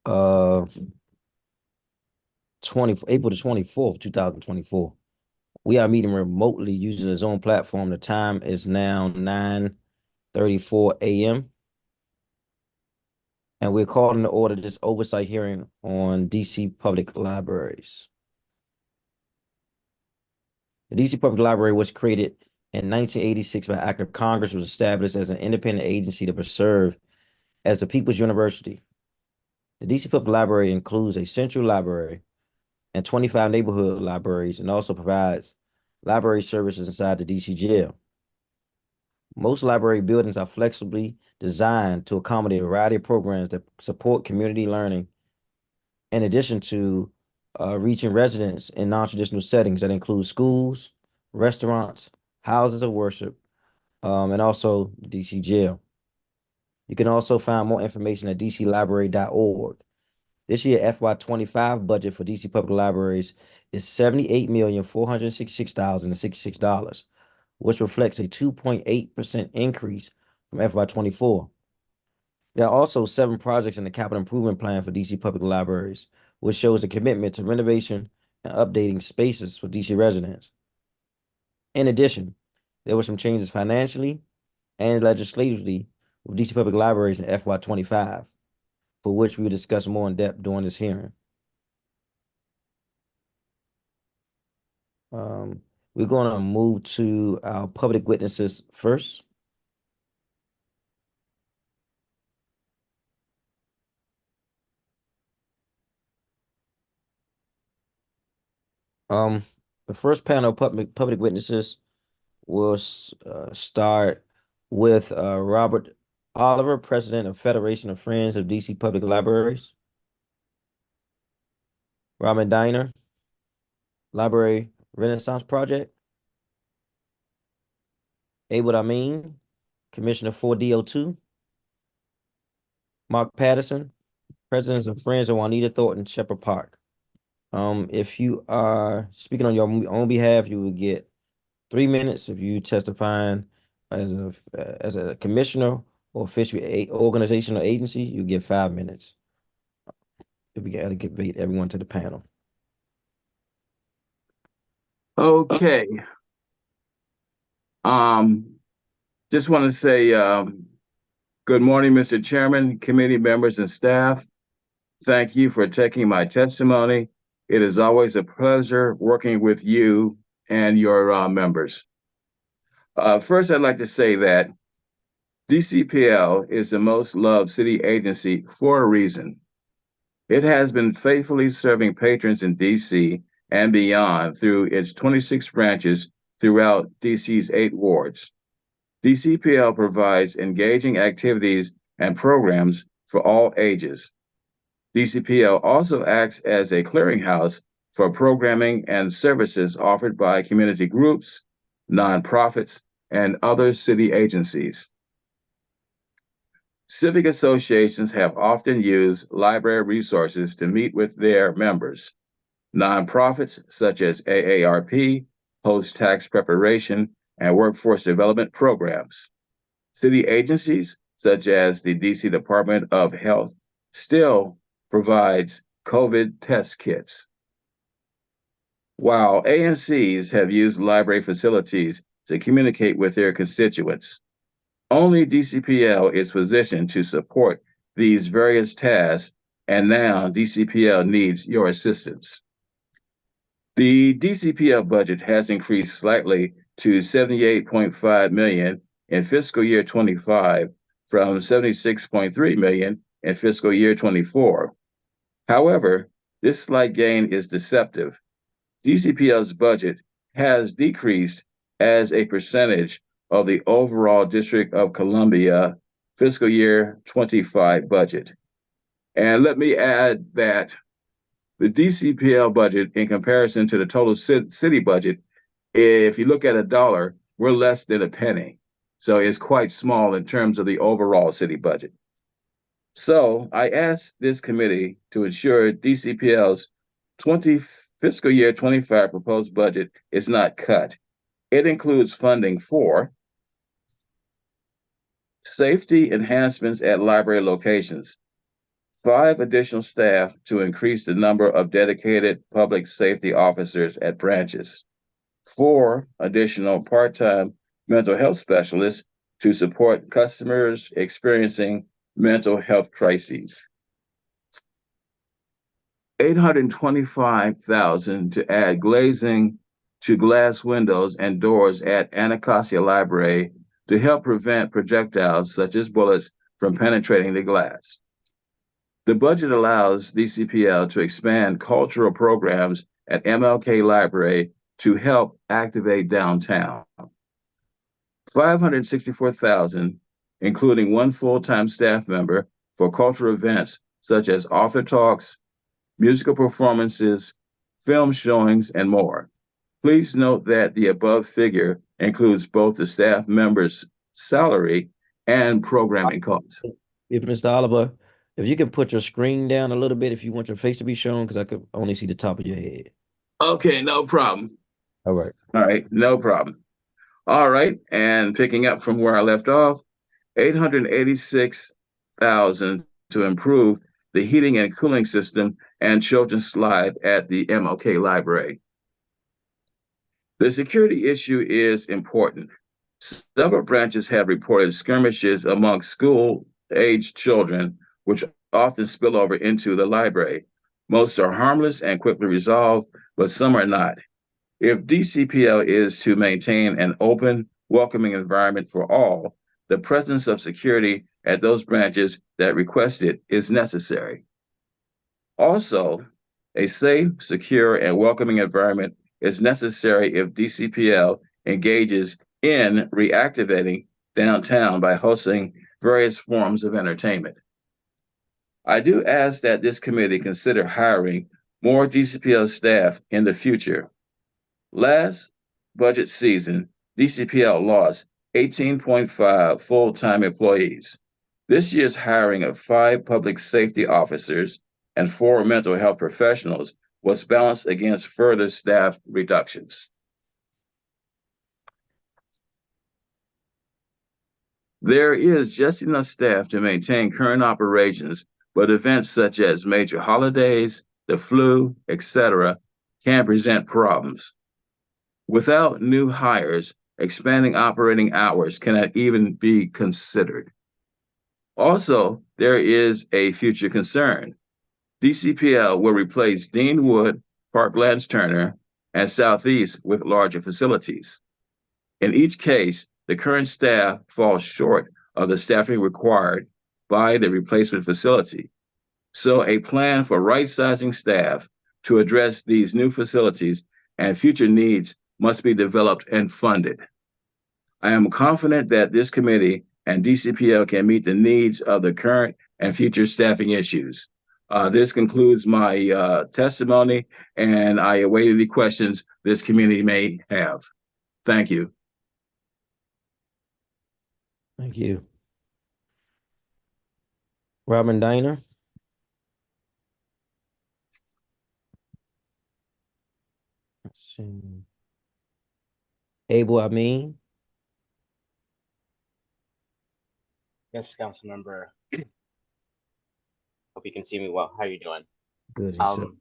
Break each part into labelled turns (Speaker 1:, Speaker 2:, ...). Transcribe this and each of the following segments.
Speaker 1: uh 20 April the 24th, 2024. We are meeting remotely using the Zoom platform. The time is now 9:34 a.m. and we're calling to order this oversight hearing on DC public libraries. The DC Public Library was created in 1986 by Act of Congress, was established as an independent agency to preserve as the People's University. The DC Public Library includes a central library and 25 neighborhood libraries and also provides library services inside the DC jail. Most library buildings are flexibly designed to accommodate a variety of programs that support community learning, in addition to reaching residents in non-traditional settings that include schools, restaurants, houses of worship, and also DC jail. You can also find more information at dclibrary.org. This year, FY25 budget for DC Public Libraries is $78,466,066, which reflects a 2.8% increase from FY24. There are also 7 projects in the capital improvement plan for DC Public Libraries, which shows a commitment to renovation and updating spaces for DC residents. In addition, there were some changes financially and legislatively with DC Public Libraries in FY25, for which we will discuss more in depth during this hearing. We're going to move to our public witnesses first. The first panel of public witnesses will start with Robert Oliver, President of Federation of Friends of DC Public Libraries. Robin Diner, Library Renaissance Project. Abel Amin, Commissioner for DO2. Mark Patterson, President of Friends of Juanita Thornton, Shepherd Park. If you are speaking on your own behalf, you will get 3 minutes. If you testifying as a commissioner or official organization or agency, you get 5 minutes. If we got to get everyone to the panel.
Speaker 2: Okay. Just want to say good morning, Mr. Chairman, committee members, and staff. Thank you for taking my testimony. It is always a pleasure working with you and your members. First, I'd like to say that DCPL is the most loved city agency for a reason. It has been faithfully serving patrons in DC and beyond through its 26 branches throughout DC's 8 wards. DCPL provides engaging activities and programs for all ages. DCPL also acts as a clearinghouse for programming and services offered by community groups, nonprofits, and other city agencies. Civic associations have often used library resources to meet with their members. Nonprofits such as AARP host tax preparation and workforce development programs. City agencies such as the DC Department of Health still provides COVID test kits. While ANCs have used library facilities to communicate with their constituents, only DCPL is positioned to support these various tasks, and now DCPL needs your assistance. The DCPL budget has increased slightly to $78.5 million in fiscal year 25 from $76.3 million in fiscal year 24. However, this slight gain is deceptive. DCPL's budget has decreased as a percentage of the overall District of Columbia fiscal year 25 budget. And let me add that the DCPL budget, in comparison to the total city budget, if you look at a dollar, we're less than a penny. So it's quite small in terms of the overall city budget. So I asked this committee to ensure DCPL's fiscal year 25 proposed budget is not cut. It includes funding for safety enhancements at library locations. 5 additional staff to increase the number of dedicated public safety officers at branches, 4 additional part-time mental health specialists to support customers experiencing mental health crises, 825,000 to add glazing to glass windows and doors at Anacostia Library to help prevent projectiles such as bullets from penetrating the glass. The budget allows DCPL to expand cultural programs at MLK Library to help activate downtown. 564,000, including 1 full-time staff member for cultural events such as author talks, musical performances, film showings, and more. Please note that the above figure includes both the staff member's salary and programming costs.
Speaker 1: If Mr. Oliver, if you can put your screen down a little bit if you want your face to be shown, because I could only see the top of your head.
Speaker 2: Okay, no problem.
Speaker 1: All right.
Speaker 2: All right, no problem. All right, and picking up from where I left off, 886,000 to improve the heating and cooling system and children's slide at the MLK Library. The security issue is important. Several branches have reported skirmishes among school-aged children, which often spill over into the library. Most are harmless and quickly resolved, but some are not. If DCPL is to maintain an open, welcoming environment for all, the presence of security at those branches that request it is necessary. Also, a safe, secure, and welcoming environment is necessary if DCPL engages in reactivating downtown by hosting various forms of entertainment. I do ask that this committee consider hiring more DCPL staff in the future. Last budget season, DCPL lost 18.5 full-time employees. This year's hiring of 5 public safety officers and 4 mental health professionals was balanced against further staff reductions. There is just enough staff to maintain current operations, but events such as major holidays, the flu, etc., can present problems. Without new hires, expanding operating hours cannot even be considered. Also, there is a future concern. DCPL will replace Deanwood, Parklands Turner, and Southeast with larger facilities. In each case, the current staff falls short of the staffing required by the replacement facility. So a plan for right-sizing staff to address these new facilities and future needs must be developed and funded. I am confident that this committee and DCPL can meet the needs of the current and future staffing issues. This concludes my testimony, and I await any questions this community may have. Thank you.
Speaker 1: Thank you. Robin Diner. Let's see. Abel Amin.
Speaker 3: Yes, council member. Hope you can see me well. How are you doing?
Speaker 1: Good. Thank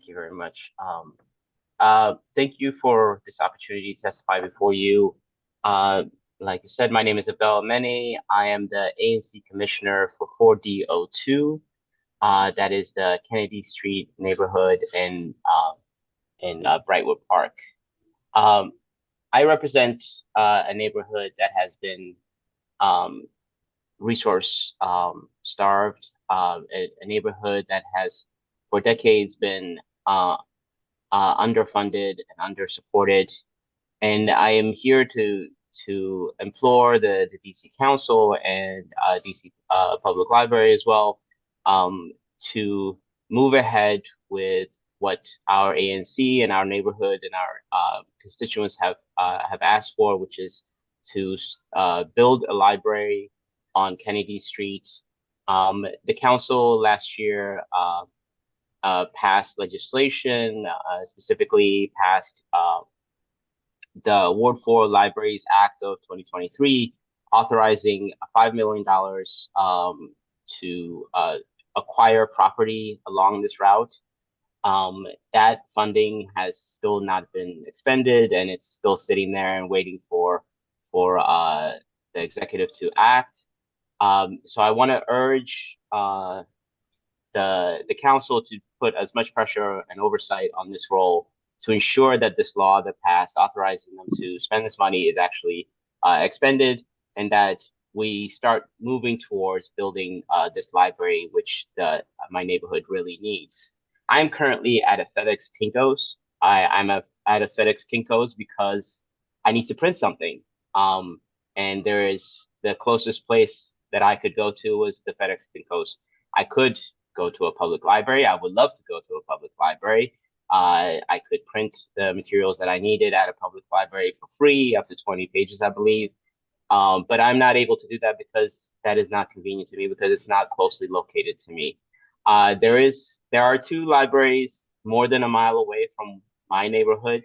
Speaker 3: you very much. Thank you for this opportunity to testify before you. Like you said, my name is Abel Mene. I am the ANC commissioner for 4D02. That is the Kennedy Street neighborhood in Brightwood Park. I represent a neighborhood that has been resource starved, a neighborhood that has for decades been underfunded and undersupported. And I am here to implore the DC Council and DC Public Library as well to move ahead with what our ANC and our neighborhood and our constituents have asked for, which is to build a library on Kennedy Street. The council last year passed legislation, specifically passed the Ward 4 Libraries Act of 2023, authorizing $5 million to acquire property along this route. That funding has still not been expended, and it's still sitting there and waiting for the executive to act. So I want to urge the council to put as much pressure and oversight on this role to ensure that this law that passed authorizing them to spend this money is actually expended, and that we start moving towards building this library, which my neighborhood really needs. I'm currently at a FedEx Kinko's. I'm at a FedEx Kinko's because I need to print something. And there is the closest place that I could go to was the FedEx Kinko's. I could go to a public library. I would love to go to a public library. I could print the materials that I needed at a public library for free, up to 20 pages, I believe. But I'm not able to do that because that is not convenient to me, because it's not closely located to me. There are two libraries more than a mile away from my neighborhood.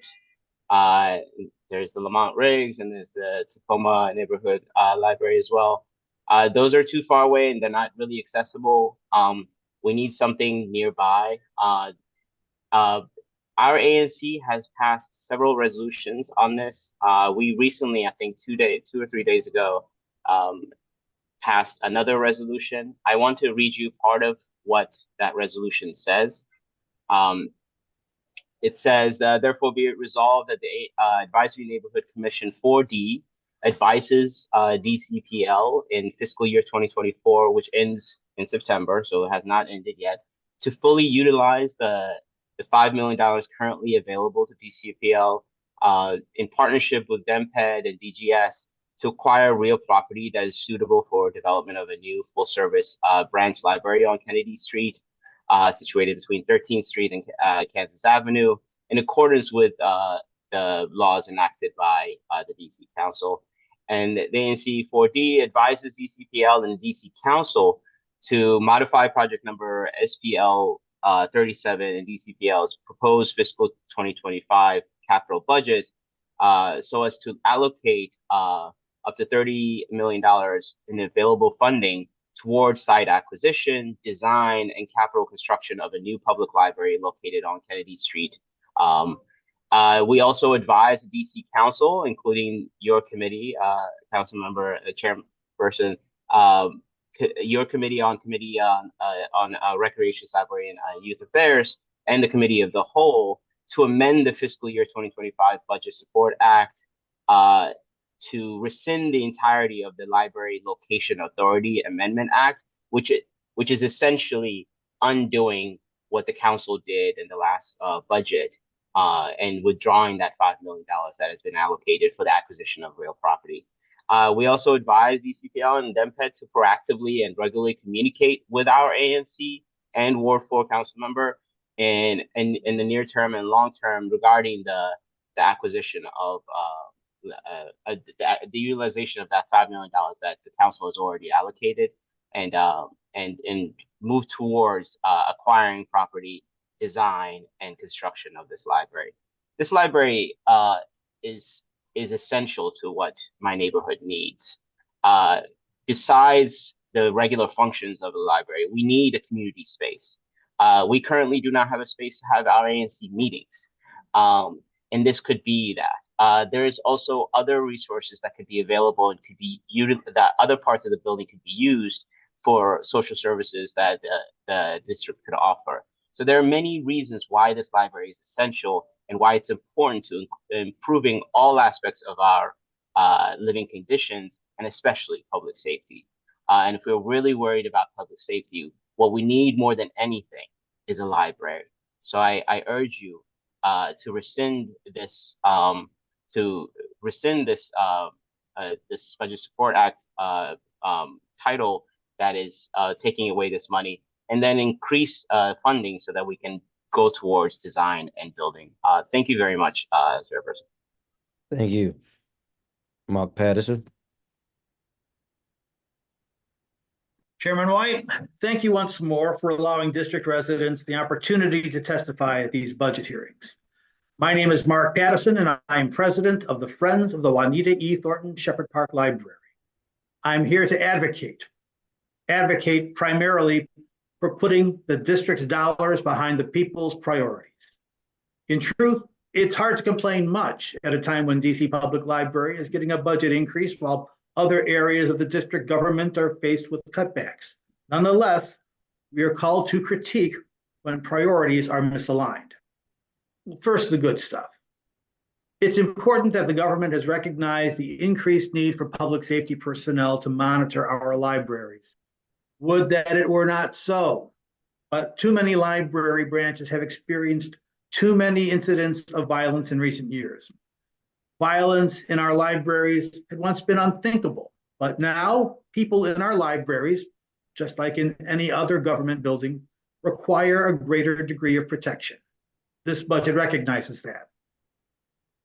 Speaker 3: There's the Lamont Riggs and there's the Tacoma neighborhood library as well. Those are too far away and they're not really accessible. We need something nearby. Our ANC has passed several resolutions on this. We recently, I think 2 or 3 days ago, passed another resolution. I want to read you part of what that resolution says. It says, therefore be it resolved that the Advisory Neighborhood Commission 4D advises DCPL in fiscal year 2024, which ends in September, so it has not ended yet, to fully utilize the $5 million currently available to DCPL in partnership with DEMPED and DGS to acquire real property that is suitable for development of a new full-service branch library on Kennedy Street, situated between 13th Street and Kansas Avenue, in accordance with the laws enacted by the DC Council. And the ANC 4D advises DCPL and the DC Council to modify project number SPL 37 in DCPL's proposed fiscal 2025 capital budget so as to allocate up to $30 million in available funding towards site acquisition, design, and capital construction of a new public library located on Kennedy Street. We also advise the DC Council, including your committee, council member, chairperson, your committee on Recreation, Library, and Youth Affairs, and the Committee of the Whole, to amend the fiscal year 2025 Budget Support Act to rescind the entirety of the Library Location Authority Amendment Act, which is essentially undoing what the council did in the last budget and withdrawing that $5 million that has been allocated for the acquisition of real property. We also advise DCPL and DEMPED to proactively and regularly communicate with our ANC and Ward 4 council member in the near term and long term regarding the acquisition of the utilization of that $5 million that the council has already allocated, and move towards acquiring property, design, and construction of this library. This library is essential to what my neighborhood needs. Besides the regular functions of the library, we need a community space. We currently do not have a space to have our ANC meetings, and this could be that. There is also other resources that could be available and that other parts of the building could be used for social services that the district could offer. So there are many reasons why this library is essential and why it's important to improving all aspects of our living conditions, and especially public safety. And if we're really worried about public safety, what we need more than anything is a library. So I urge you to rescind this this Budget Support Act title that is taking away this money, and then increase funding so that we can go towards design and building. Thank you very much, Chairperson.
Speaker 1: Thank you. Mark Patterson.
Speaker 4: Chairman White, thank you once more for allowing district residents the opportunity to testify at these budget hearings. My name is Mark Patterson, and I am president of the Friends of the Juanita E. Thornton Shepherd Park Library. I'm here to advocate advocate primarily for putting the district's dollars behind the people's priorities. In truth, it's hard to complain much at a time when DC Public Library is getting a budget increase while other areas of the district government are faced with cutbacks. Nonetheless, we are called to critique when priorities are misaligned. First, the good stuff. It's important that the government has recognized the increased need for public safety personnel to monitor our libraries. Would that it were not so, but too many library branches have experienced too many incidents of violence in recent years. Violence in our libraries had once been unthinkable, but now people in our libraries, just like in any other government building, require a greater degree of protection. This budget recognizes that.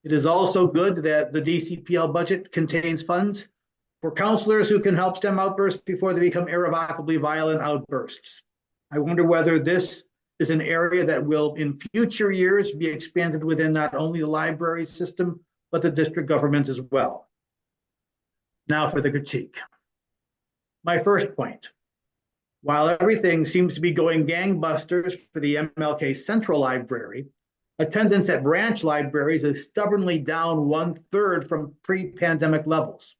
Speaker 4: It is also good that the DCPL budget contains funds for counselors who can help stem outbursts before they become irrevocably violent outbursts. I wonder whether this is an area that will in future years be expanded within not only the library system, but the district government as well. Now for the critique. My first point, while everything seems to be going gangbusters for the MLK Central Library, attendance at branch libraries is stubbornly down 1/3 from pre-pandemic levels.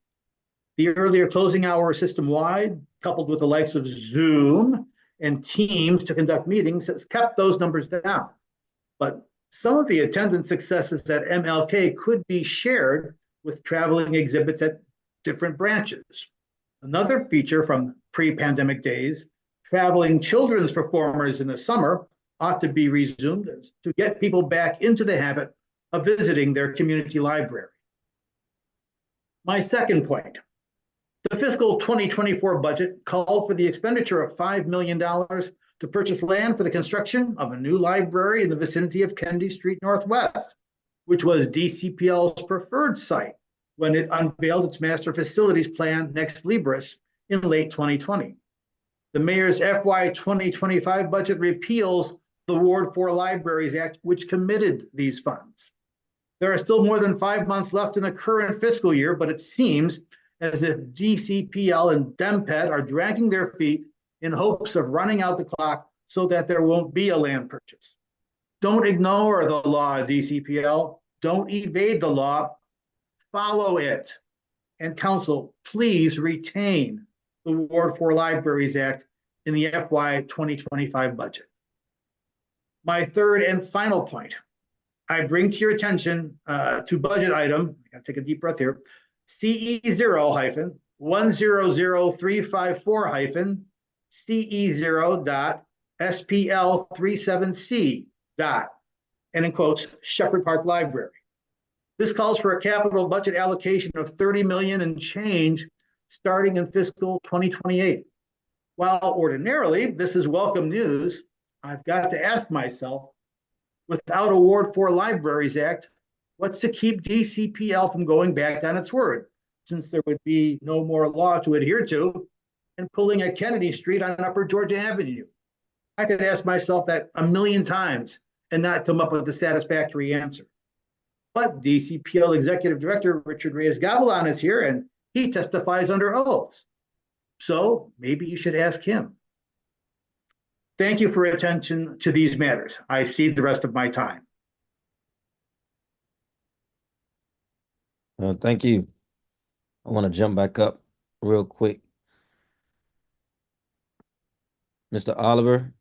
Speaker 4: The earlier closing hour system-wide, coupled with the likes of Zoom and Teams to conduct meetings, has kept those numbers down. But some of the attendance successes at MLK could be shared with traveling exhibits at different branches. Another feature from pre-pandemic days, traveling children's performers in the summer ought to be resumed to get people back into the habit of visiting their community library. My second point, the fiscal 2024 budget called for the expenditure of $5 million to purchase land for the construction of a new library in the vicinity of Kennedy Street Northwest, which was DCPL's preferred site when it unveiled its master facilities plan next Libris in late 2020. The mayor's FY 2025 budget repeals the Ward 4 Libraries Act, which committed these funds. There are still more than 5 months left in the current fiscal year, but it seems as if DCPL and DEMPED are dragging their feet in hopes of running out the clock so that there won't be a land purchase. Don't ignore the law, DCPL. Don't evade the law. Follow it. And council, please retain the Ward 4 Libraries Act in the FY 2025 budget. My third and final point, I bring to your attention to budget item, I gotta take a deep breath here, CE-10035-4-CE0.SPL37C. And in quotes, Shepherd Park Library. This calls for a capital budget allocation of $30 million and change starting in fiscal 2028. While ordinarily this is welcome news, I've got to ask myself, without a Ward 4 Libraries Act, what's to keep DCPL from going back on its word, since there would be no more law to adhere to, and pulling at Kennedy Street on Upper Georgia Avenue? I could ask myself that a million times and not come up with a satisfactory answer. But DCPL Executive Director Richard Reyes-Gavilan is here, and he testifies under oath. So maybe you should ask him. Thank you for your attention to these matters. I cede the rest of my time.
Speaker 1: Thank you. I want to jump back up real quick. Mr. Oliver,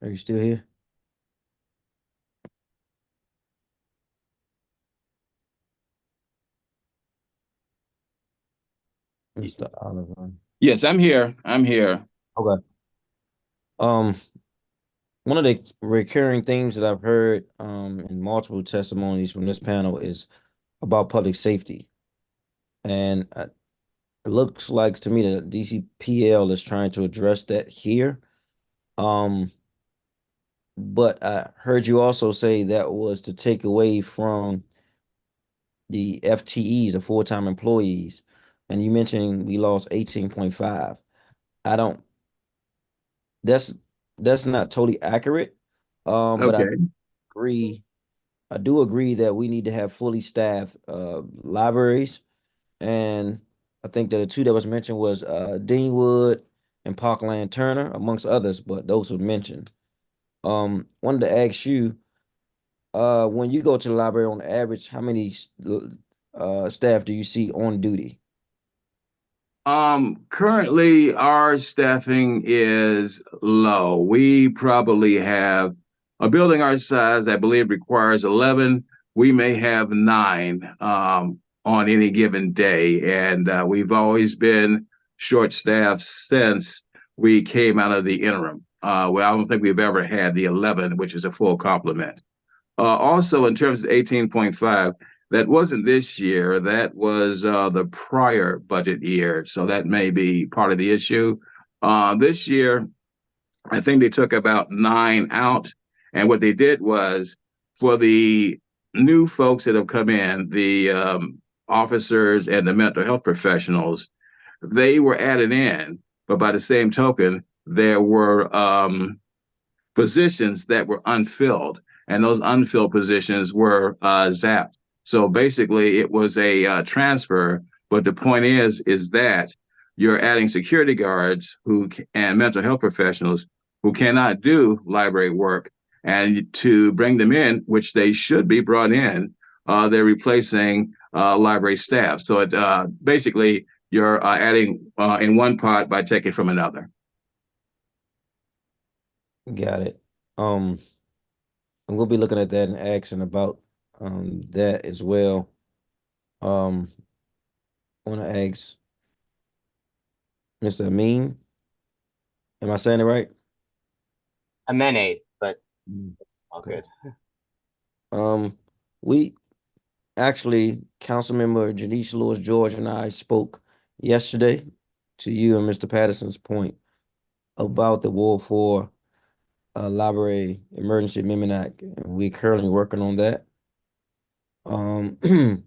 Speaker 1: are you still here? Mr. Oliver.
Speaker 2: Yes, I'm here. I'm here.
Speaker 1: Okay. One of the recurring themes that I've heard in multiple testimonies from this panel is about public safety. And it looks like to me that DCPL is trying to address that here. But I heard you also say that was to take away from the FTEs, the full-time employees. And you mentioned we lost 18.5. That's not totally accurate. But
Speaker 2: Okay.
Speaker 1: I do agree that we need to have fully staffed libraries. And I think that the two that was mentioned was Deanwood and Parkland Turner, amongst others, but those were mentioned. Wanted to ask you, when you go to the library on average, how many staff do you see on duty?
Speaker 2: Currently our staffing is low. We probably have a building our size, I believe requires 11. We may have 9 on any given day. And we've always been short-staffed since we came out of the interim. Well, I don't think we've ever had the 11, which is a full complement. Also, in terms of 18.5, that wasn't this year. That was the prior budget year. So that may be part of the issue. This year, I think they took about 9 out. And what they did was for the new folks that have come in, the officers and the mental health professionals, they were added in. But by the same token, there were positions that were unfilled, and those unfilled positions were zapped. So basically, it was a transfer. But the point is that you're adding security guards who and mental health professionals who cannot do library work, and to bring them in, which they should be brought in, they're replacing library staff. So it basically you're adding in one pot by taking from another.
Speaker 1: Got it. I'm gonna be looking at that and asking about that as well. I want to ask Mr. Amin. Am I saying it right?
Speaker 3: Amene, but
Speaker 1: Mm.
Speaker 3: it's all
Speaker 1: Okay.
Speaker 3: good.
Speaker 1: We actually, Councilmember Janice Lewis George and I spoke yesterday to you and Mr. Patterson's point about the War for Library Emergency Amendment Act. And we're currently working on that. And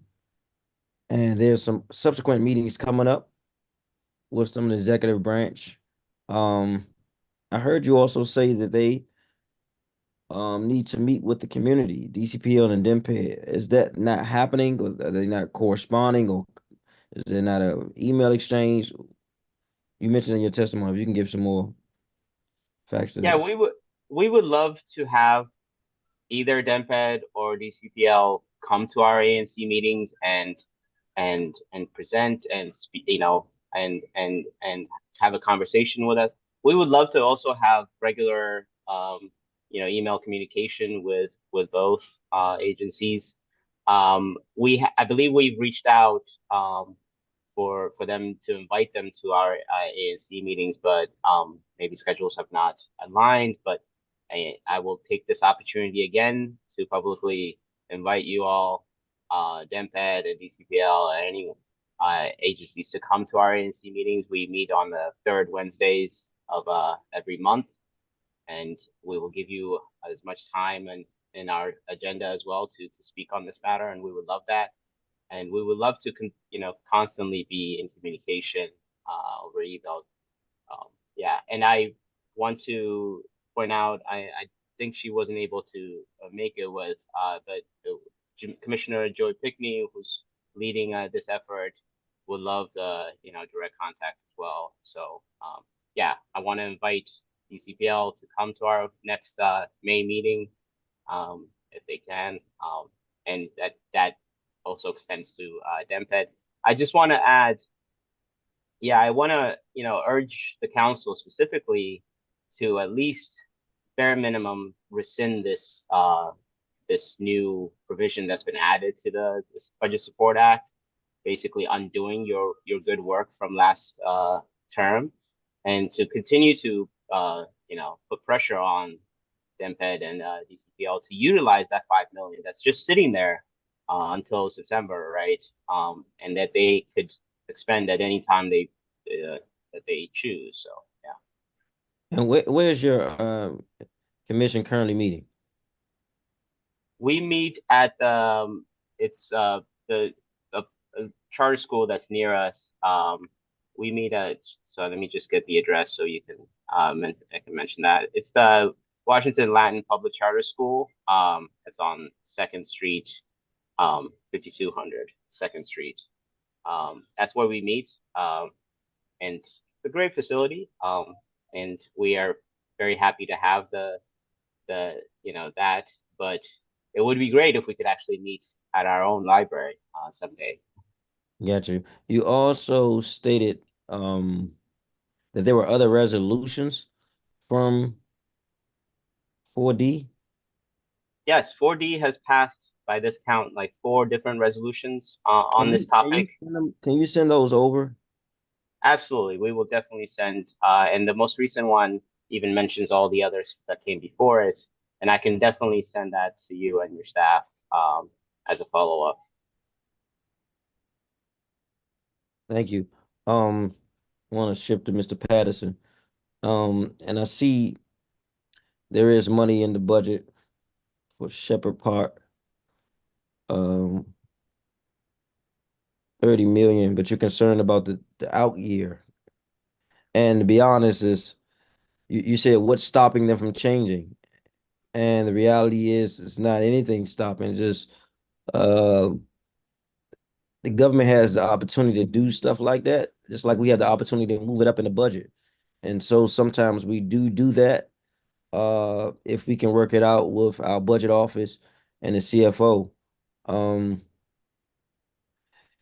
Speaker 1: there's some subsequent meetings coming up with some of the executive branch. I heard you also say that they need to meet with the community, DCPL and DMPED. Is that not happening, or are they not corresponding, or is there not a email exchange? You mentioned in your testimony, if you can give some more facts to
Speaker 3: Yeah,
Speaker 1: that.
Speaker 3: we would love to have either DMPED or DCPL come to our ANC meetings and present and speak, and have a conversation with us. We would love to also have regular email communication with both agencies. I believe we've reached out for them to invite them to our ANC meetings, but maybe schedules have not aligned. But I will take this opportunity again to publicly invite you all, DMPED and DCPL and any agencies to come to our ANC meetings. We meet on the third Wednesdays of every month, and we will give you as much time and in our agenda as well to speak on this matter, and we would love that. And we would love to constantly be in communication over email. Yeah, and I want to point out, I think she wasn't able to make it with, but Commissioner Joy Pickney, who's leading this effort, would love the direct contact as well. So yeah, I want to invite DCPL to come to our next May meeting, if they can, and that also extends to DMPED. I just want to add, yeah, I want to urge the council specifically to at least bare minimum rescind this new provision that's been added to this Budget Support Act, basically undoing your good work from last term, and to continue to put pressure on DMPED and DCPL to utilize that 5 million that's just sitting there until September, right? And that they could expend at any time that they choose. So yeah,
Speaker 1: And where's your commission currently meeting?
Speaker 3: we meet at it's the a charter school that's near us. We meet at, so let me just get the address so you can I can mention that. It's the Washington Latin Public Charter School. It's on Second Street, 5200 Second Street. That's where we meet. And a great facility, and we are very happy to have that. But it would be great if we could actually meet at our own library someday.
Speaker 1: Got you. You also stated that there were other resolutions from 4D.
Speaker 3: Yes, 4D has passed by this count like 4 different resolutions on
Speaker 1: Can
Speaker 3: this
Speaker 1: you can you
Speaker 3: topic.
Speaker 1: send them, can you send those over?
Speaker 3: Absolutely, we will definitely send. And the most recent one even mentions all the others that came before it, and I can definitely send that to you and your staff as a follow-up.
Speaker 1: Thank you. Want to shift to Mr. Patterson. And I see there is money in the budget for Shepherd Park, 30 million, but you're concerned about the out year. And to be honest, is you said what's stopping them from changing? And the reality is it's not anything stopping, it's just uh the government has the opportunity to do stuff like that, just like we have the opportunity to move it up in the budget. And so sometimes we do that if we can work it out with our budget office and the CFO. Um,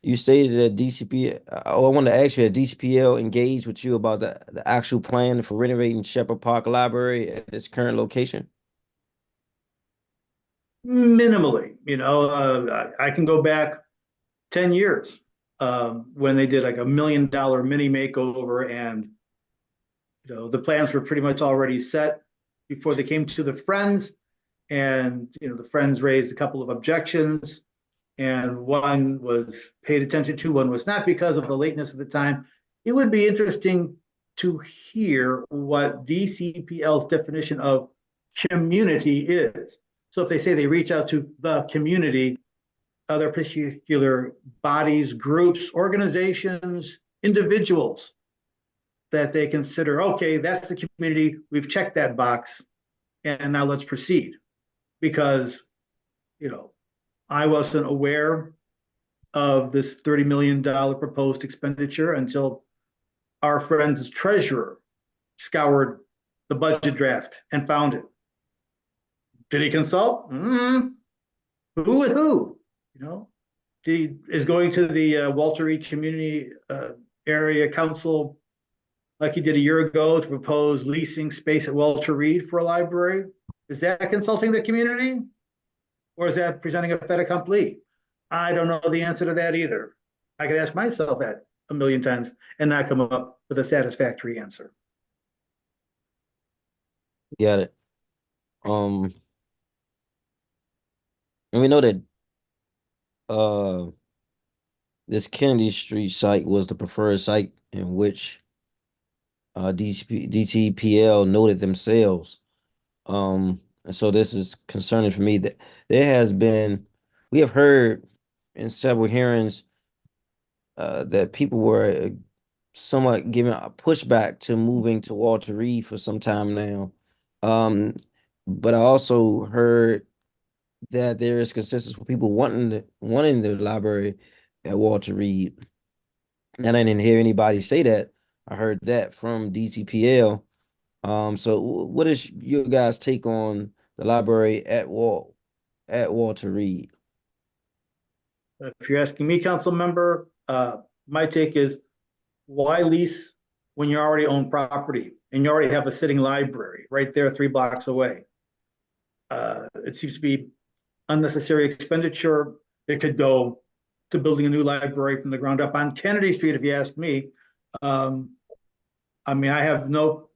Speaker 1: you stated that DCP, I want to ask you, has DCPL engaged with you about the actual plan for renovating Shepherd Park Library at its current location?
Speaker 4: Minimally, I can go back 10 years when they did like $1 million mini makeover, and the plans were pretty much already set before they came to the Friends, and the Friends raised a couple of objections, and one was paid attention to, one was not because of the lateness of the time. It would be interesting to hear what DCPL's definition of community is. So if they say they reach out to the community, other particular bodies, groups, organizations, individuals that they consider, okay, that's the community, we've checked that box, and now let's proceed. Because, I wasn't aware of this $30 million proposed expenditure until our friend's treasurer scoured the budget draft and found it. Did he consult? Who with who? He is going to the Walter Reed Community Area Council like he did a year ago to propose leasing space at Walter Reed for a library. Is that consulting the community? Or is that presenting a fait accompli? I don't know the answer to that either. I could ask myself that a million times and not come up with a satisfactory answer.
Speaker 1: Got it. And we know that this Kennedy Street site was the preferred site in which DTPL noted themselves. And so this is concerning for me that we have heard in several hearings that people were somewhat giving a pushback to moving to Walter Reed for some time now. But I also heard that there is consensus for people wanting the library at Walter Reed. And I didn't hear anybody say that. I heard that from DTPL. So what is your guys' take on the library at Walter Reed?
Speaker 4: If you're asking me, council member, my take is why lease when you already own property and you already have a sitting library right there 3 blocks away? It seems to be unnecessary expenditure. It could go to building a new library from the ground up on Kennedy Street, if you ask me. I have no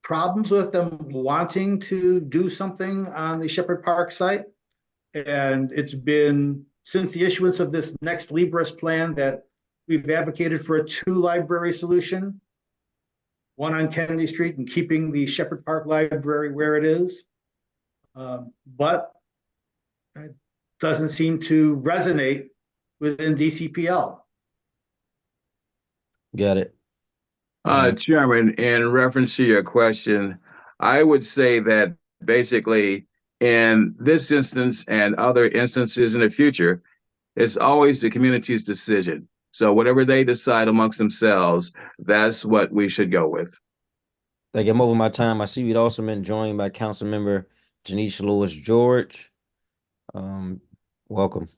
Speaker 4: problems with them wanting to do something on the Shepherd Park site. And it's been since the issuance of this next Libris plan that we've advocated for a 2-library solution, one on Kennedy Street and keeping the Shepherd Park Library where it is. But it doesn't seem to resonate within DCPL.
Speaker 1: Got it.
Speaker 2: Chairman, in reference to your question, I would say that basically in this instance and other instances in the future, it's always the community's decision. So whatever they decide amongst themselves, that's what we should go with.
Speaker 1: Thank you. I'm over my time. I see we'd also been joined by Council Member Janice Lewis George. Welcome.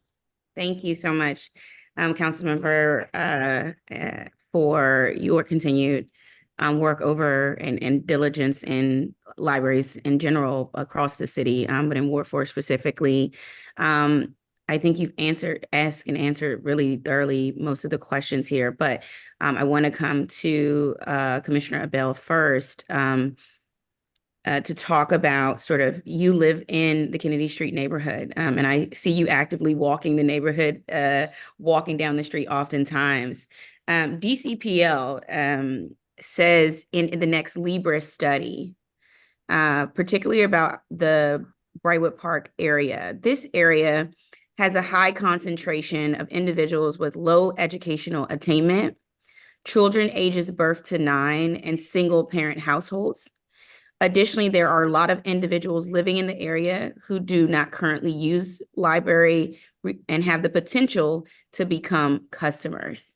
Speaker 5: Thank you so much, Councilmember, for your continued work over and diligence in libraries in general across the city, but in Ward 4 specifically. I think you've asked and answered really thoroughly most of the questions here, but I want to come to Commissioner Abell first. To talk about sort of, you live in the Kennedy Street neighborhood, and I see you actively walking the neighborhood, walking down the street oftentimes. DCPL says in the next Libra study, particularly about the Brightwood Park area, this area has a high concentration of individuals with low educational attainment, children ages birth to 9, and single parent households. Additionally, there are a lot of individuals living in the area who do not currently use library and have the potential to become customers.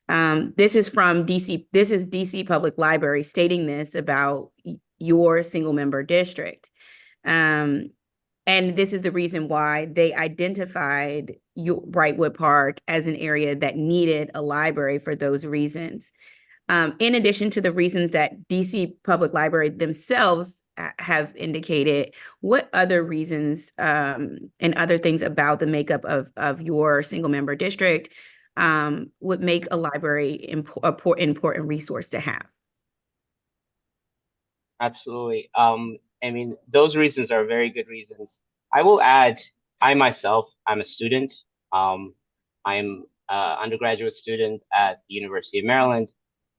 Speaker 5: This is from DC. This is DC Public Library stating this about your single member district. And this is the reason why they identified Brightwood Park as an area that needed a library for those reasons. In addition to the reasons that DC Public Library themselves have indicated, what other reasons and other things about the makeup of your single member district would make a library an important resource to have?
Speaker 3: Absolutely. I mean, those reasons are very good reasons. I will add, I myself, I'm a student. I'm an undergraduate student at the University of Maryland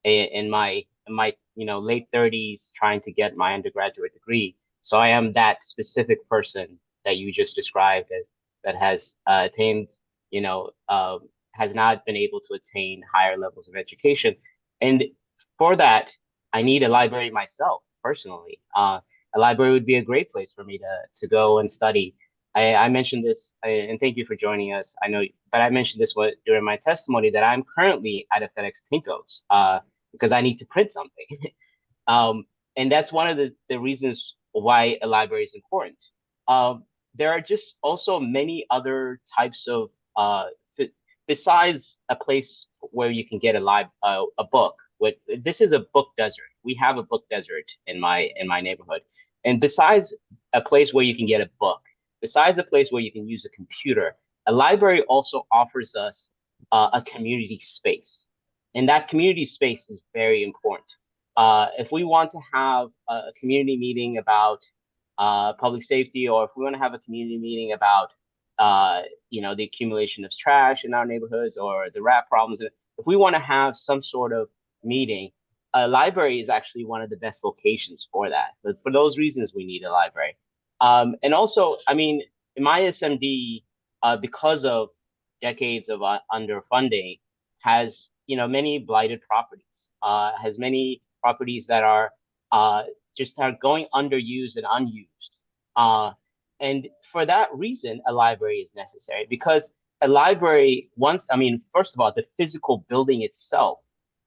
Speaker 3: in my late 30s, trying to get my undergraduate degree. So I am that specific person that you just described as that has attained, has not been able to attain higher levels of education. And for that, I need a library myself personally. A library would be a great place for me to go and study. I mentioned this, and thank you for joining us. I know, but I mentioned this during my testimony that I'm currently at a FedEx Kinko's because I need to print something. And that's one of the reasons why a library is important. There are just also many other types of, besides a place where you can get a book. This is a book desert. We have a book desert in my neighborhood. And besides a place where you can get a book, besides a place where you can use a computer, a library also offers us a community space. And that community space is very important. If we want to have a community meeting about public safety, or if we want to have a community meeting about the accumulation of trash in our neighborhoods or the rat problems, if we want to have some sort of meeting, a library is actually one of the best locations for that. But for those reasons, we need a library. And also, I mean, in my SMD, because of decades of underfunding, has many blighted properties, has many properties that are just are going underused and unused. And for that reason, a library is necessary, because a library, first of all, the physical building itself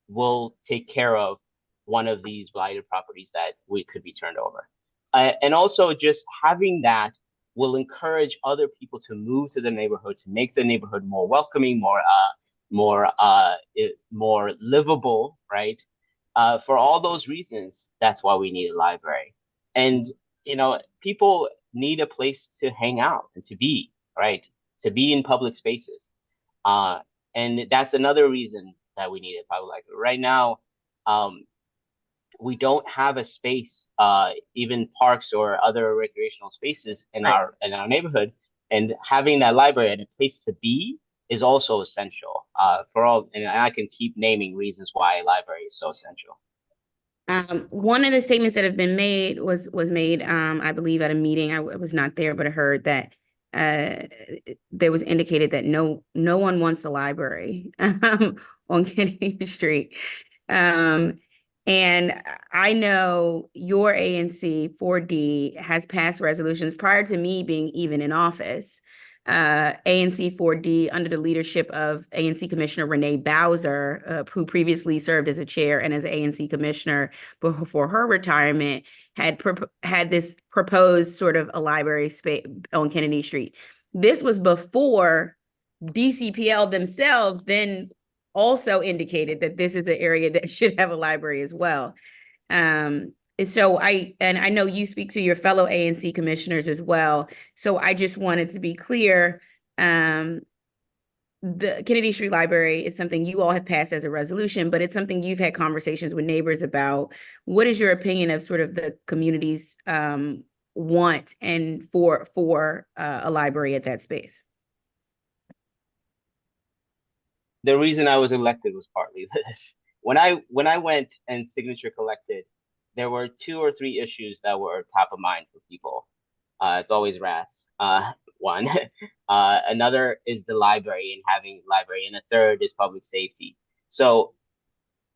Speaker 3: will take care of one of these blighted properties that could be turned over. And also just having that will encourage other people to move to the neighborhood, to make the neighborhood more welcoming, more livable, right? For all those reasons, that's why we need a library. And people need a place to hang out and to be, right? To be in public spaces. And that's another reason that we need a public library. Right now, we don't have a space, even parks or other recreational spaces in our neighborhood. And having that library and a place to be is also essential for all. And I can keep naming reasons why a library is so essential.
Speaker 5: One of the statements that have been made was made, I believe, at a meeting. I was not there, but I heard that there was indicated that no one wants a library on Kennedy Street. And I know your ANC 4D has passed resolutions prior to me being even in office ANC 4D under the leadership of ANC Commissioner Renee Bowser, who previously served as a chair and as an ANC commissioner before her retirement, had this proposed sort of a library space on Kennedy Street. This was before DCPL themselves then also indicated that this is an area that should have a library as well. So I know you speak to your fellow ANC commissioners as well. So I just wanted to be clear, the Kennedy Street Library is something you all have passed as a resolution, but it's something you've had conversations with neighbors about. What is your opinion of sort of the community's want and for a library at that space?
Speaker 3: The reason I was elected was partly this. When I went and signature collected, there were 2 or 3 issues that were top of mind for people. It's always rats. One. Another is the library and having library, and a third is public safety. So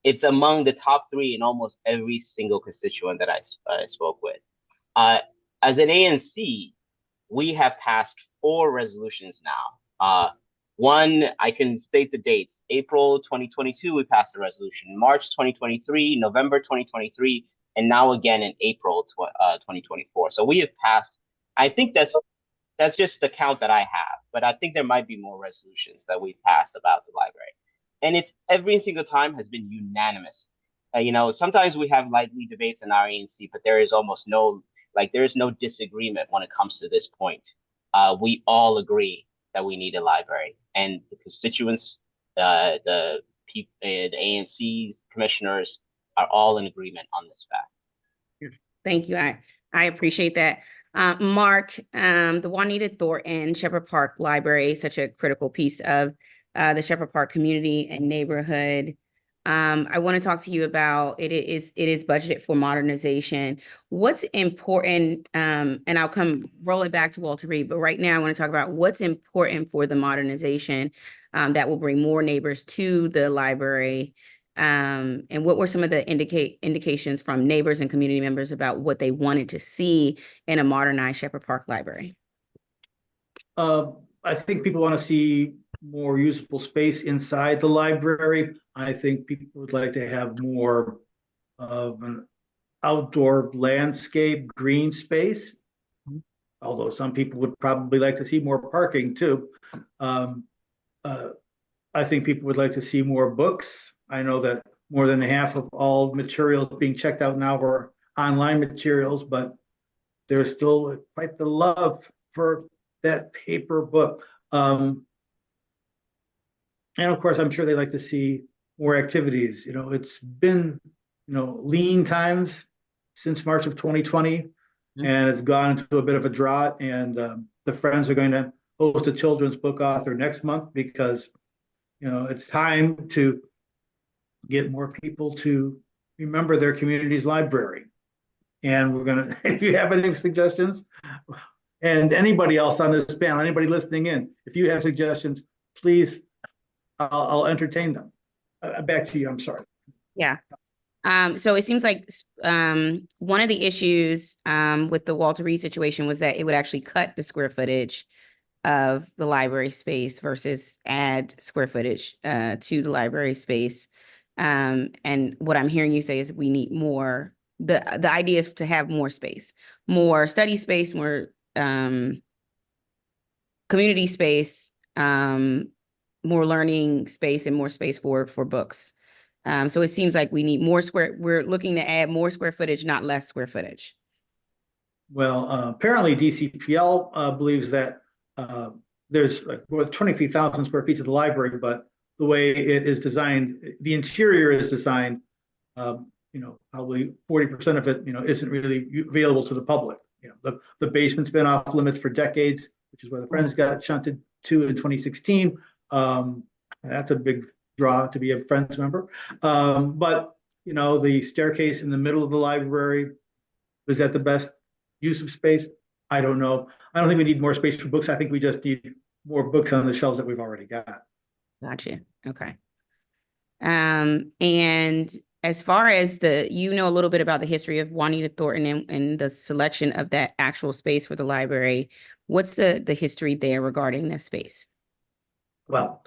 Speaker 3: it's among the top 3 in almost every single constituent that I spoke with. As an ANC, we have passed 4 resolutions now. One, I can state the dates. April 2022, we passed a resolution. March 2023, November 2023, and now again in April 2024. So we have passed, I think that's just the count that I have, but I think there might be more resolutions that we've passed about the library. And it's every single time has been unanimous. Sometimes we have lively debates in our ANC, but there is almost there is no disagreement when it comes to this point. We all agree that we need a library, and the constituents, the ANC's commissioners are all in agreement on this fact.
Speaker 5: Thank you. I appreciate that. Mark, the Juanita Thornton Shepherd Park Library is such a critical piece of the Shepherd Park community and neighborhood. I want to talk to you about it is budgeted for modernization. What's important, and I'll come roll it back to Walter Reed, but right now I want to talk about what's important for the modernization that will bring more neighbors to the library. And what were some of the indications from neighbors and community members about what they wanted to see in a modernized Shepherd Park Library?
Speaker 4: I think people want to see more usable space inside the library. I think people would like to have more of an outdoor landscape green space, although some people would probably like to see more parking too. I think people would like to see more books. I know that more than half of all materials being checked out now are online materials, but there's still quite the love for that paper book. And of course, I'm sure they like to see more activities. It's been, lean times since March of 2020, and it's gone into a bit of a drought. And the Friends are going to host a children's book author next month because, it's time to get more people to remember their community's library. And we're going to, if you have any suggestions, and anybody else on this panel, anybody listening in, if you have suggestions, please, I'll entertain them. Back to you. I'm sorry.
Speaker 5: Yeah. So it seems like one of the issues with the Walter Reed situation was that it would actually cut the square footage of the library space versus add square footage to the library space. And what I'm hearing you say is we need more. The idea is to have more space, more study space, more community space, more learning space, and more space for books. So it seems like we need more we're looking to add more square footage, not less square footage.
Speaker 4: Well, apparently DCPL believes that there's like more than 23,000 square feet of the library, but the way it is designed, the interior is designed, probably 40% of it, isn't really available to the public. The basement's been off limits for decades, which is where the Friends got shunted to in 2016. That's a big draw to be a Friends member. But the staircase in the middle of the library, is that the best use of space? I don't know. I don't think we need more space for books. I think we just need more books on the shelves that we've already got.
Speaker 5: Gotcha. Okay. And as far as you know a little bit about the history of Juanita Thornton and the selection of that actual space for the library. What's the history there regarding this space?
Speaker 4: Well,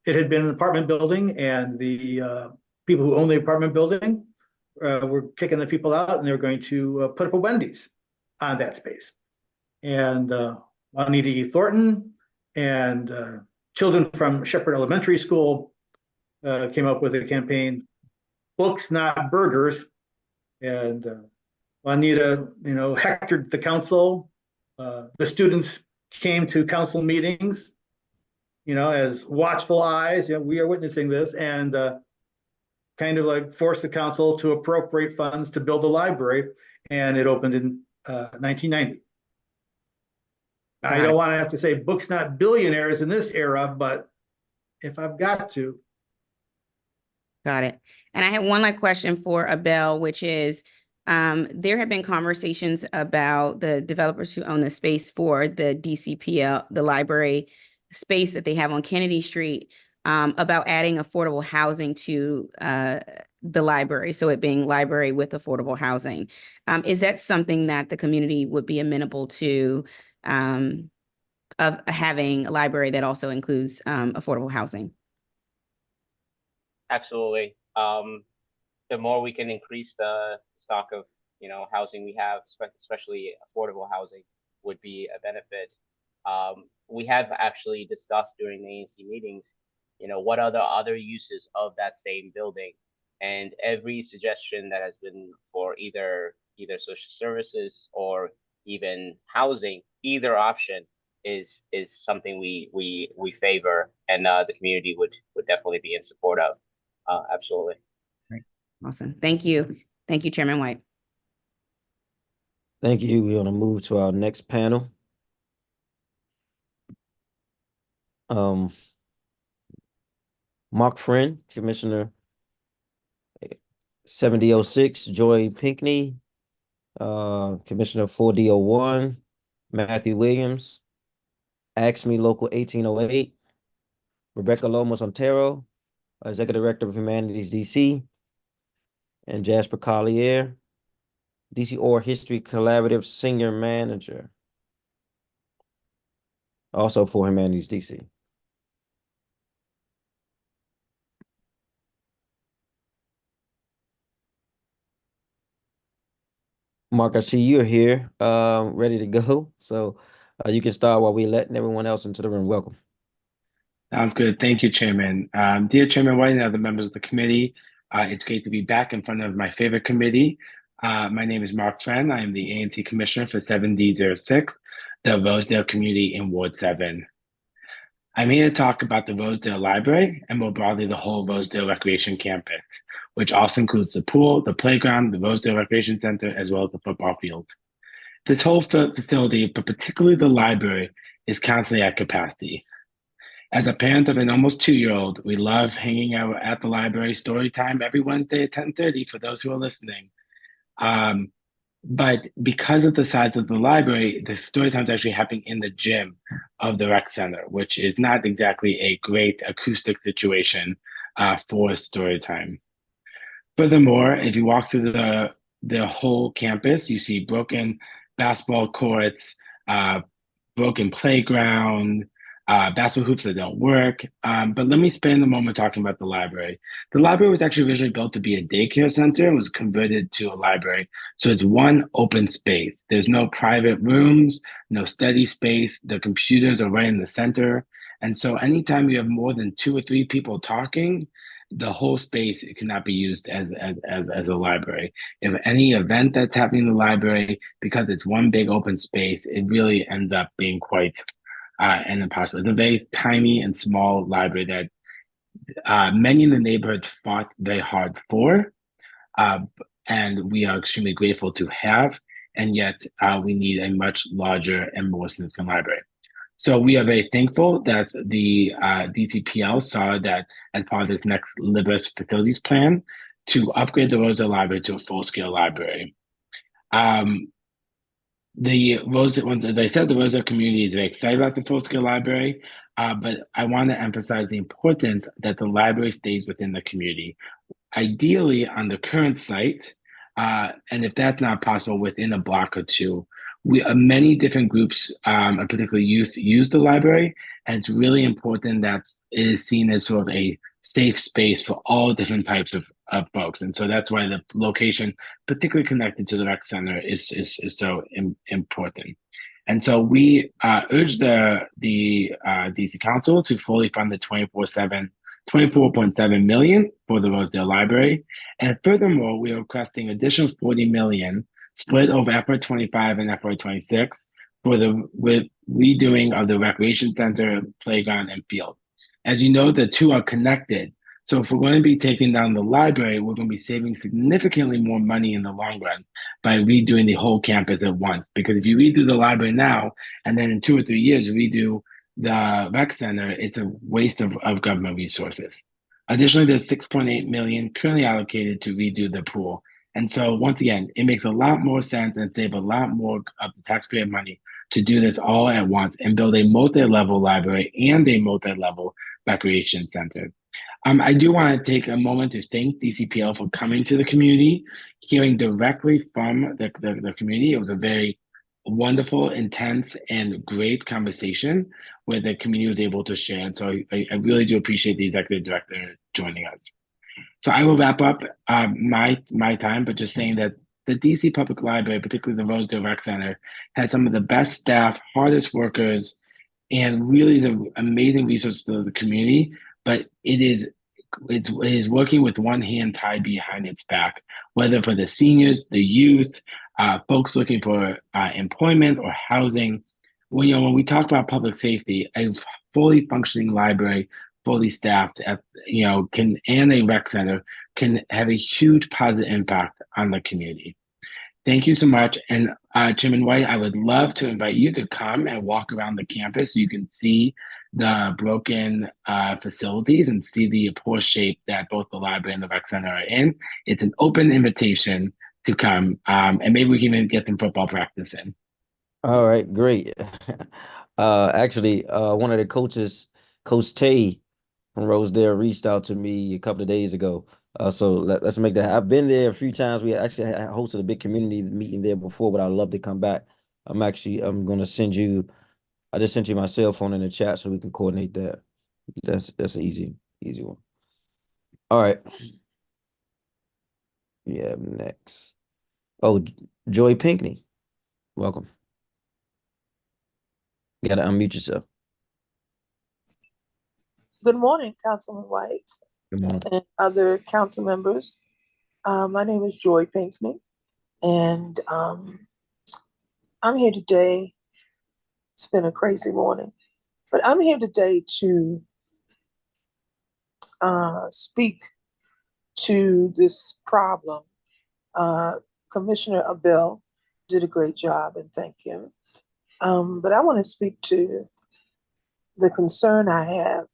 Speaker 4: it had been an apartment building, and the people who owned the apartment building were kicking the people out, and they were going to put up a Wendy's on that space. And Juanita E. Thornton and children from Shepherd Elementary School came up with a campaign, "Books, Not Burgers." And Juanita, hectored the council. The students came to council meetings, as watchful eyes. We are witnessing this, and kind of like forced the council to appropriate funds to build the library, and it opened in 1990. I don't want to have to say books not billionaires in this era, but if I've got to.
Speaker 5: Got it. And I have one last question for Abel, which is, there have been conversations about the developers who own the space for the DCPL, the library space that they have on Kennedy Street, about adding affordable housing to the library, so it being library with affordable housing. Is that something that the community would be amenable to, of having a library that also includes affordable housing?
Speaker 3: Absolutely. The more we can increase the stock of housing we have, especially affordable housing, would be a benefit. We have actually discussed during the ANC meetings, what are the other uses of that same building, and every suggestion that has been for either social services or even housing, either option is something we favor, and the community would definitely be in support of. Absolutely.
Speaker 5: Great. Awesome. Thank you. Thank you, Chairman White.
Speaker 1: Thank you. We're going to move to our next panel. Mark Friend, Commissioner 7006, Joy Pinckney, Commissioner 4D01, Matthew Williams, AXME Local 1808, Rebecca Lomas Ontero, Executive Director of Humanities DC, and Jasper Collier, DC Oral History Collaborative Senior Manager, also for Humanities DC. Mark, I see you're here, ready to go. So you can start while we're letting everyone else into the room. Welcome.
Speaker 6: Sounds good. Thank you, Chairman. Dear Chairman White and other members of the committee, it's great to be back in front of my favorite committee. My name is Mark Friend. I am the ANC Commissioner for 7D06, the Rosedale community in Ward 7. I'm here to talk about the Rosedale Library and more broadly the whole Rosedale Recreation Campus, which also includes the pool, the playground, the Rosedale Recreation Center, as well as the football field. This whole facility, but particularly the library, is constantly at capacity. As a parent of an almost 2-year-old, we love hanging out at the library story time every Wednesday at 10:30 for those who are listening. But because of the size of the library, the story time is actually happening in the gym of the rec center, which is not exactly a great acoustic situation for story time. Furthermore, if you walk through the whole campus, you see broken basketball courts, broken playground, basketball hoops that don't work. But let me spend a moment talking about the library. The library was actually originally built to be a daycare center and was converted to a library. So it's one open space. There's no private rooms, no study space. The computers are right in the center. And so anytime you have more than 2 or 3 people talking, the whole space cannot be used as a library. If any event that's happening in the library, because it's one big open space, it really ends up being quite and impossible. It's a very tiny and small library that many in the neighborhood fought very hard for, and we are extremely grateful to have, and yet we need a much larger and more significant library. So we are very thankful that the DCPL saw that as part of this next Libris facilities plan to upgrade the Rosedale Library to a full-scale library. As I said, the Rosedale community is very excited about the full-scale library, but I want to emphasize the importance that the library stays within the community, ideally on the current site, and if that's not possible, within a block or two. Many different groups, and particularly youth, use the library, and it's really important that it is seen as sort of a safe space for all different types of folks. And so that's why the location, particularly connected to the rec center, is so important. And so we urge the DC Council to fully fund the 24.7 million for the Rosedale Library. And furthermore, we are requesting additional 40 million split over FY25 and FY26 for the redoing of the recreation center, playground, and field. As you know, the two are connected. So if we're going to be taking down the library, we're going to be saving significantly more money in the long run by redoing the whole campus at once. Because if you redo the library now, and then in 2 or 3 years redo the rec center, it's a waste of government resources. Additionally, there's 6.8 million currently allocated to redo the pool. And so once again, it makes a lot more sense and save a lot more of the taxpayer money to do this all at once and build a multi-level library and a multi-level recreation center. I do want to take a moment to thank DCPL for coming to the community, hearing directly from the community. It was a very wonderful, intense, and great conversation where the community was able to share. And so I really do appreciate the executive director joining us. So I will wrap up my time, but just saying that the DC Public Library, particularly the Rosedale Rec Center, has some of the best staff, hardest workers, and really is an amazing resource to the community. But it is working with one hand tied behind its back, whether for the seniors, the youth, folks looking for employment or housing. When we talk about public safety, a fully functioning library, fully staffed, and a rec center can have a huge positive impact on the community. Thank you so much. And Chairman White, I would love to invite you to come and walk around the campus so you can see the broken facilities and see the poor shape that both the library and the rec center are in. It's an open invitation to come, and maybe we can even get some football practice in.
Speaker 1: All right, great. Actually, one of the coaches, Coach Tay from Rosedale, reached out to me a couple of days ago. So let's make that. I've been there a few times. We actually hosted a big community meeting there before, but I'd love to come back. I'm gonna send you. I just sent you my cell phone in the chat so we can coordinate that. That's an easy one. All right. Yeah, next. Oh, Joy Pinkney, welcome. You gotta unmute yourself.
Speaker 7: Good morning, Councilman White.
Speaker 1: Good morning.
Speaker 7: And other council members. My name is Joy Pinkney, and I'm here today. It's been a crazy morning, but I'm here today to speak to this problem. Commissioner Abell did a great job, and thank him. But I want to speak to the concern I have.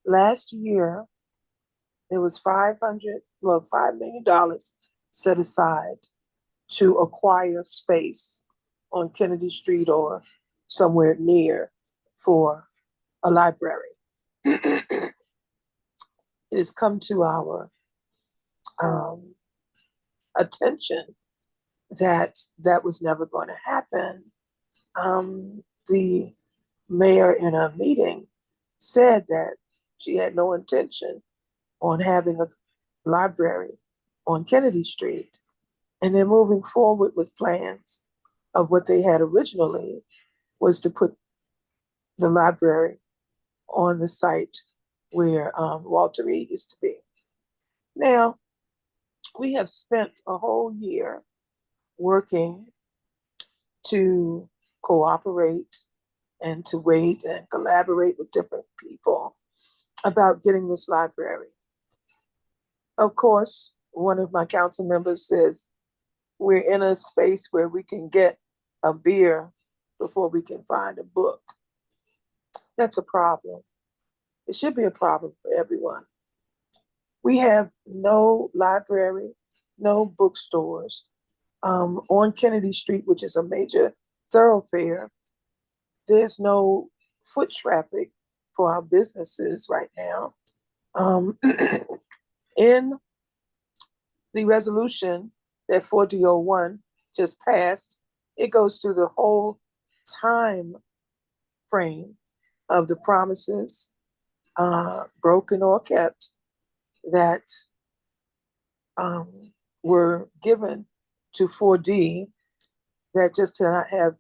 Speaker 7: Last year, there was $5 million set aside to acquire space on Kennedy Street or somewhere near for a library. It has come to our attention that that was never going to happen. The mayor in a meeting said that she had no intention on having a library on Kennedy Street. And they're moving forward with plans of what they had originally was to put the library on the site where Walter Reed used to be. Now, we have spent a whole year working to cooperate and to wait and collaborate with different people about getting this library. Of course, one of my council members says we're in a space where we can get a beer before we can find a book. That's a problem. It should be a problem for everyone. We have no library, no bookstores on Kennedy Street, which is a major thoroughfare. There's no foot traffic for our businesses right now. In the resolution that 4001 just passed, it goes through the whole time frame of the promises, broken or kept, that were given to 4D that just did not have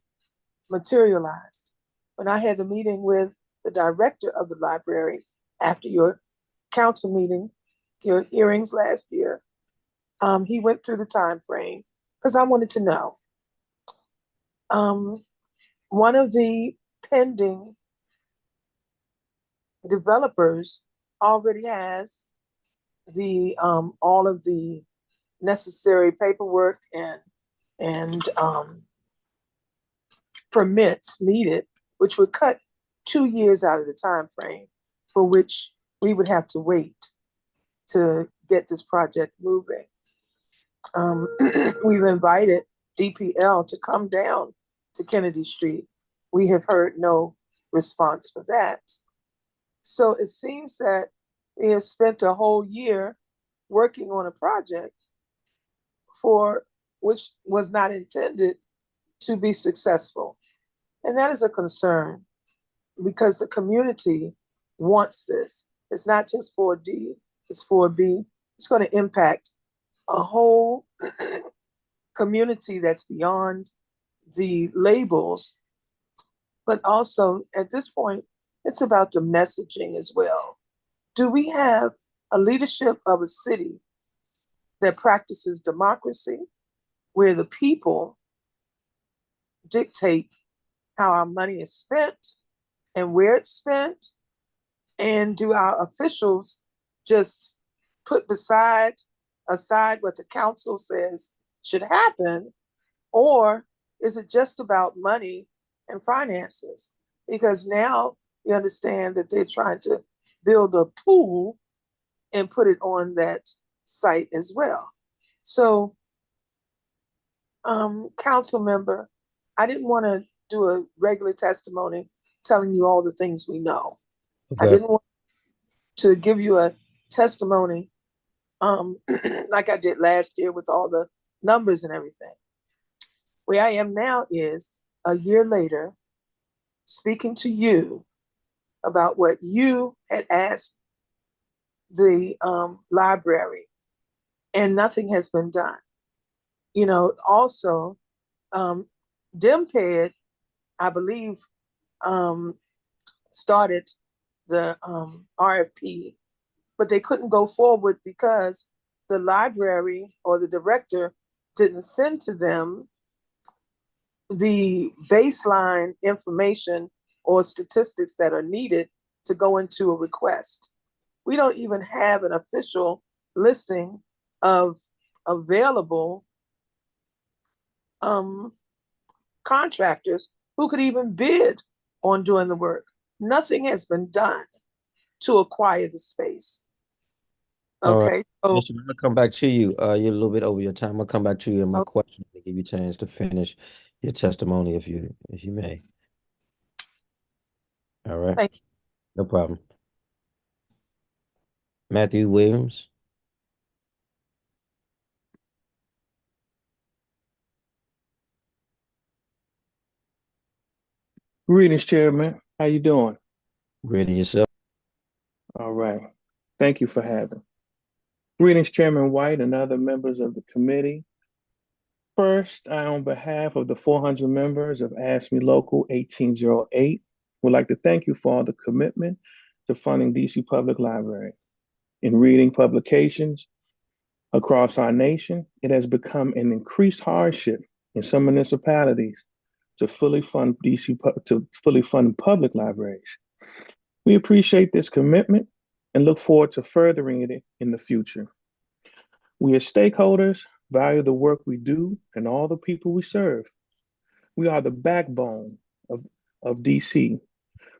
Speaker 7: materialized. When I had the meeting with the director of the library after your council meeting, your hearings last year, he went through the time frame because I wanted to know. One of the pending developers already has the all of the necessary paperwork and permits needed, which would cut 2 years out of the time frame for which we would have to wait to get this project moving. We've invited DPL to come down to Kennedy Street. We have heard no response for that. So it seems that we have spent a whole year working on a project for which was not intended to be successful. And that is a concern because the community wants this. It's not just 4D, it's 4B. It's going to impact a whole community that's beyond the labels. But also at this point, it's about the messaging as well. Do we have a leadership of a city that practices democracy, where the people dictate how our money is spent and where it's spent? And do our officials just put aside what the council says should happen? Or is it just about money and finances? Because now you understand that they're trying to build a pool and put it on that site as well. So, council member, I didn't want to do a regular testimony telling you all the things we know.
Speaker 1: Okay.
Speaker 7: I didn't want to give you a testimony like I did last year with all the numbers and everything. Where I am now is a year later, speaking to you about what you had asked the library, and nothing has been done. You know, also, DMPED, I believe, started the RFP, but they couldn't go forward because the library or the director didn't send to them the baseline information or statistics that are needed to go into a request. We don't even have an official listing of available contractors who could even bid on doing the work. Nothing has been done to acquire the space.
Speaker 1: All right.
Speaker 7: Okay, so
Speaker 1: Bishop, I'm gonna come back to you. You're a little bit over your time. I'm gonna come back to you in my
Speaker 7: Okay.
Speaker 1: question to give you a chance to finish your testimony if you may. All right,
Speaker 7: thank you.
Speaker 1: no problem. Matthew Williams.
Speaker 8: Greetings, Chairman. How you doing?
Speaker 1: Ready yourself.
Speaker 8: All right. Thank you for having. Greetings, Chairman White and other members of the committee. First, I, on behalf of the 400 members of ASME Local 1808, would like to thank you for all the commitment to funding DC Public Library. In reading publications across our nation, it has become an increased hardship in some municipalities to fully fund public libraries. We appreciate this commitment and look forward to furthering it in the future. We as stakeholders value the work we do and all the people we serve. We are the backbone of DC,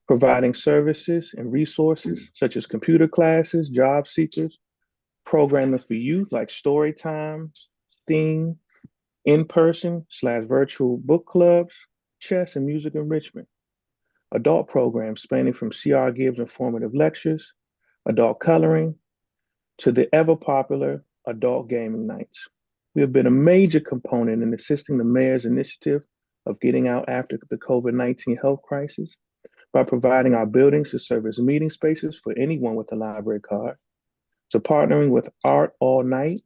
Speaker 8: providing services and resources such as computer classes, job seekers, programming for youth like story time, STEAM, in-person/virtual book clubs, chess, and music enrichment, adult programs spanning from C.R. Gibbs' informative lectures, adult coloring, to the ever-popular adult gaming nights. We have been a major component in assisting the mayor's initiative of getting out after the COVID-19 health crisis by providing our buildings to serve as meeting spaces for anyone with a library card, to partnering with Art All Night,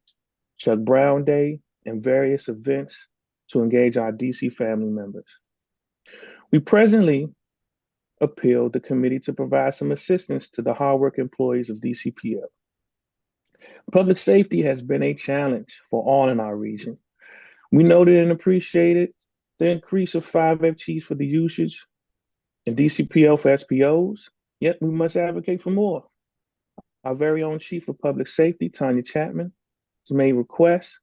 Speaker 8: Chuck Brown Day, and various events to engage our DC family members. We presently appealed the committee to provide some assistance to the hardworking employees of DCPL. Public safety has been a challenge for all in our region. We noted and appreciated the increase of 5 FTEs for the usage and DCPL for SPOs, yet we must advocate for more. Our very own Chief of Public Safety, Tanya Chapman, has made requests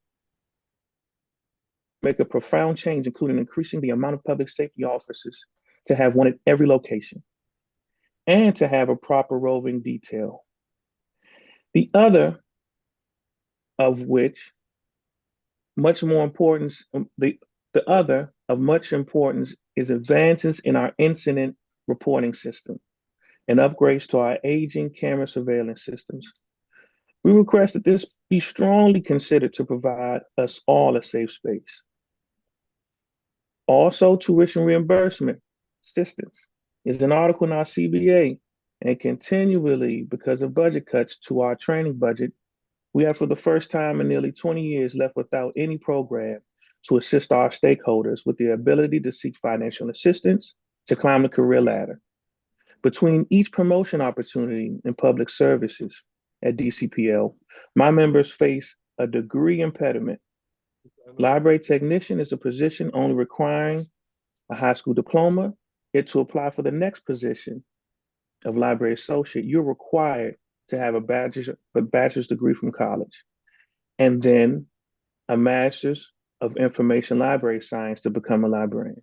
Speaker 8: make a profound change, including increasing the amount of public safety officers to have one at every location and to have a proper roving detail. The other of which much more importance, the other of much importance is advances in our incident reporting system and upgrades to our aging camera surveillance systems. We request that this be strongly considered to provide us all a safe space. Also, tuition reimbursement assistance is an article in our CBA, and continually, because of budget cuts to our training budget, we have for the first time in nearly 20 years left without any program to assist our stakeholders with the ability to seek financial assistance to climb the career ladder. Between each promotion opportunity in public services at DCPL, my members face a degree impediment. Library technician is a position only requiring a high school diploma, yet to apply for the next position of library associate, you're required to have a bachelor's degree from college, and then a master's of information library science to become a librarian.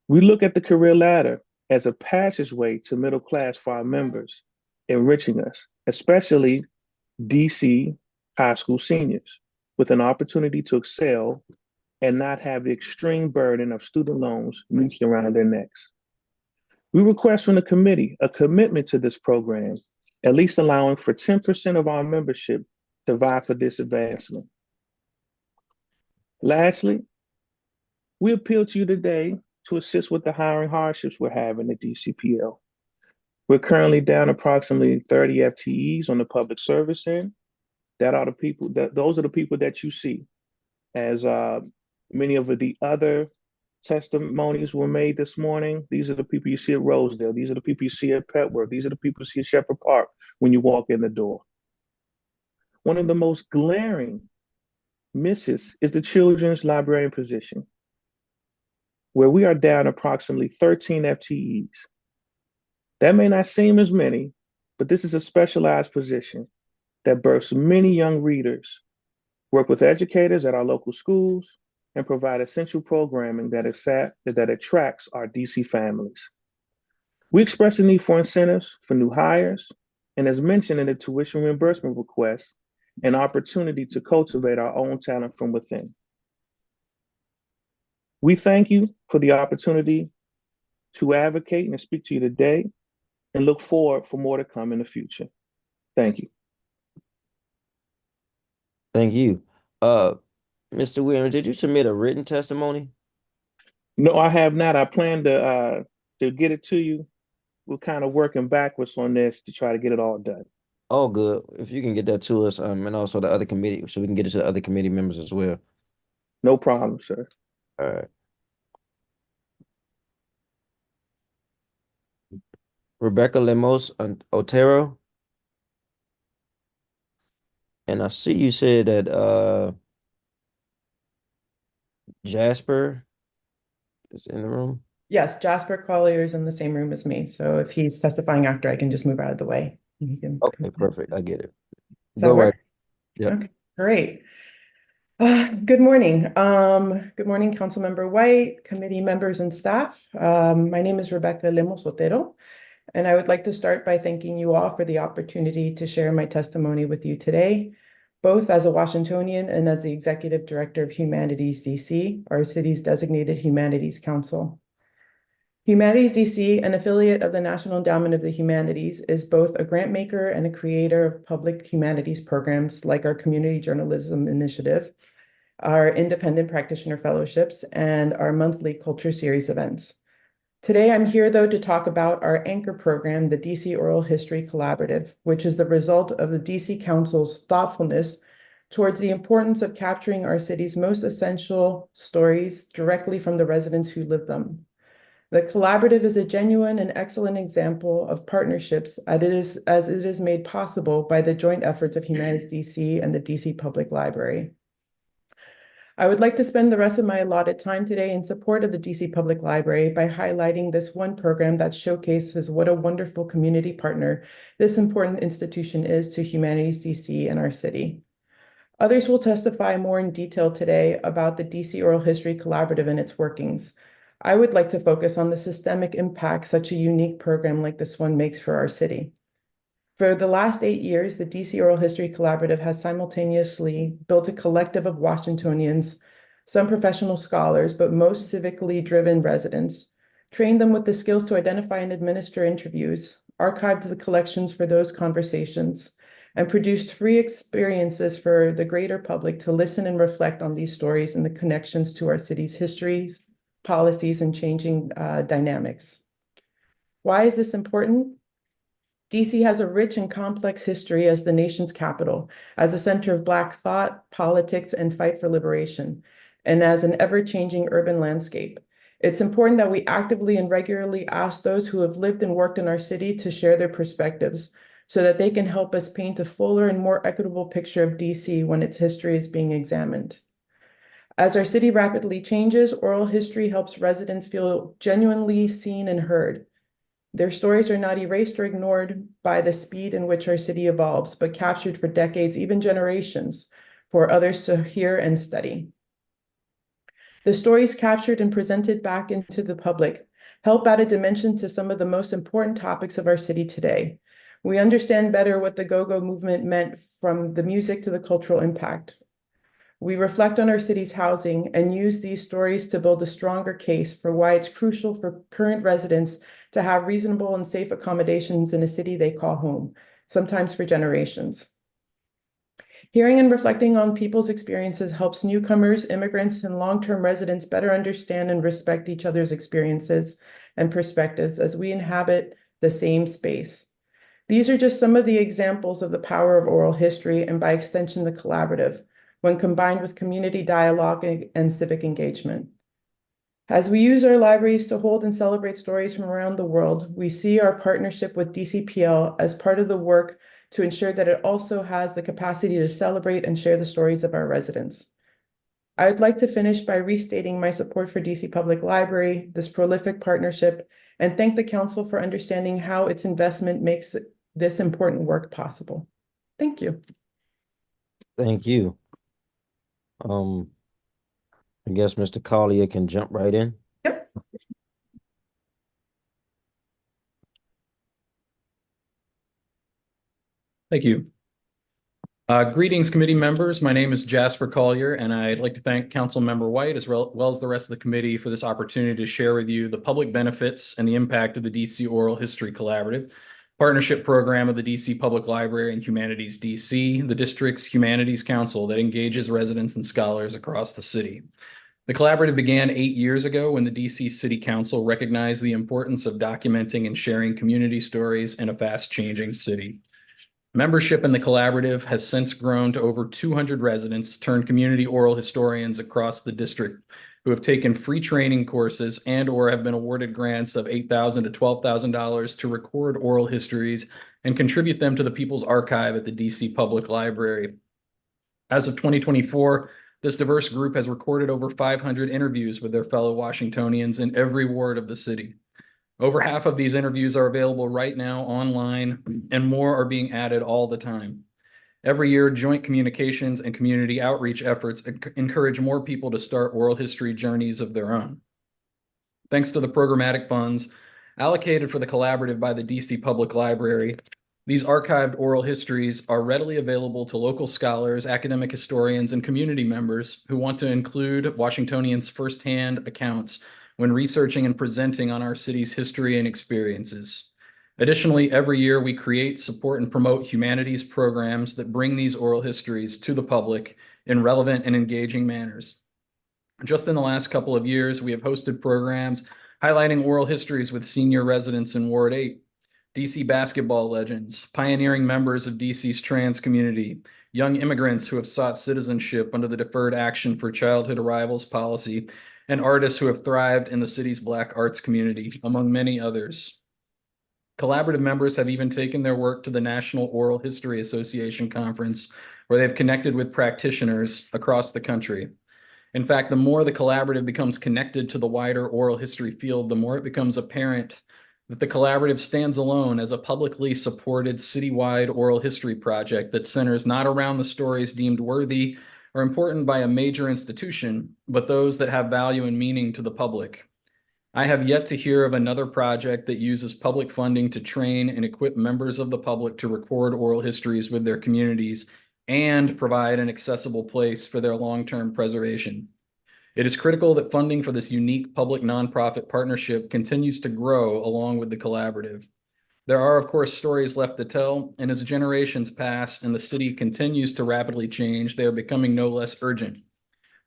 Speaker 8: We look at the career ladder as a passageway to middle class for our members, enriching us, especially DC high school seniors, with an opportunity to excel and not have the extreme burden of student loans reached around their necks. We request from the committee a commitment to this program, at least allowing for 10% of our membership to vie for this advancement. Lastly, we appeal to you today to assist with the hiring hardships we're having at DCPL. We're currently down approximately 30 FTEs on the public service end. Those are the people that you see, as many of the other testimonies were made this morning. These are the people you see at Rosedale. These are the people you see at Petworth. These are the people you see at Shepherd Park when you walk in the door. One of the most glaring misses is the children's librarian position, where we are down approximately 13 FTEs. That may not seem as many, but this is a specialized position that births many young readers, work with educators at our local schools, and provide essential programming that attracts our DC families. We express the need for incentives for new hires, and as mentioned in the tuition reimbursement request, an opportunity to cultivate our own talent from within. We thank you for the opportunity to advocate and speak to you today, and look forward for more to come in the future. Thank you.
Speaker 1: Thank you. Mr. Williams, did you submit a written testimony?
Speaker 8: No, I have not. I plan to get it to you. We're kind of working backwards on this to try to get it all done.
Speaker 1: Oh, good. If you can get that to us, and also the other committee, so we can get it to the other committee members as well.
Speaker 8: No problem, sir.
Speaker 1: All right. Rebecca Lemos Otero. And I see you said that Jasper is in the room.
Speaker 9: Yes, Jasper Collier is in the same room as me. So if he's testifying after, I can just move out of the way. And he can
Speaker 1: Okay, perfect. I get it.
Speaker 9: Does that
Speaker 1: Go
Speaker 9: work?
Speaker 1: right. Yeah.
Speaker 9: Okay, great. Good morning. Good morning, Councilmember White, committee members and staff. My name is Rebecca Lemos Otero, and I would like to start by thanking you all for the opportunity to share my testimony with you today. both as a Washingtonian and as the Executive Director of Humanities DC, our city's designated Humanities Council. Humanities DC, an affiliate of the National Endowment of the Humanities, is both a grant maker and a creator of public humanities programs like our Community Journalism Initiative, our Independent Practitioner Fellowships, and our monthly Culture Series events. Today, I'm here, though, to talk about our anchor program, the DC Oral History Collaborative, which is the result of the DC Council's thoughtfulness towards the importance of capturing our city's most essential stories directly from the residents who live them. The collaborative is a genuine and excellent example of partnerships as it is made possible by the joint efforts of Humanities DC and the DC Public Library. I would like to spend the rest of my allotted time today in support of the DC Public Library by highlighting this one program that showcases what a wonderful community partner this important institution is to Humanities DC and our city. Others will testify more in detail today about the DC Oral History Collaborative and its workings. I would like to focus on the systemic impact such a unique program like this one makes for our city. For the last 8 years, the DC Oral History Collaborative has simultaneously built a collective of Washingtonians, some professional scholars, but most civically driven residents, trained them with the skills to identify and administer interviews, archived the collections for those conversations, and produced free experiences for the greater public to listen and reflect on these stories and the connections to our city's histories, policies, and changing dynamics. Why is this important? DC has a rich and complex history as the nation's capital, as a center of Black thought, politics, and fight for liberation, and as an ever-changing urban landscape. It's important that we actively and regularly ask those who have lived and worked in our city to share their perspectives so that they can help us paint a fuller and more equitable picture of DC when its history is being examined. As our city rapidly changes, oral history helps residents feel genuinely seen and heard. Their stories are not erased or ignored by the speed in which our city evolves, but captured for decades, even generations, for others to hear and study. The stories captured and presented back into the public help add a dimension to some of the most important topics of our city today. We understand better what the go-go movement meant, from the music to the cultural impact. We reflect on our city's housing and use these stories to build a stronger case for why it's crucial for current residents to have reasonable and safe accommodations in a city they call home, sometimes for generations. Hearing and reflecting on people's experiences helps newcomers, immigrants, and long-term residents better understand and respect each other's experiences and perspectives as we inhabit the same space. These are just some of the examples of the power of oral history and, by extension, the collaborative, when combined with community dialogue and civic engagement. As we use our libraries to hold and celebrate stories from around the world, we see our partnership with DCPL as part of the work to ensure that it also has the capacity to celebrate and share the stories of our residents. I would like to finish by restating my support for DC Public Library, this prolific partnership, and thank the Council for understanding how its investment makes this important work possible. Thank you.
Speaker 1: Thank you. I guess Mr. Collier can jump right in.
Speaker 9: Yep.
Speaker 10: Thank you. Greetings, committee members. My name is Jasper Collier, and I'd like to thank Councilmember White as well as the rest of the committee for this opportunity to share with you the public benefits and the impact of the DC Oral History Collaborative, partnership program of the DC Public Library and Humanities DC, the district's Humanities Council that engages residents and scholars across the city. The collaborative began 8 years ago when the DC City Council recognized the importance of documenting and sharing community stories in a fast-changing city. Membership in the collaborative has since grown to over 200 residents turned community oral historians across the district who have taken free training courses and or have been awarded grants of $8,000 to $12,000 to record oral histories and contribute them to the People's Archive at the DC Public Library. As of 2024, this diverse group has recorded over 500 interviews with their fellow Washingtonians in every ward of the city. Over half of these interviews are available right now online, and more are being added all the time. Every year, joint communications and community outreach efforts encourage more people to start oral history journeys of their own. Thanks to the programmatic funds allocated for the collaborative by the DC Public Library, These archived oral histories are readily available to local scholars, academic historians, and community members who want to include Washingtonians' firsthand accounts when researching and presenting on our city's history and experiences. Additionally, every year we create, support, and promote humanities programs that bring these oral histories to the public in relevant and engaging manners. Just in the last couple of years, we have hosted programs highlighting oral histories with senior residents in Ward 8, DC basketball legends, pioneering members of DC's trans community, young immigrants who have sought citizenship under the Deferred Action for Childhood Arrivals policy, and artists who have thrived in the city's Black arts community, among many others. Collaborative members have even taken their work to the National Oral History Association Conference, where they've connected with practitioners across the country. In fact, the more the collaborative becomes connected to the wider oral history field, the more it becomes apparent that the collaborative stands alone as a publicly supported citywide oral history project that centers not around the stories deemed worthy or important by a major institution, but those that have value and meaning to the public. I have yet to hear of another project that uses public funding to train and equip members of the public to record oral histories with their communities and provide an accessible place for their long-term preservation. It is critical that funding for this unique public nonprofit partnership continues to grow along with the collaborative. There are, of course, stories left to tell, and as generations pass and the city continues to rapidly change, they are becoming no less urgent.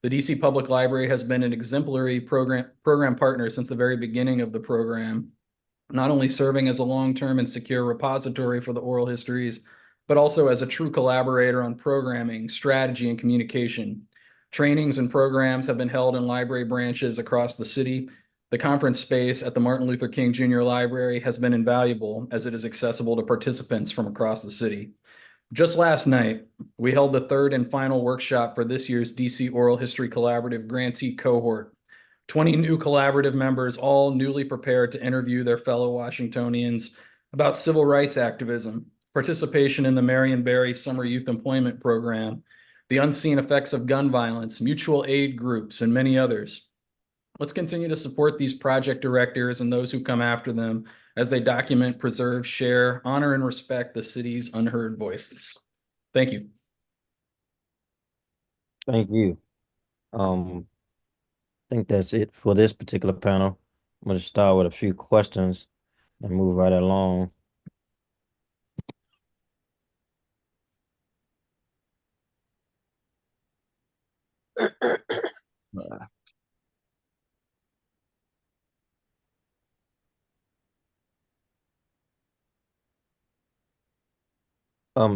Speaker 10: The DC Public Library has been an exemplary program partner since the very beginning of the program, not only serving as a long-term and secure repository for the oral histories, but also as a true collaborator on programming, strategy, and communication. Trainings and programs have been held in library branches across the city. The conference space at the Martin Luther King Jr. Library has been invaluable as it is accessible to participants from across the city. Just last night, we held the third and final workshop for this year's DC Oral History Collaborative grantee cohort. 20 new collaborative members, all newly prepared to interview their fellow Washingtonians about civil rights activism, participation in the Marion Barry Summer Youth Employment Program, the unseen effects of gun violence, mutual aid groups, and many others. Let's continue to support these project directors and those who come after them as they document, preserve, share, honor, and respect the city's unheard voices. Thank you.
Speaker 1: Thank you. I think that's it for this particular panel. I'm going to start with a few questions and move right along.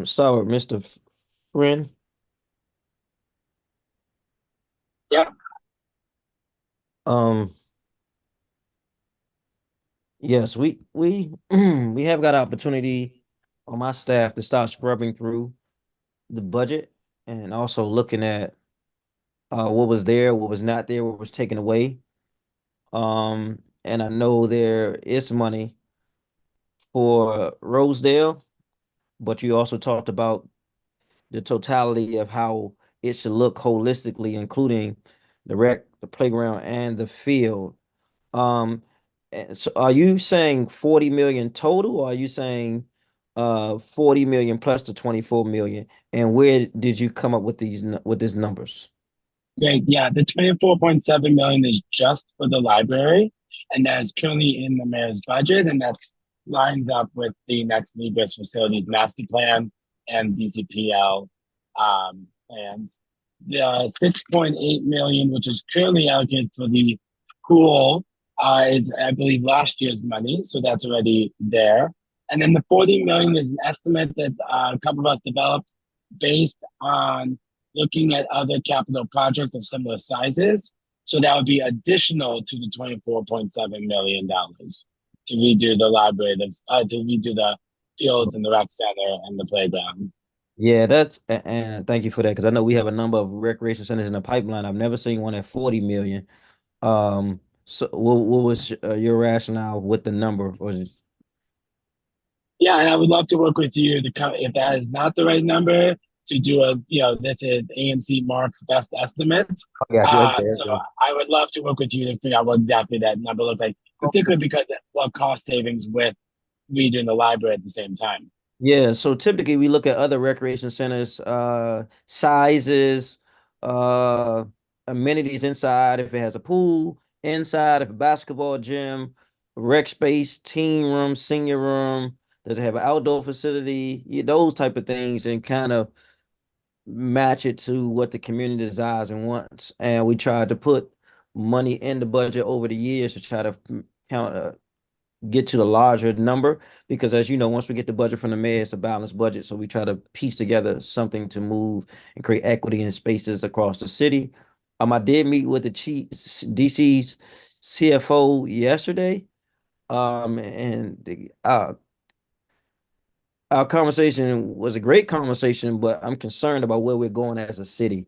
Speaker 1: Start with Mr. Friend.
Speaker 6: Yeah.
Speaker 1: Yes, we we have got an opportunity on my staff to start scrubbing through the budget and also looking at what was there, what was not there, what was taken away. And I know there is money for Rosedale, but you also talked about the totality of how it should look holistically, including the rec, the playground, and the field. And so are you saying 40 million total, or are you saying 40 million plus the 24 million? And where did you come up with these numbers?
Speaker 6: Great. Yeah, the 24.7 million is just for the library, and that is currently in the mayor's budget, and that's lined up with the next Libris facilities master plan and DCPL plans. The 6.8 million, which is currently allocated for the pool, is I believe last year's money, so that's already there. And then the 40 million is an estimate that a couple of us developed based on looking at other capital projects of similar sizes. So that would be additional to the $24.7 million to redo the library, to redo the fields and the rec center and the playground.
Speaker 1: Yeah, that's and thank you for that, because I know we have a number of recreation centers in the pipeline. I've never seen one at 40 million. So what was your rationale with the number?
Speaker 6: Yeah, and I would love to work with you to come, if that is not the right number, to do this is ANC Mark's best estimate.
Speaker 1: Okay.
Speaker 6: So I would love to work with you to figure out what exactly that number looks like, particularly because what cost savings with redoing the library at the same time.
Speaker 1: Yeah, so typically we look at other recreation centers, sizes, uh, amenities inside, if it has a pool, inside, if a basketball gym, rec space, teen room, senior room, does it have an outdoor facility, those type of things, and kind of match it to what the community desires and wants. And we tried to put money in the budget over the years to try to count, get to the larger number, because as you know, once we get the budget from the mayor, it's a balanced budget. So we try to piece together something to move and create equity in spaces across the city. I did meet with the chief DC's CFO yesterday. And our conversation was a great conversation, but I'm concerned about where we're going as a city,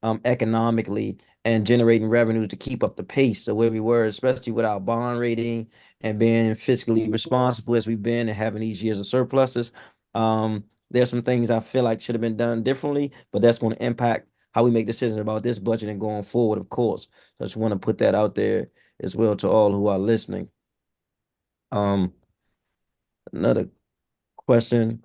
Speaker 1: economically, and generating revenues to keep up the pace of where we were, especially with our bond rating and being fiscally responsible as we've been and having these years of surpluses. There's some things I feel like should have been done differently, but that's going to impact how we make decisions about this budget and going forward, of course. So I just want to put that out there as well to all who are listening. Another question.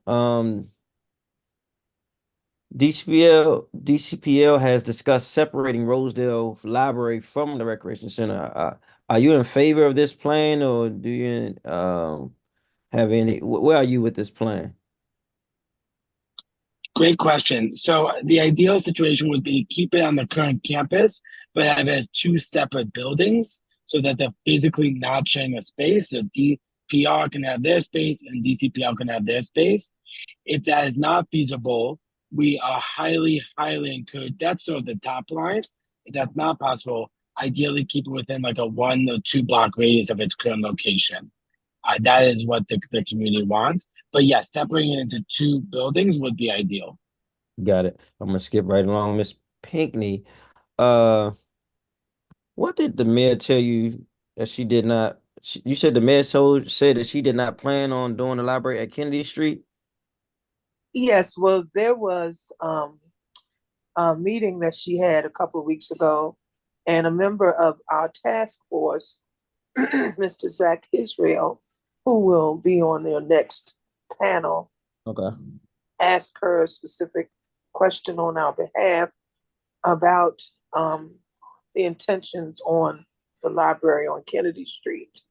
Speaker 1: DCPL has discussed separating Rosedale Library from the Recreation Center. Are you in favor of this plan, or do you have any? Where are you with this plan?
Speaker 6: Great question. So the ideal situation would be keep it on the current campus, but have it as two separate buildings so that they're physically not sharing a space. So DPR can have their space and DCPL can have their space. If that is not feasible, we are highly encouraged. That's sort of the top line. If that's not possible, ideally keep it within like a 1 or 2 block radius of its current location. That is what the community wants. But yes, separating it into 2 buildings would be ideal.
Speaker 1: Got it. I'm gonna skip right along. Miss Pinckney, uh, what did the mayor tell you that she did not? You said the mayor said that she did not plan on doing the library at Kennedy Street.
Speaker 7: Yes, well, there was a meeting that she had a couple of weeks ago, and a member of our task force, Mr. Zach Israel, who will be on their next panel,
Speaker 1: Okay.
Speaker 7: asked her a specific question on our behalf about the intentions on the library on Kennedy Street.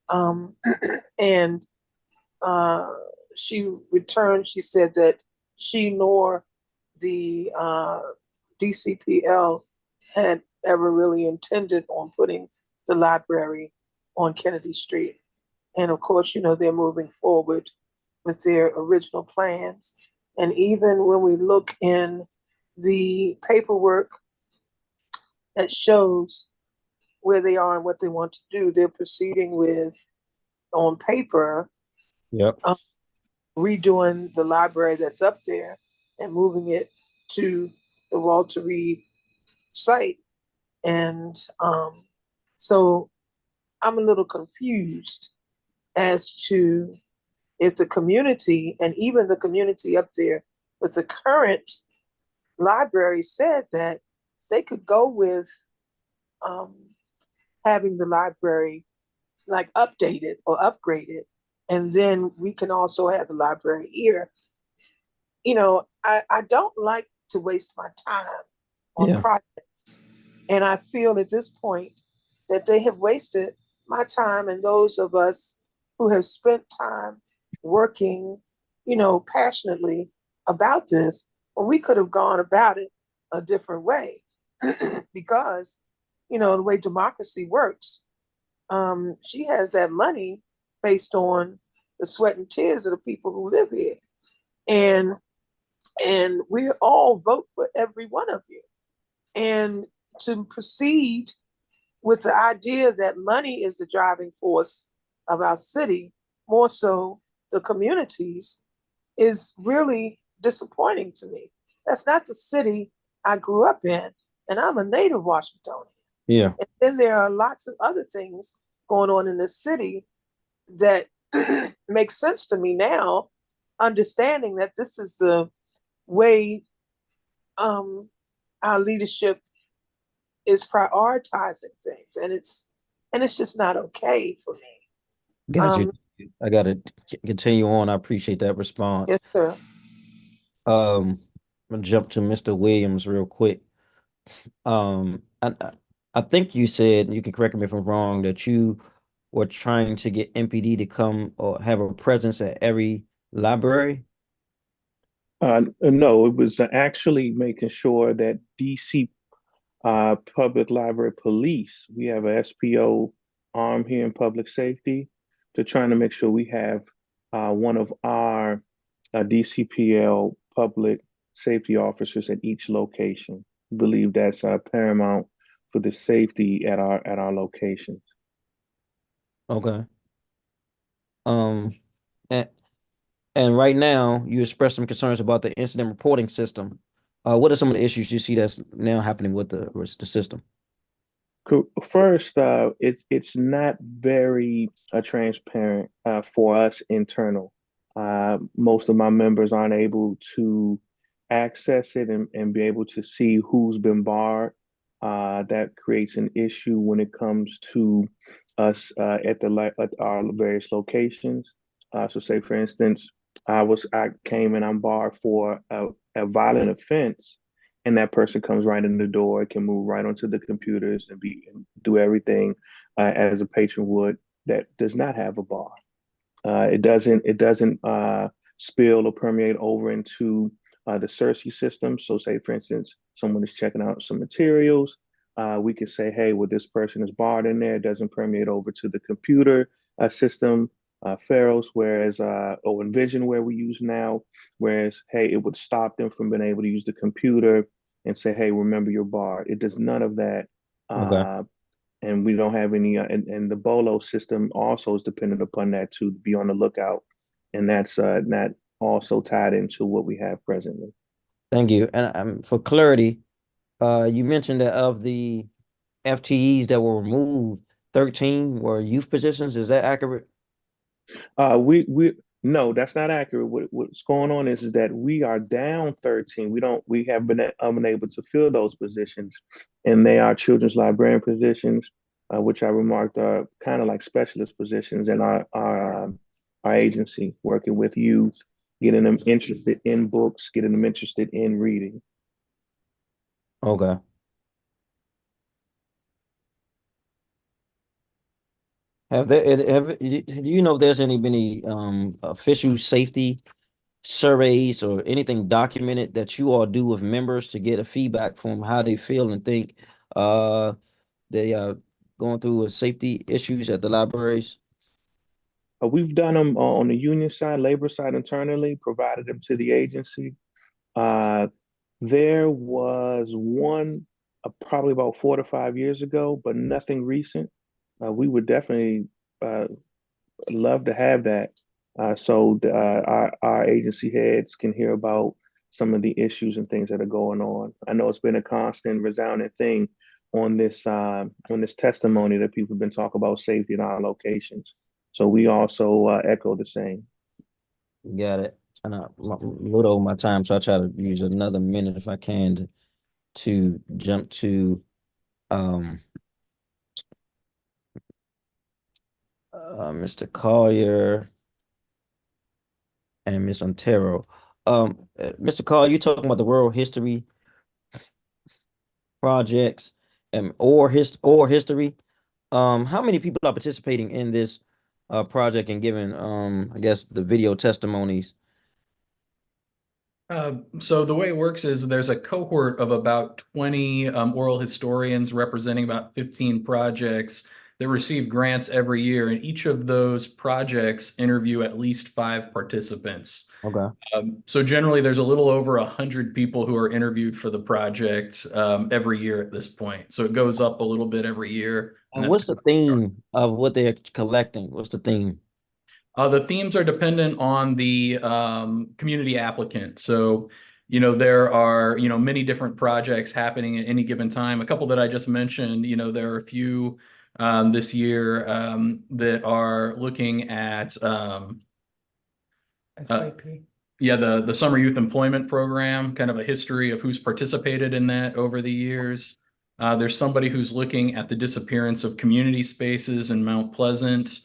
Speaker 7: And she returned, she said that she nor the DCPL had ever really intended on putting the library on Kennedy Street. And of course, you know, they're moving forward with their original plans. And even when we look in the paperwork that shows where they are and what they want to do, they're proceeding with, on paper,
Speaker 1: Yep.
Speaker 7: redoing the library that's up there and moving it to the Walter Reed site. And so I'm a little confused as to if the community, and even the community up there with the current library, said that they could go with having the library like updated or upgraded, and then we can also have the library here. You know, I don't like to waste my time on projects. And I feel at this point that they have wasted my time and those of us who have spent time working, you know, passionately about this, when we could have gone about it a different way. Because, you know, the way democracy works, she has that money based on the sweat and tears of the people who live here. And we all vote for every one of you. And to proceed with the idea that money is the driving force of our city, more so the communities, is really disappointing to me. That's not the city I grew up in, and I'm a native Washingtonian.
Speaker 1: Yeah.
Speaker 7: And then there are lots of other things going on in this city that make sense to me now, understanding that this is the way our leadership is prioritizing things, and it's just not okay for me.
Speaker 1: Got you. I gotta continue on. I appreciate that response.
Speaker 7: Yes, sir.
Speaker 1: I'm gonna jump to Mr. Williams real quick. Um, I, I I think you said, you can correct me if I'm wrong, that you were trying to get MPD to come or have a presence at every library.
Speaker 8: No, it was actually making sure that DC Public Library Police, we have a SPO arm here in public safety, to trying to make sure we have one of our DCPL public safety officers at each location. We believe that's paramount for the safety at our locations.
Speaker 1: Okay. Um, and and right now you expressed some concerns about the incident reporting system. What are some of the issues you see that's now happening with the system?
Speaker 8: First, it's not very transparent for us internal. Most of my members aren't able to access it and be able to see who's been barred. That creates an issue when it comes to us at our various locations. So, say for instance, I came and I'm barred for a violent offense, and that person comes right in the door, can move right onto the computers and do everything as a patron would that does not have a bar. It doesn't spill or permeate over into the CERSI system. So, say for instance, someone is checking out some materials. We could say, hey, well, this person is barred in there. It doesn't permeate over to the computer system, Pharos, whereas or Envision, where we use now. Whereas, hey, it would stop them from being able to use the computer and say, hey, remember your barred. It does none of that.
Speaker 1: Okay.
Speaker 8: And we don't have any, and the BOLO system also is dependent upon that to be on the lookout. And that's not also tied into what we have presently.
Speaker 1: Thank you. And for clarity, you mentioned that of the FTEs that were removed, 13 were youth positions. Is that accurate?
Speaker 8: We no, that's not accurate. What's going on is that we are down 13. We have been unable to fill those positions, and they are children's librarian positions, which I remarked are kind of like specialist positions in our agency, working with youth, getting them interested in books, getting them interested in reading.
Speaker 1: Okay. Do you know if there's been any official safety surveys or anything documented that you all do with members to get a feedback from how they feel and think uh they are going through safety issues at the libraries?
Speaker 8: We've done them on the union side, labor side internally, provided them to the agency. Uh, there was one probably about 4 to 5 years ago, but nothing recent. We would definitely uh, love to have that, our agency heads can hear about some of the issues and things that are going on. I know it's been a constant, resounding thing on this testimony that people have been talking about safety in our locations. So we also echo the same.
Speaker 1: Got it. And I'm a little over my time, so I'll try to use another minute if I can to jump to um Mr. Collier and Miss Ontero. Mr. Collier, you talking about the world history projects or history. How many people are participating in this project and giving I guess the video testimonies?
Speaker 10: So the way it works is there's a cohort of about 20 oral historians representing about 15 projects that receive grants every year, and each of those projects interview at least 5 participants.
Speaker 1: Okay.
Speaker 10: So generally, there's a little over 100 people who are interviewed for the project every year at this point. So it goes up a little bit every year.
Speaker 1: And what's the theme of what they're collecting? What's the theme?
Speaker 10: The themes are dependent on the community applicant. So, there are, many different projects happening at any given time. A couple that I just mentioned, there are a few this year that are looking at
Speaker 9: SYP.
Speaker 10: the Summer Youth Employment Program, kind of a history of who's participated in that over the years. There's somebody who's looking at the disappearance of community spaces in Mount Pleasant.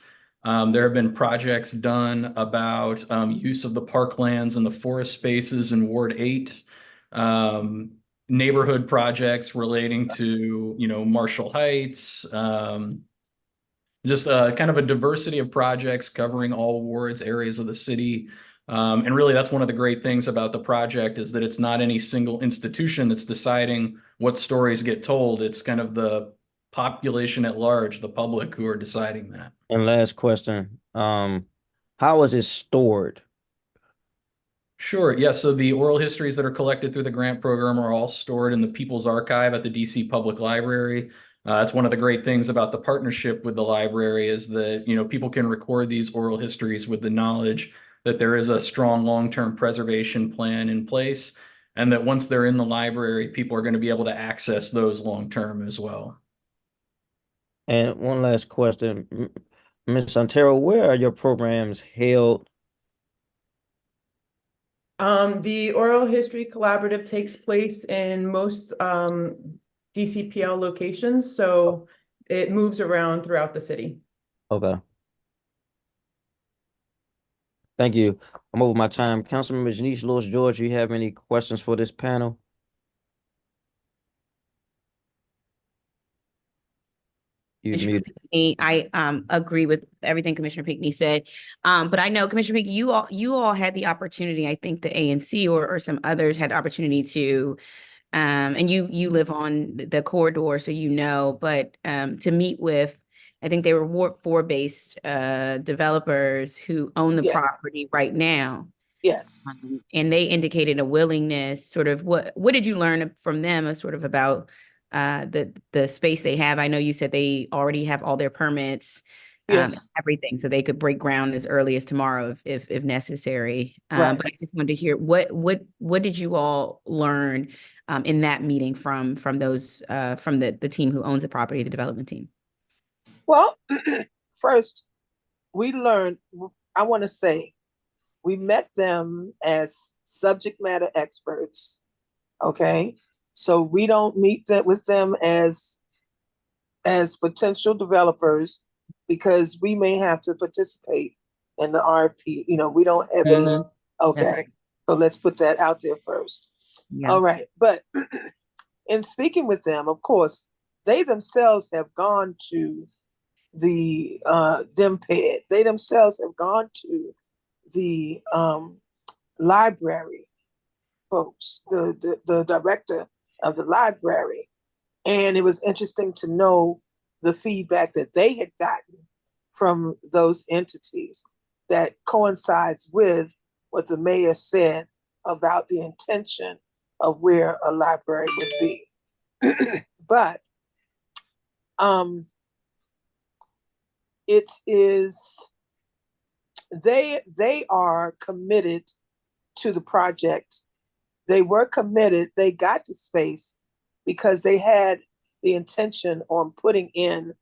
Speaker 10: There have been projects done about use of the parklands and the forest spaces in Ward 8. Neighborhood projects relating to, Marshall Heights, just kind of a diversity of projects covering all wards, areas of the city. And really, that's one of the great things about the project is that it's not any single institution that's deciding what stories get told. It's kind of the population at large, the public, who are deciding that.
Speaker 1: And last question, how is it stored?
Speaker 10: Sure. Yeah. So the oral histories that are collected through the grant program are all stored in the People's Archive at the DC Public Library. That's one of the great things about the partnership with the library is that, people can record these oral histories with the knowledge that there is a strong long-term preservation plan in place, and that once they're in the library, people are going to be able to access those long-term as well.
Speaker 1: And one last question, Ms. Ontario, where are your programs held?
Speaker 9: The Oral History Collaborative takes place in most DCPL locations, so it moves around throughout the city.
Speaker 1: Okay. Thank you. I'm over my time. Councilmember Janice Lewis George, do you have any questions for this panel? You've
Speaker 5: Commissioner
Speaker 1: muted.
Speaker 5: Pinckney, I agree with everything Commissioner Pinckney said. But I know Commissioner Pinckney, you all had the opportunity, I think the ANC or some others had the opportunity to and you live on the corridor, so but to meet with, I think they were Ward 4 based developers who own the
Speaker 7: Yeah.
Speaker 5: property right now.
Speaker 7: Yes.
Speaker 5: And they indicated a willingness, sort of what did you learn from them sort of about the space they have? I know you said they already have all their permits,
Speaker 7: Yes.
Speaker 5: everything, so they could break ground as early as tomorrow if necessary.
Speaker 7: Right.
Speaker 5: But I just wanted to hear what did you all learn in that meeting from those from the team who owns the property, the development team?
Speaker 7: Well, first, we learned, I want to say, we met them as subject matter experts, okay? So we don't meet with them as potential developers because we may have to participate in the RFP. We don't have any, okay.
Speaker 5: Right.
Speaker 7: So let's put that out there first.
Speaker 5: Yeah.
Speaker 7: All right, but in speaking with them, of course, they themselves have gone to the DMPED. They themselves have gone to the library folks, the director of the library. And it was interesting to know the feedback that they had gotten from those entities that coincides with what the mayor said about the intention of where a library would be. But it is, they are committed to the project. They were committed, they got the space because they had the intention on putting in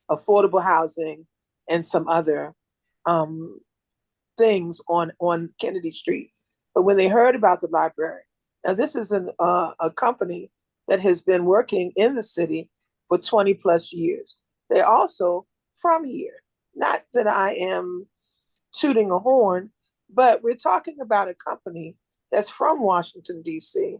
Speaker 7: affordable housing and some other things on Kennedy Street. But when they heard about the library, now this is a company that has been working in the city for 20 plus years. They're also from here. Not that I am tooting a horn, but we're talking about a company that's from Washington, D.C.,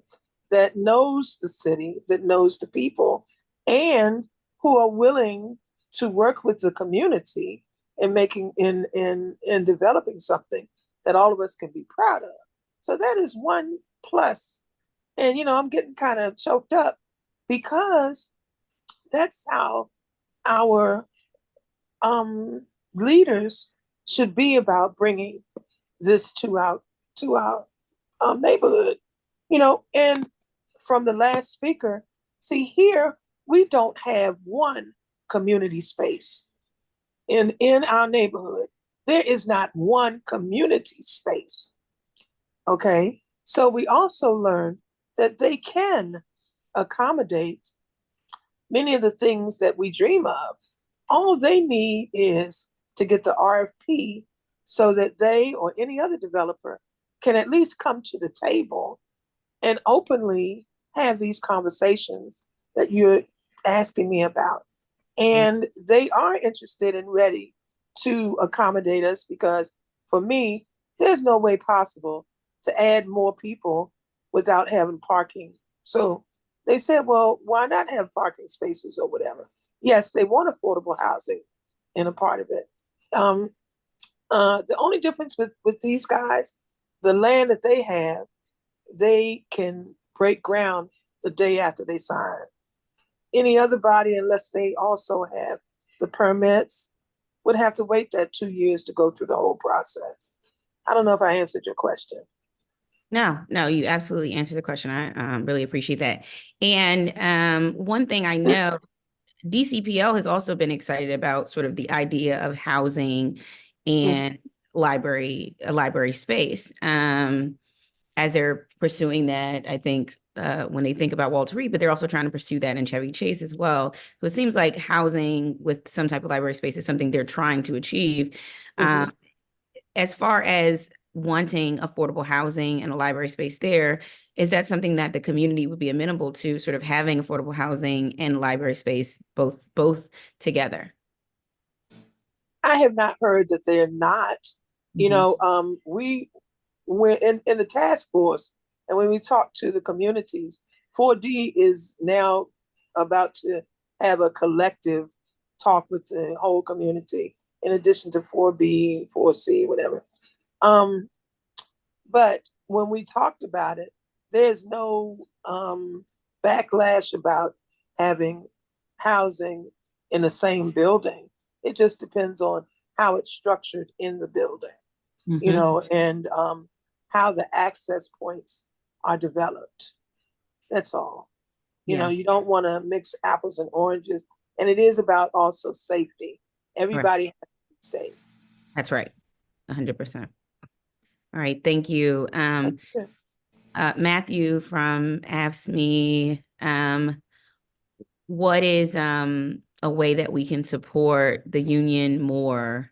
Speaker 7: that knows the city, that knows the people, and who are willing to work with the community in making in developing something that all of us can be proud of. So that is one plus. And I'm getting kind of choked up because that's how our leaders should be about bringing this to our neighborhood. And from the last speaker, see here, we don't have one community space in our neighborhood. There is not one community space. Okay, so we also learned that they can accommodate many of the things that we dream of. All they need is to get the RFP so that they or any other developer can at least come to the table and openly have these conversations that you're asking me about. And they are interested and ready to accommodate us, because for me, there's no way possible to add more people without having parking. So they said, well, why not have parking spaces or whatever? Yes, they want affordable housing in a part of it. The only difference with these guys, the land that they have, they can break ground the day after they sign. Any other body, unless they also have the permits, would have to wait that 2 years to go through the whole process. I don't know if I answered your question.
Speaker 5: No, you absolutely answered the question. I really appreciate that. And one thing I know, DCPL has also been excited about sort of the idea of housing and a library space. As they're pursuing that, I think when they think about Walter Reed, but they're also trying to pursue that in Chevy Chase as well. So it seems like housing with some type of library space is something they're trying to achieve. As far as wanting affordable housing and a library space there, is that something that the community would be amenable to, sort of having affordable housing and library space both together?
Speaker 7: I have not heard that they're not. You know, we went in the task force, and when we talk to the communities, 4D is now about to have a collective talk with the whole community, in addition to 4B, 4C, whatever. But when we talked about it, there's no backlash about having housing in the same building. It just depends on how it's structured in the building, you know, and how the access points are developed. That's all. You know, you don't want to mix apples and oranges. And it is about also safety. Everybody has to be safe.
Speaker 5: That's right. 100%. All right. Thank you. Matthew from AFSCME, what is a way that we can support the union more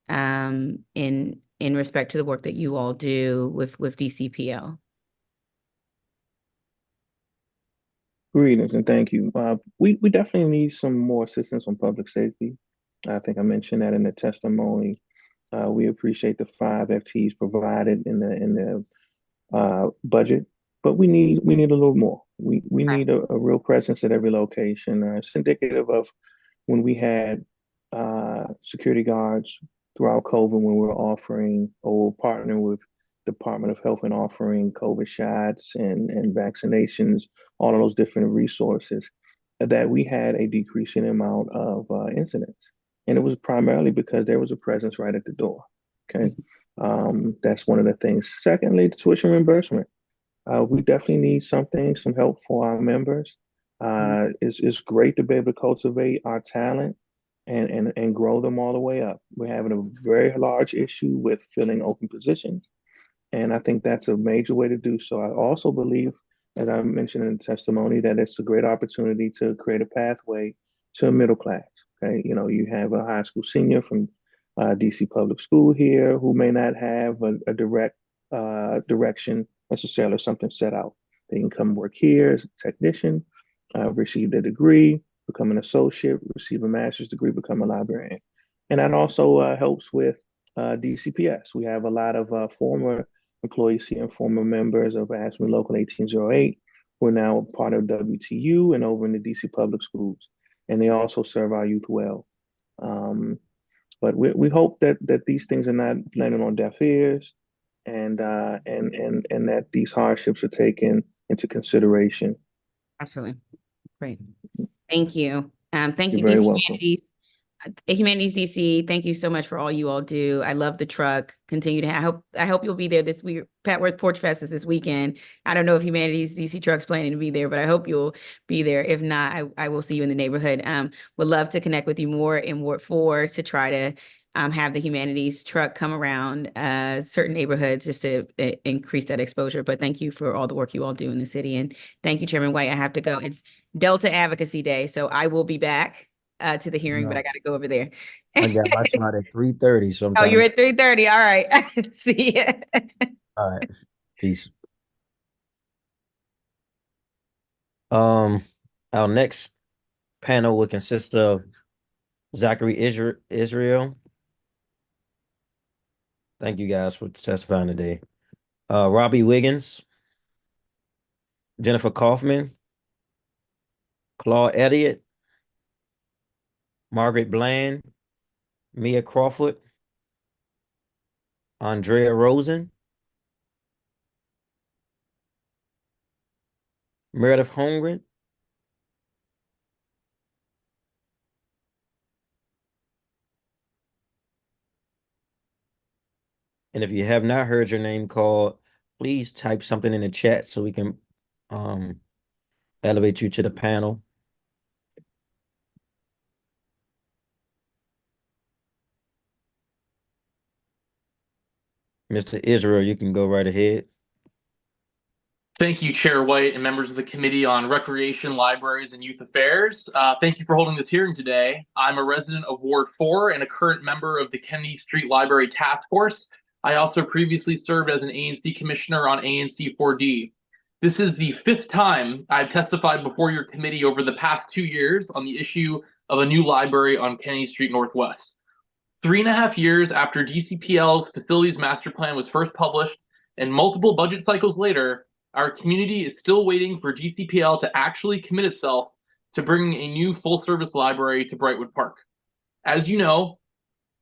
Speaker 5: in respect to the work that you all do with DCPL?
Speaker 8: Greetings and thank you. We definitely need some more assistance on public safety. I think I mentioned that in the testimony. We appreciate the 5 FTEs provided in the budget, but we need a little more. We need a real presence at every location. It's indicative of when we had security guards throughout COVID, when we were offering or partnering with Department of Health and offering COVID shots and vaccinations, all of those different resources, that we had a decreasing amount of incidents. And it was primarily because there was a presence right at the door. Okay. That's one of the things. Secondly, the tuition reimbursement. We definitely need some help for our members. It's great to be able to cultivate our talent and grow them all the way up. We're having a very large issue with filling open positions. And I think that's a major way to do so. I also believe, as I mentioned in the testimony, that it's a great opportunity to create a pathway to a middle class. Okay, you know, you have a high school senior from DC Public School here who may not have a direct direction necessarily, something set out. They can come work here as a technician, receive their degree, become an associate, receive a master's degree, become a librarian. And that also helps with DCPS. We have a lot of former employees here and former members of AFSCME Local 1808 who are now part of WTU and over in the DC Public Schools. And they also serve our youth well. But we hope that these things are not landing on deaf ears, and that these hardships are taken into consideration.
Speaker 5: Absolutely. Great. Thank you. Thank you,
Speaker 8: You're very
Speaker 5: DC
Speaker 8: welcome.
Speaker 5: Humanities DC. Thank you so much for all you all do. I love the truck. Continue to I hope you'll be there this week. Patworth Porch Fest is this weekend. I don't know if Humanities DC truck's planning to be there, but I hope you'll be there. If not, I will see you in the neighborhood. Would love to connect with you more in Ward 4 to try to have the Humanities truck come around certain neighborhoods just to increase that exposure. But thank you for all the work you all do in the city. And thank you, Chairman White. I have to go. It's Delta Advocacy Day, so I will be back to the hearing, but I got to go over there.
Speaker 1: I got my slot at 3:30, so I'm
Speaker 5: Oh,
Speaker 1: trying
Speaker 5: you're
Speaker 1: to.
Speaker 5: at 3:30. All right. See ya.
Speaker 1: All right, peace. Our next panel will consist of Zachary Israel, Thank you guys for testifying today. Robbie Wiggins, Jennifer Kaufman, Claude Elliott, Margaret Bland, Mia Crawford, Andrea Rosen, Meredith Holmgren, and if you have not heard your name called, please type something in the chat so we can elevate you to the panel. Mr. Israel, you can go right ahead.
Speaker 11: Thank you, Chair White and members of the Committee on Recreation, Libraries, and Youth Affairs. Thank you for holding this hearing today. I'm a resident of Ward 4 and a current member of the Kennedy Street Library Task Force. I also previously served as an ANC Commissioner on ANC 4D. This is the 5th time I've testified before your committee over the past 2 years on the issue of a new library on Kennedy Street Northwest. 3.5 years after DCPL's Facilities Master Plan was first published and multiple budget cycles later, our community is still waiting for DCPL to actually commit itself to bringing a new full-service library to Brightwood Park. As you know,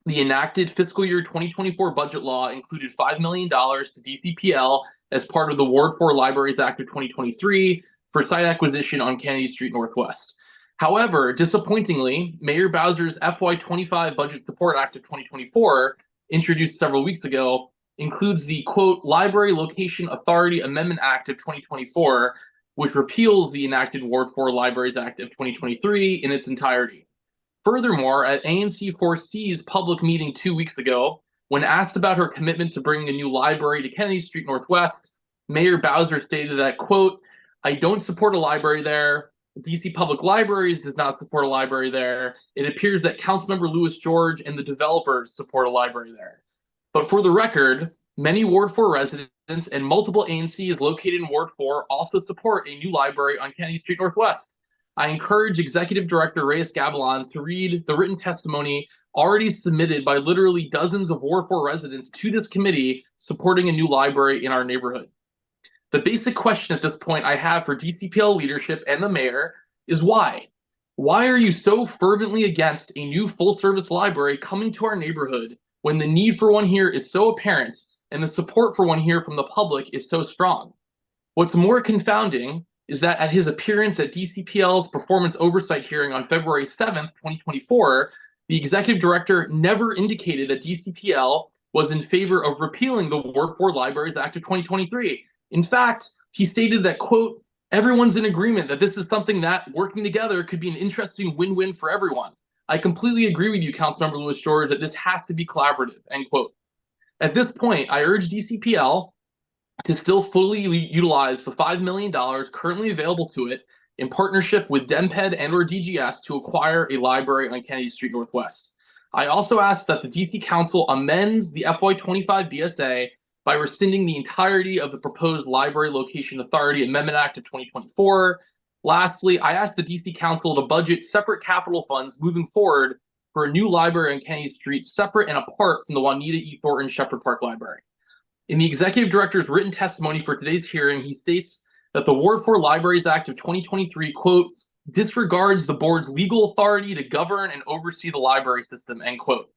Speaker 11: the enacted fiscal year 2024 budget law included $5 million to DCPL as part of the Ward 4 Libraries Act of 2023 for site acquisition on Kennedy Street Northwest. However, disappointingly, Mayor Bowser's FY25 Budget Support Act of 2024, introduced several weeks ago, includes the, quote, Library Location Authority Amendment Act of 2024, which repeals the enacted Ward 4 Libraries Act of 2023 in its entirety. Furthermore, at ANC 4C's public meeting 2 weeks ago, when asked about her commitment to bringing a new library to Kennedy Street Northwest, Mayor Bowser stated that, quote, I don't support a library there. DC Public Libraries does not support a library there. It appears that Councilmember Louis George and the developers support a library there. But for the record, many Ward 4 residents and multiple ANCs located in Ward 4 also support a new library on Kennedy Street Northwest. I encourage Executive Director Reyes Gavilan to read the written testimony already submitted by literally dozens of Ward 4 residents to this committee supporting a new library in our neighborhood. The basic question at this point I have for DCPL leadership and the mayor is why? Why are you so fervently against a new full-service library coming to our neighborhood when the need for one here is so apparent and the support for one here from the public is so strong? What's more confounding is that at his appearance at DCPL's performance oversight hearing on February 7th, 2024, the executive director never indicated that DCPL was in favor of repealing the Ward 4 Libraries Act of 2023. In fact, he stated that, quote, everyone's in agreement that this is something that, working together, could be an interesting win-win for everyone. I completely agree with you, Councilmember Louis George, that this has to be collaborative, end quote. At this point, I urge DCPL to still fully utilize the $5 million currently available to it in partnership with DEMPED and or DGS to acquire a library on Kennedy Street Northwest. I also ask that the DC Council amends the FY25 BSA by rescinding the entirety of the proposed Library Location Authority Amendment Act of 2024. Lastly, I ask the DC Council to budget separate capital funds moving forward for a new library on Kennedy Street, separate and apart from the Juanita E. Thornton Shepherd Park Library. In the executive director's written testimony for today's hearing, he states that the Ward 4 Libraries Act of 2023, quote, disregards the board's legal authority to govern and oversee the library system, end quote.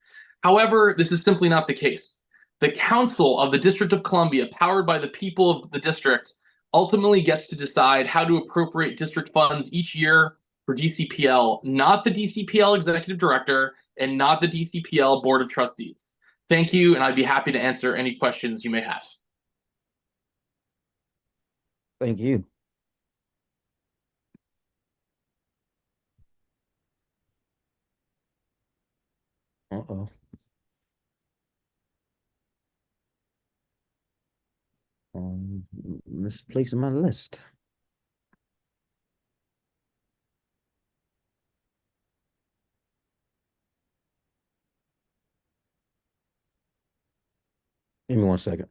Speaker 11: However, this is simply not the case. The Council of the District of Columbia, powered by the people of the district, ultimately gets to decide how to appropriate district funds each year for DCPL, not the DCPL executive director and not the DCPL Board of Trustees. Thank you, and I'd be happy to answer any questions you may have.
Speaker 1: Thank you. Uh-oh. Misplacing my list. Give me 1 second.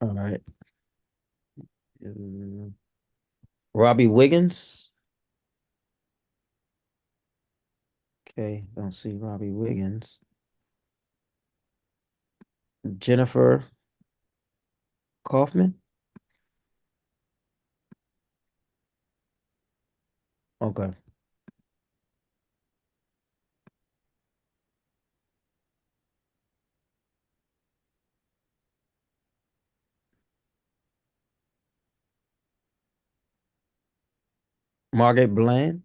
Speaker 1: All right. Robbie Wiggins. Okay, don't see Robbie Wiggins. Jennifer Kaufman. Okay. Margaret Bland.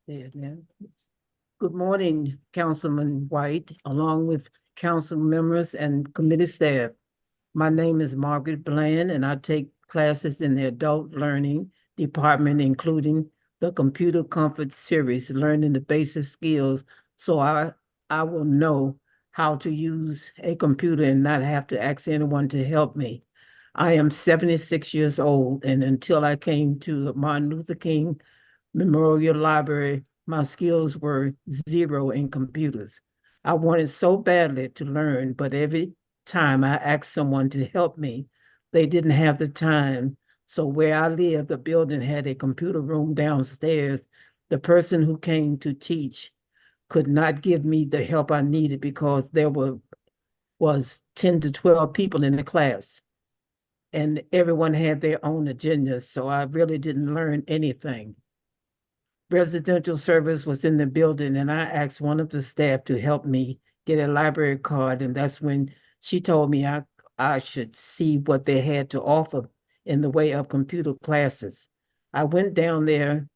Speaker 12: There now. Good morning, Councilman White, along with council members and committee staff. My name is Margaret Bland, and I take classes in the adult learning department, including the Computer Comfort Series, learning the basic skills so I will know how to use a computer and not have to ask anyone to help me. I am 76 years old, and until I came to the Martin Luther King Memorial Library, my skills were zero in computers. I wanted so badly to learn, but every time I asked someone to help me, they didn't have the time. So where I lived, the building had a computer room downstairs. The person who came to teach could not give me the help I needed because there was 10 to 12 people in the class, and everyone had their own agendas. So I really didn't learn anything. Residential service was in the building, and I asked one of the staff to help me get a library card, and that's when she told me I should see what they had to offer in the way of computer classes. I went down there,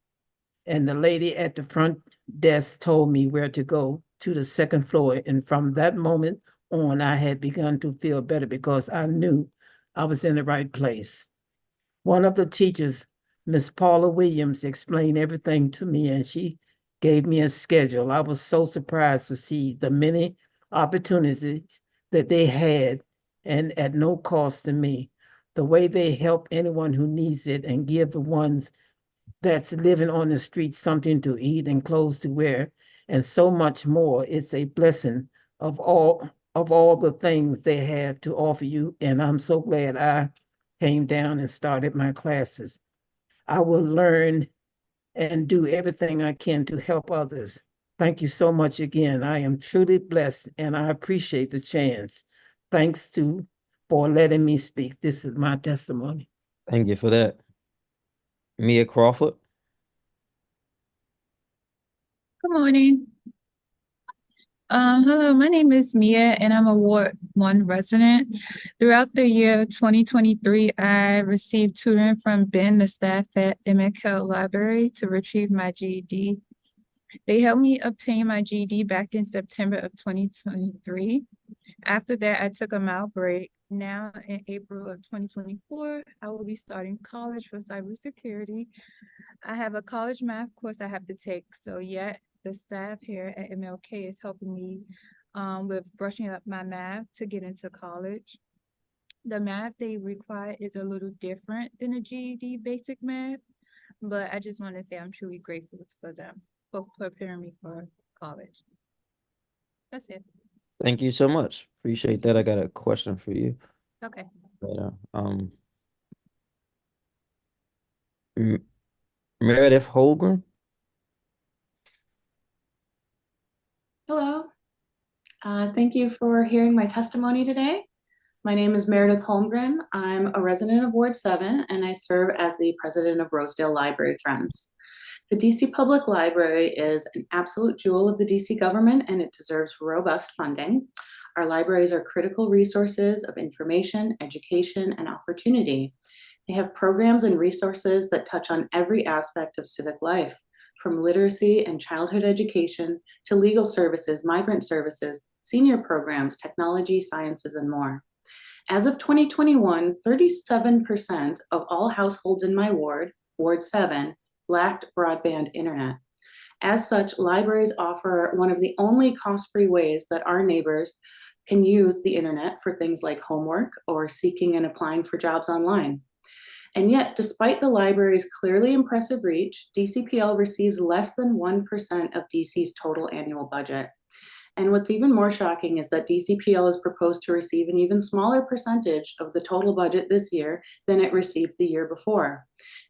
Speaker 12: and the lady at the front desk told me where to go to the second floor, and from that moment on, I had begun to feel better because I knew I was in the right place. One of the teachers, Miss Paula Williams, explained everything to me, and she gave me a schedule. I was so surprised to see the many opportunities that they had, and at no cost to me. The way they help anyone who needs it and give the ones that's living on the street something to eat and clothes to wear, and so much more. It's a blessing of all the things they have to offer you, and I'm so glad I came down and started my classes. I will learn and do everything I can to help others. Thank you so much again. I am truly blessed, and I appreciate the chance. Thanks for letting me speak. This is my testimony.
Speaker 1: Thank you for that. Mia Crawford.
Speaker 13: Good morning. Hello, my name is Mia, and I'm a Ward 1 resident. Throughout the year 2023, I received tutoring from Ben, the staff at McHale Library, to retrieve my GED. They helped me obtain my GED back in September of 2023. After that, I took a mild break. Now, in April of 2024, I will be starting college for cybersecurity. I have a college math course I have to take, so yet the staff here at MLK is helping me with brushing up my math to get into college. The math they require is a little different than a GED basic math, but I just want to say I'm truly grateful for them for preparing me for college. That's it.
Speaker 1: Thank you so much. Appreciate that. I got a question for you.
Speaker 13: Okay.
Speaker 1: But, Meredith Holgram.
Speaker 14: Hello. Thank you for hearing my testimony today. My name is Meredith Holmgren. I'm a resident of Ward 7, and I serve as the president of Rosedale Library Friends. The DC Public Library is an absolute jewel of the DC government, and it deserves robust funding. Our libraries are critical resources of information, education, and opportunity. They have programs and resources that touch on every aspect of civic life, from literacy and childhood education to legal services, migrant services, senior programs, technology, sciences, and more. As of 2021, 37% of all households in my ward, Ward 7, lacked broadband internet. As such, libraries offer one of the only cost-free ways that our neighbors can use the internet for things like homework or seeking and applying for jobs online. And yet, despite the library's clearly impressive reach, DCPL receives less than 1% of DC's total annual budget. And what's even more shocking is that DCPL is proposed to receive an even smaller percentage of the total budget this year than it received the year before.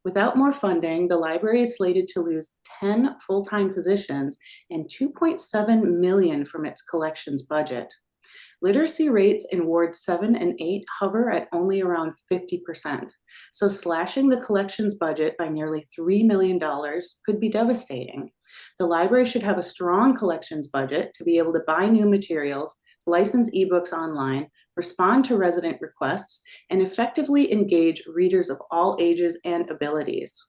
Speaker 14: Without more funding, the library is slated to lose 10 full-time positions and $2.7 million from its collections budget. Literacy rates in wards 7 and 8 hover at only around 50%. So slashing the collections budget by nearly $3 million could be devastating. The library should have a strong collections budget to be able to buy new materials, license ebooks online, respond to resident requests, and effectively engage readers of all ages and abilities.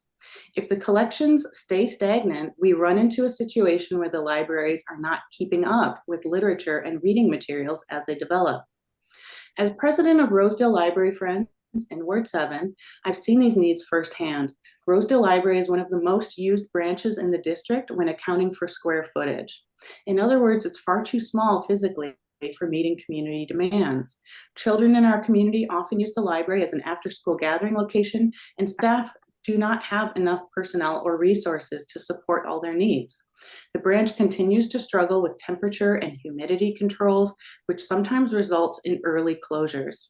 Speaker 14: If the collections stay stagnant, we run into a situation where the libraries are not keeping up with literature and reading materials as they develop. As president of Rosedale Library Friends in Ward 7, I've seen these needs firsthand. Rosedale Library is one of the most used branches in the district when accounting for square footage. In other words, it's far too small physically for meeting community demands. Children in our community often use the library as an after-school gathering location, and staff do not have enough personnel or resources to support all their needs. The branch continues to struggle with temperature and humidity controls, which sometimes results in early closures.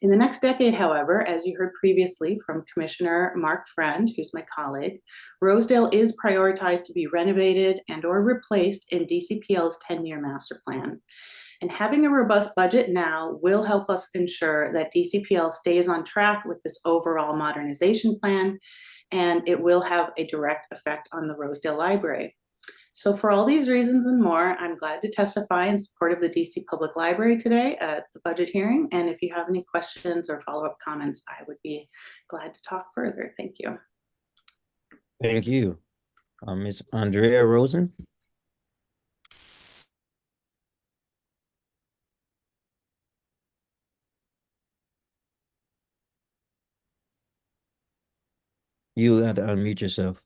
Speaker 14: In the next decade, however, as you heard previously from Commissioner Mark Friend, who's my colleague, Rosedale is prioritized to be renovated and or replaced in DCPL's 10-year master plan. And having a robust budget now will help us ensure that DCPL stays on track with this overall modernization plan, and it will have a direct effect on the Rosedale Library. So for all these reasons and more, I'm glad to testify in support of the DC Public Library today at the budget hearing. And if you have any questions or follow-up comments, I would be glad to talk further. Thank you.
Speaker 1: Thank you. Ms. Andrea Rosen. You have to unmute yourself.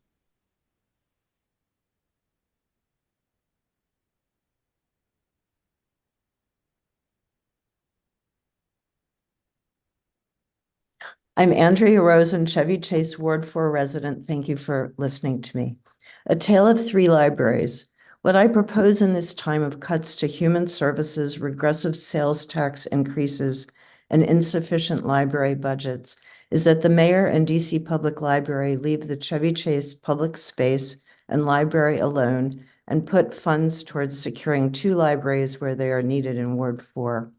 Speaker 15: I'm Andrea Rosen, Chevy Chase Ward 4 resident. Thank you for listening to me. A tale of three libraries. What I propose in this time of cuts to human services, regressive sales tax increases, and insufficient library budgets is that the mayor and DC Public Library leave the Chevy Chase public space and library alone and put funds towards securing two libraries where they are needed in Ward 4.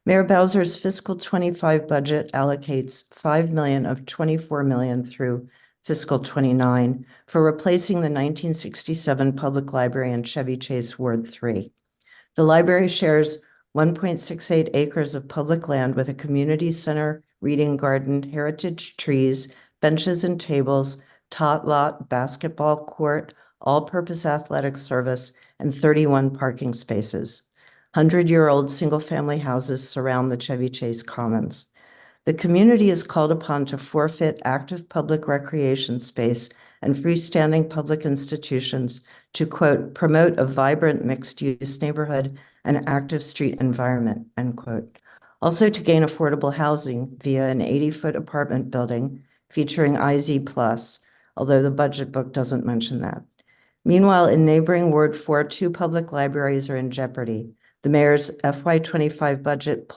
Speaker 15: Mayor Bowser's fiscal 25 budget allocates $5 million of $24 million through fiscal 29 for replacing the 1967 public library in Chevy Chase Ward 3. The library shares 1.68 acres of public land with a community center, reading garden, heritage trees, benches and tables, tot lot, basketball court, all-purpose athletic service, and 31 parking spaces. 100-year-old single-family houses surround the Chevy Chase Commons. The community is called upon to forfeit active public recreation space and freestanding public institutions to, quote, promote a vibrant mixed-use neighborhood and active street environment, end quote. Also to gain affordable housing via an 80-foot apartment building featuring IZ Plus, although the budget book doesn't mention that. Meanwhile, in neighboring Ward 4, two public libraries are in jeopardy. The mayor's FY25 budget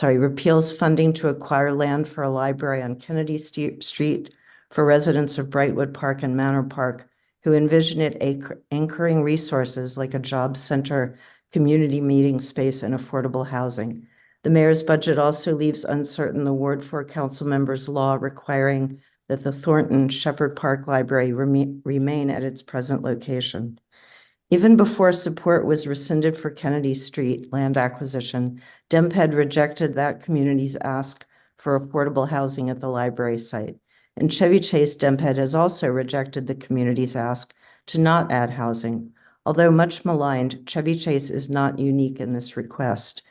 Speaker 15: repeals funding to acquire land for a library on Kennedy Street for residents of Brightwood Park and Manor Park who envision it anchoring resources like a job center, community meeting space, and affordable housing. The mayor's budget also leaves uncertain the Ward 4 council members' law requiring that the Thornton Shepherd Park Library remain at its present location. Even before support was rescinded for Kennedy Street land acquisition, DEMPED rejected that community's ask for affordable housing at the library site. In Chevy Chase, DEMPED has also rejected the community's ask to not add housing. Although much maligned, Chevy Chase is not unique in this request.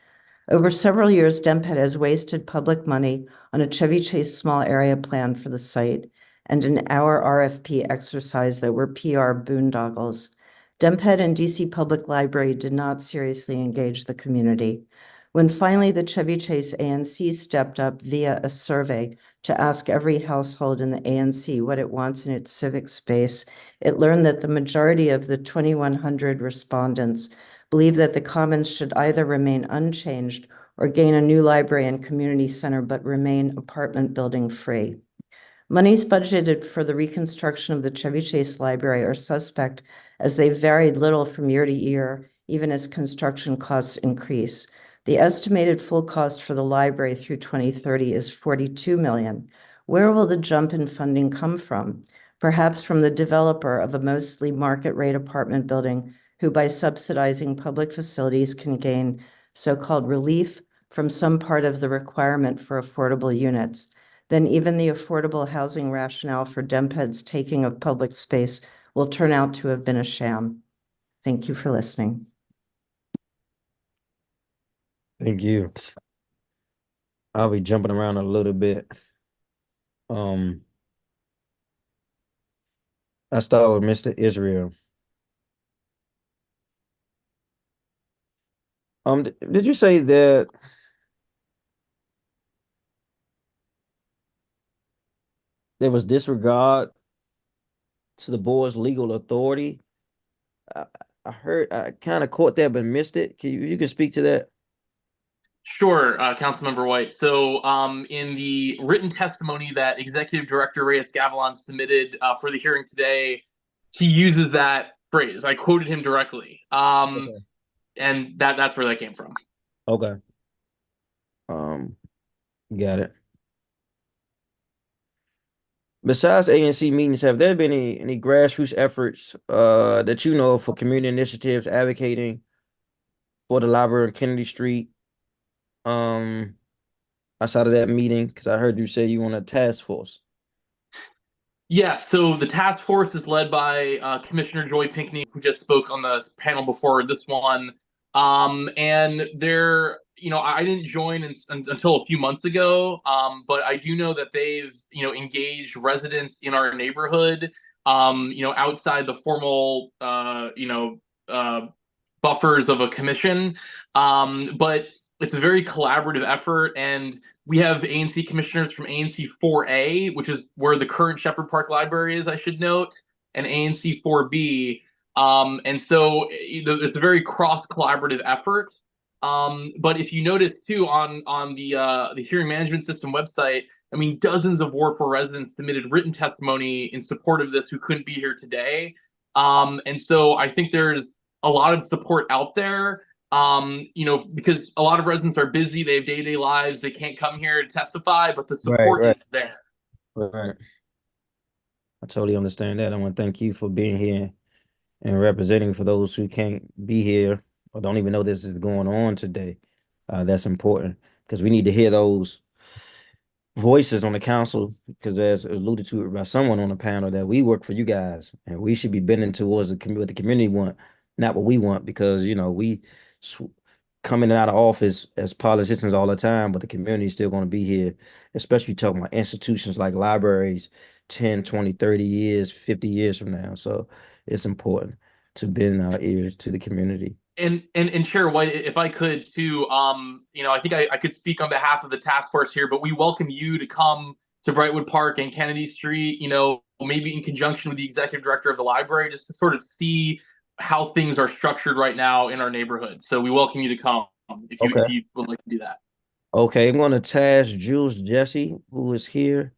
Speaker 15: Over several years, DEMPED has wasted public money on a Chevy Chase small area plan for the site and an hour RFP exercise that were PR boondoggles. DEMPED and DC Public Library did not seriously engage the community. When finally the Chevy Chase ANC stepped up via a survey to ask every household in the ANC what it wants in its civic space, it learned that the majority of the 2,100 respondents believe that the Commons should either remain unchanged or gain a new library and community center, but remain apartment building free. Monies budgeted for the reconstruction of the Chevy Chase Library are suspect as they varied little from year to year, even as construction costs increase. The estimated full cost for the library through 2030 is $42 million. Where will the jump in funding come from? Perhaps from the developer of a mostly market rate apartment building who, by subsidizing public facilities, can gain so-called relief from some part of the requirement for affordable units. Then even the affordable housing rationale for DEMPED's taking of public space will turn out to have been a sham. Thank you for listening.
Speaker 1: Thank you. I'll be jumping around a little bit. I start with Mr. Israel. Did you say that there was disregard to the board's legal authority? I heard, I kind of caught that but missed it. You can speak to that?
Speaker 11: Sure, Councilmember White. So in the written testimony that Executive Director Reyes Gavilan submitted for the hearing today, he uses that phrase. I quoted him directly.
Speaker 1: Okay.
Speaker 11: And that's where that came from.
Speaker 1: Okay. Got it. Besides ANC meetings, have there been any grassroots efforts that you know of for community initiatives advocating for the library on Kennedy Street? Outside of that meeting, because I heard you say you want a task force.
Speaker 11: Yeah, so the task force is led by Commissioner Joy Pinckney, who just spoke on the panel before this one. And they're, I didn't join until a few months ago, but I do know that they've, engaged residents in our neighborhood, outside the formal, buffers of a commission. But it's a very collaborative effort, and we have ANC commissioners from ANC 4A, which is where the current Shepherd Park Library is, I should note, and ANC 4B. And so there's a very cross-collaborative effort. But if you notice too on the hearing management system website, I mean, dozens of Ward 4 residents submitted written testimony in support of this who couldn't be here today. And so I think there's a lot of support out there. Because a lot of residents are busy, they have day-to-day lives, they can't come here to testify, but the support is there.
Speaker 1: Right. I totally understand that. I want to thank you for being here and representing for those who can't be here or don't even know this is going on today. That's important because we need to hear those voices on the council, because as alluded to by someone on the panel, that we work for you guys and we should be bending towards what the community want, not what we want, because we come in and out of office as politicians all the time, but the community is still going to be here, especially talking about institutions like libraries 10, 20, 30 years, 50 years from now. So it's important to bend our ears to the community.
Speaker 11: And Chair White, if I could too, I think I could speak on behalf of the task force here, but we welcome you to come to Brightwood Park and Kennedy Street, maybe in conjunction with the executive director of the library, just to sort of see how things are structured right now in our neighborhood. So we welcome you to come if you would like to do that.
Speaker 1: Okay, I'm going to task Jules Jesse, who is here,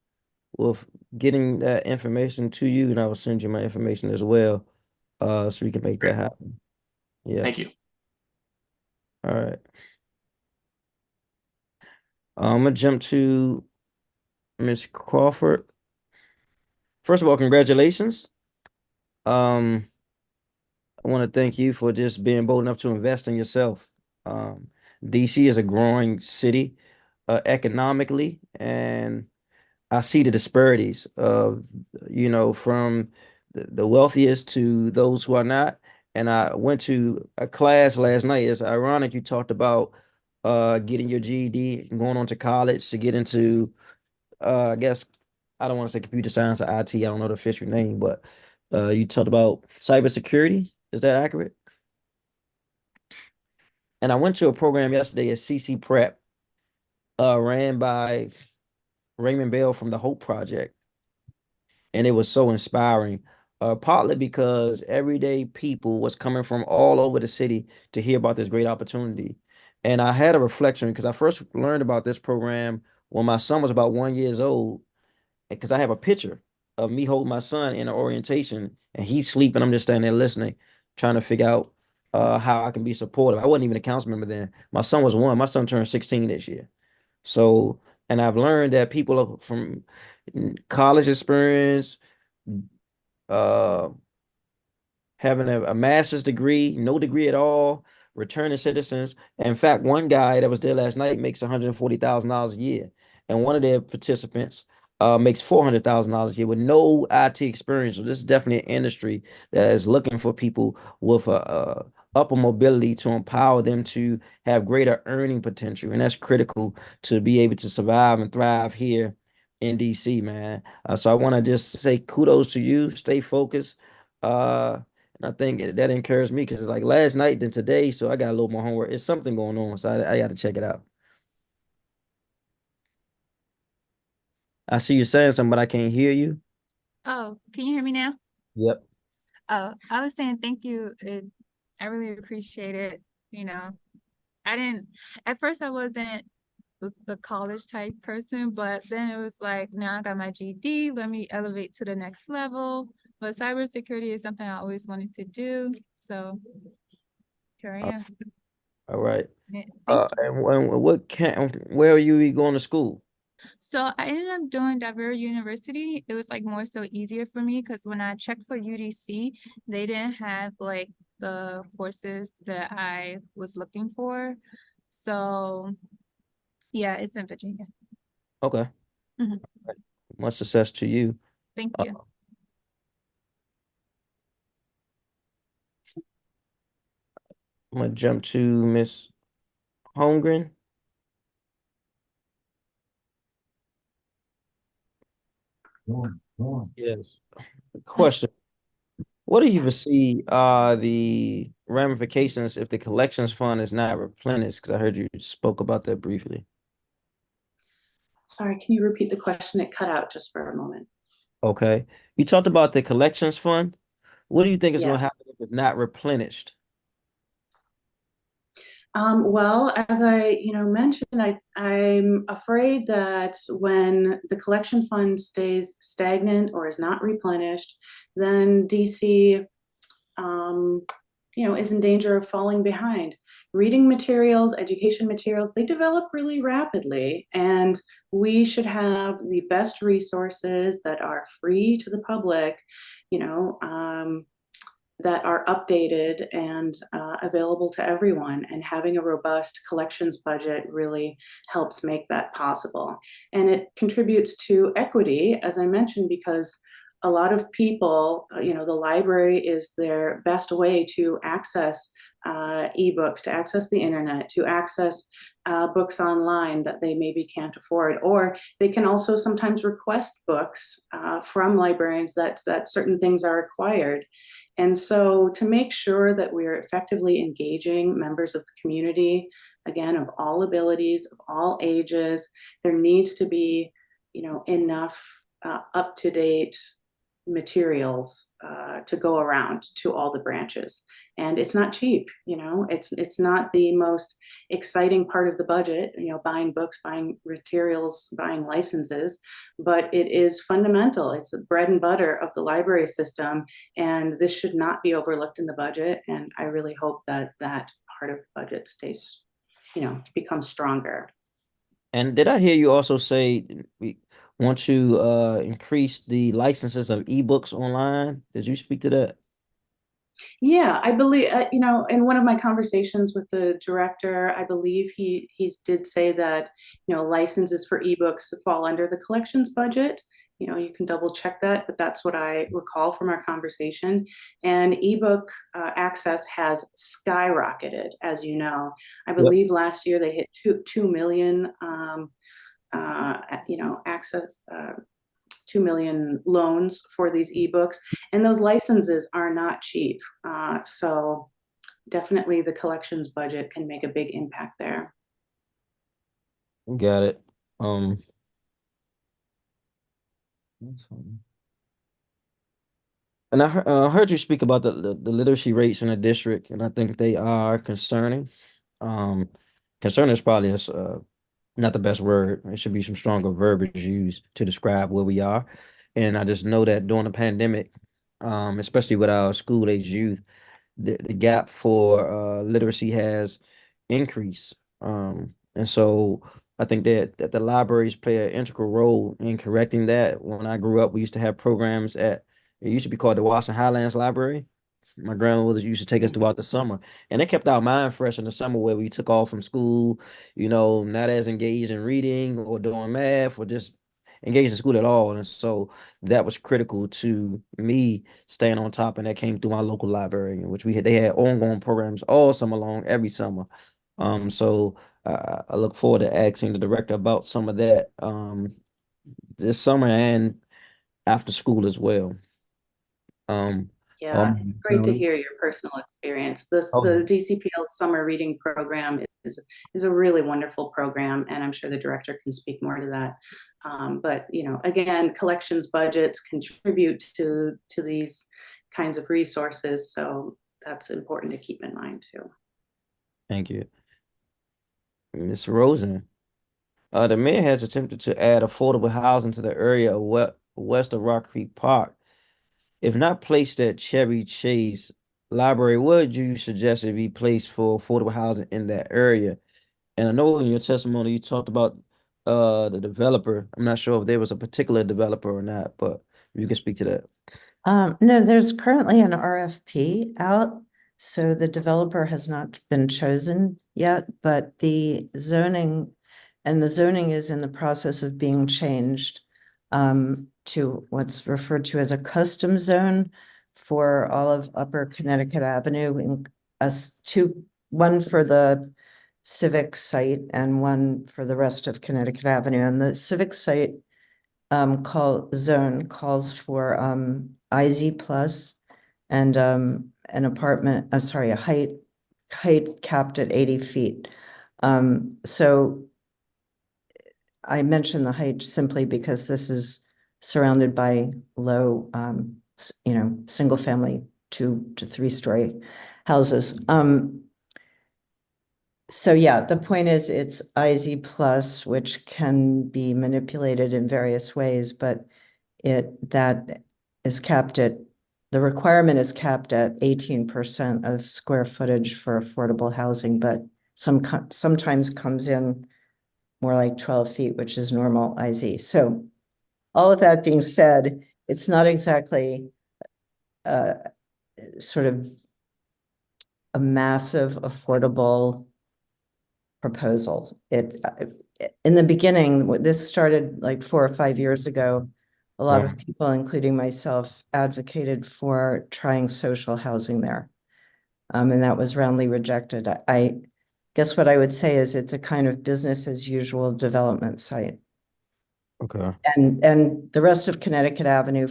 Speaker 1: with getting that information to you, and I will send you my information as well, so we can make that happen. Yeah.
Speaker 11: Thank you.
Speaker 1: All right. I'm gonna jump to Ms. Crawford. First of all, congratulations. I want to thank you for just being bold enough to invest in yourself. DC is a growing city economically, and I see the disparities of, from the wealthiest to those who are not. And I went to a class last night. It's ironic you talked about getting your GED and going on to college to get into, I guess, I don't want to say computer science or IT. I don't know the official name, but you talked about cybersecurity. Is that accurate? And I went to a program yesterday at CC Prep, ran by Raymond Bell from the Hope Project. And it was so inspiring, partly because everyday people was coming from all over the city to hear about this great opportunity. And I had a reflection because I first learned about this program when my son was about 1 year old, because I have a picture of me holding my son in an orientation and he's sleeping. I'm just standing there listening, trying to figure out how I can be supportive. I wasn't even a council member then. My son was 1. My son turned 16 this year. So, and I've learned that people from college experience, uh, having a master's degree, no degree at all, returning citizens. In fact, one guy that was there last night makes $140,000 a year, and one of their participants makes $400,000 a year with no IT experience. So this is definitely an industry that is looking for people with a upper mobility to empower them to have greater earning potential, and that's critical to be able to survive and thrive here in DC, man. So I want to just say kudos to you. Stay focused. And I think that encouraged me because it's like last night than today, so I got a little more homework. It's something going on, so I got to check it out. I see you saying something, but I can't hear you.
Speaker 13: Oh, can you hear me now?
Speaker 1: Yep.
Speaker 13: Oh, I was saying thank you. I really appreciate it. At first I wasn't the college type person, but then it was like, now I got my GED, let me elevate to the next level. But cybersecurity is something I always wanted to do. So here I am.
Speaker 1: All right.
Speaker 13: Yeah, thank you.
Speaker 1: And where are you going to school?
Speaker 13: So I ended up doing Diverse University. It was like more so easier for me because when I checked for UDC, they didn't have like the courses that I was looking for. So yeah, it's in Virginia.
Speaker 1: Okay.
Speaker 13: Mhm.
Speaker 1: Much success to you.
Speaker 13: Thank you.
Speaker 1: I'm gonna jump to Miss Holmgren. Yes. Question. What do you foresee the ramifications if the collections fund is not replenished? Because I heard you spoke about that briefly.
Speaker 14: Sorry, can you repeat the question? It cut out just for a moment.
Speaker 1: Okay. You talked about the collections fund. What do you think is going to
Speaker 14: Yes.
Speaker 1: happen if it's not replenished?
Speaker 14: Well, as I mentioned, I'm afraid that when the collection fund stays stagnant or is not replenished, then DC is in danger of falling behind. Reading materials, education materials, they develop really rapidly, and we should have the best resources that are free to the public, that are updated and available to everyone. And having a robust collections budget really helps make that possible. And it contributes to equity, as I mentioned, because a lot of people, the library is their best way to access ebooks, to access the internet, to access books online that they maybe can't afford, or they can also sometimes request books from librarians that certain things are required. And so to make sure that we're effectively engaging members of the community, again, of all abilities, of all ages, there needs to be, enough up-to-date materials to go around to all the branches. And it's not cheap, it's not the most exciting part of the budget, buying books, buying materials, buying licenses, but it is fundamental. It's the bread and butter of the library system, and this should not be overlooked in the budget. And I really hope that that part of the budget stays, becomes stronger.
Speaker 1: And did I hear you also say we want to increase the licenses of ebooks online? Did you speak to that?
Speaker 14: Yeah, I believe, in one of my conversations with the director, I believe he did say that, licenses for ebooks fall under the collections budget. You can double check that, but that's what I recall from our conversation. And ebook access has skyrocketed, as you know. I believe last year they hit 2 million, access. 2 million loans for these ebooks, and those licenses are not cheap. So definitely the collections budget can make a big impact there.
Speaker 1: Got it. And I heard you speak about the literacy rates in the district, and I think they are concerning. Concerning is probably not the best word. It should be some stronger verbiage used to describe where we are. And I just know that during the pandemic, especially with our school age youth, the gap for literacy has increased. And so I think that the libraries play an integral role in correcting that. When I grew up, we used to have programs it used to be called the Washington Highlands Library. My grandmother used to take us throughout the summer, and it kept our mind fresh in the summer where we took off from school, not as engaged in reading or doing math or just engaged in school at all. And so that was critical to me staying on top, and that came through my local library, in which they had ongoing programs all summer long, every summer. So I look forward to asking the director about some of that this summer and after school as well.
Speaker 14: Yeah, it's great to hear your personal experience. The DCPL summer reading program is a really wonderful program, and I'm sure the director can speak more to that. But again, collections budgets contribute to these kinds of resources, so that's important to keep in mind too.
Speaker 1: Thank you. Ms. Rosen. The mayor has attempted to add affordable housing to the area west of Rock Creek Park. If not placed at Chevy Chase Library, what would you suggest it be placed for affordable housing in that area? And I know in your testimony you talked about the developer. I'm not sure if there was a particular developer or not, but you can speak to that.
Speaker 15: No, there's currently an RFP out, so the developer has not been chosen yet, but the zoning is in the process of being changed to what's referred to as a custom zone for all of Upper Connecticut Avenue, and one for the civic site and one for the rest of Connecticut Avenue. And the civic site zone calls for IZ plus and an apartment, a height capped at 80 feet. So I mention the height simply because this is surrounded by low, single family 2 to 3 story houses. So yeah, the point is it's IZ plus, which can be manipulated in various ways, but the requirement is capped at 18% of square footage for affordable housing, but sometimes comes in more like 12 feet, which is normal IZ. So all of that being said, it's not exactly sort of a massive affordable proposal. In the beginning, this started like 4 or 5 years ago. A lot of people, including myself, advocated for trying social housing there. And that was roundly rejected. I guess what I would say is it's a kind of business as usual development site.
Speaker 1: Okay.
Speaker 15: And the rest of Connecticut Avenue,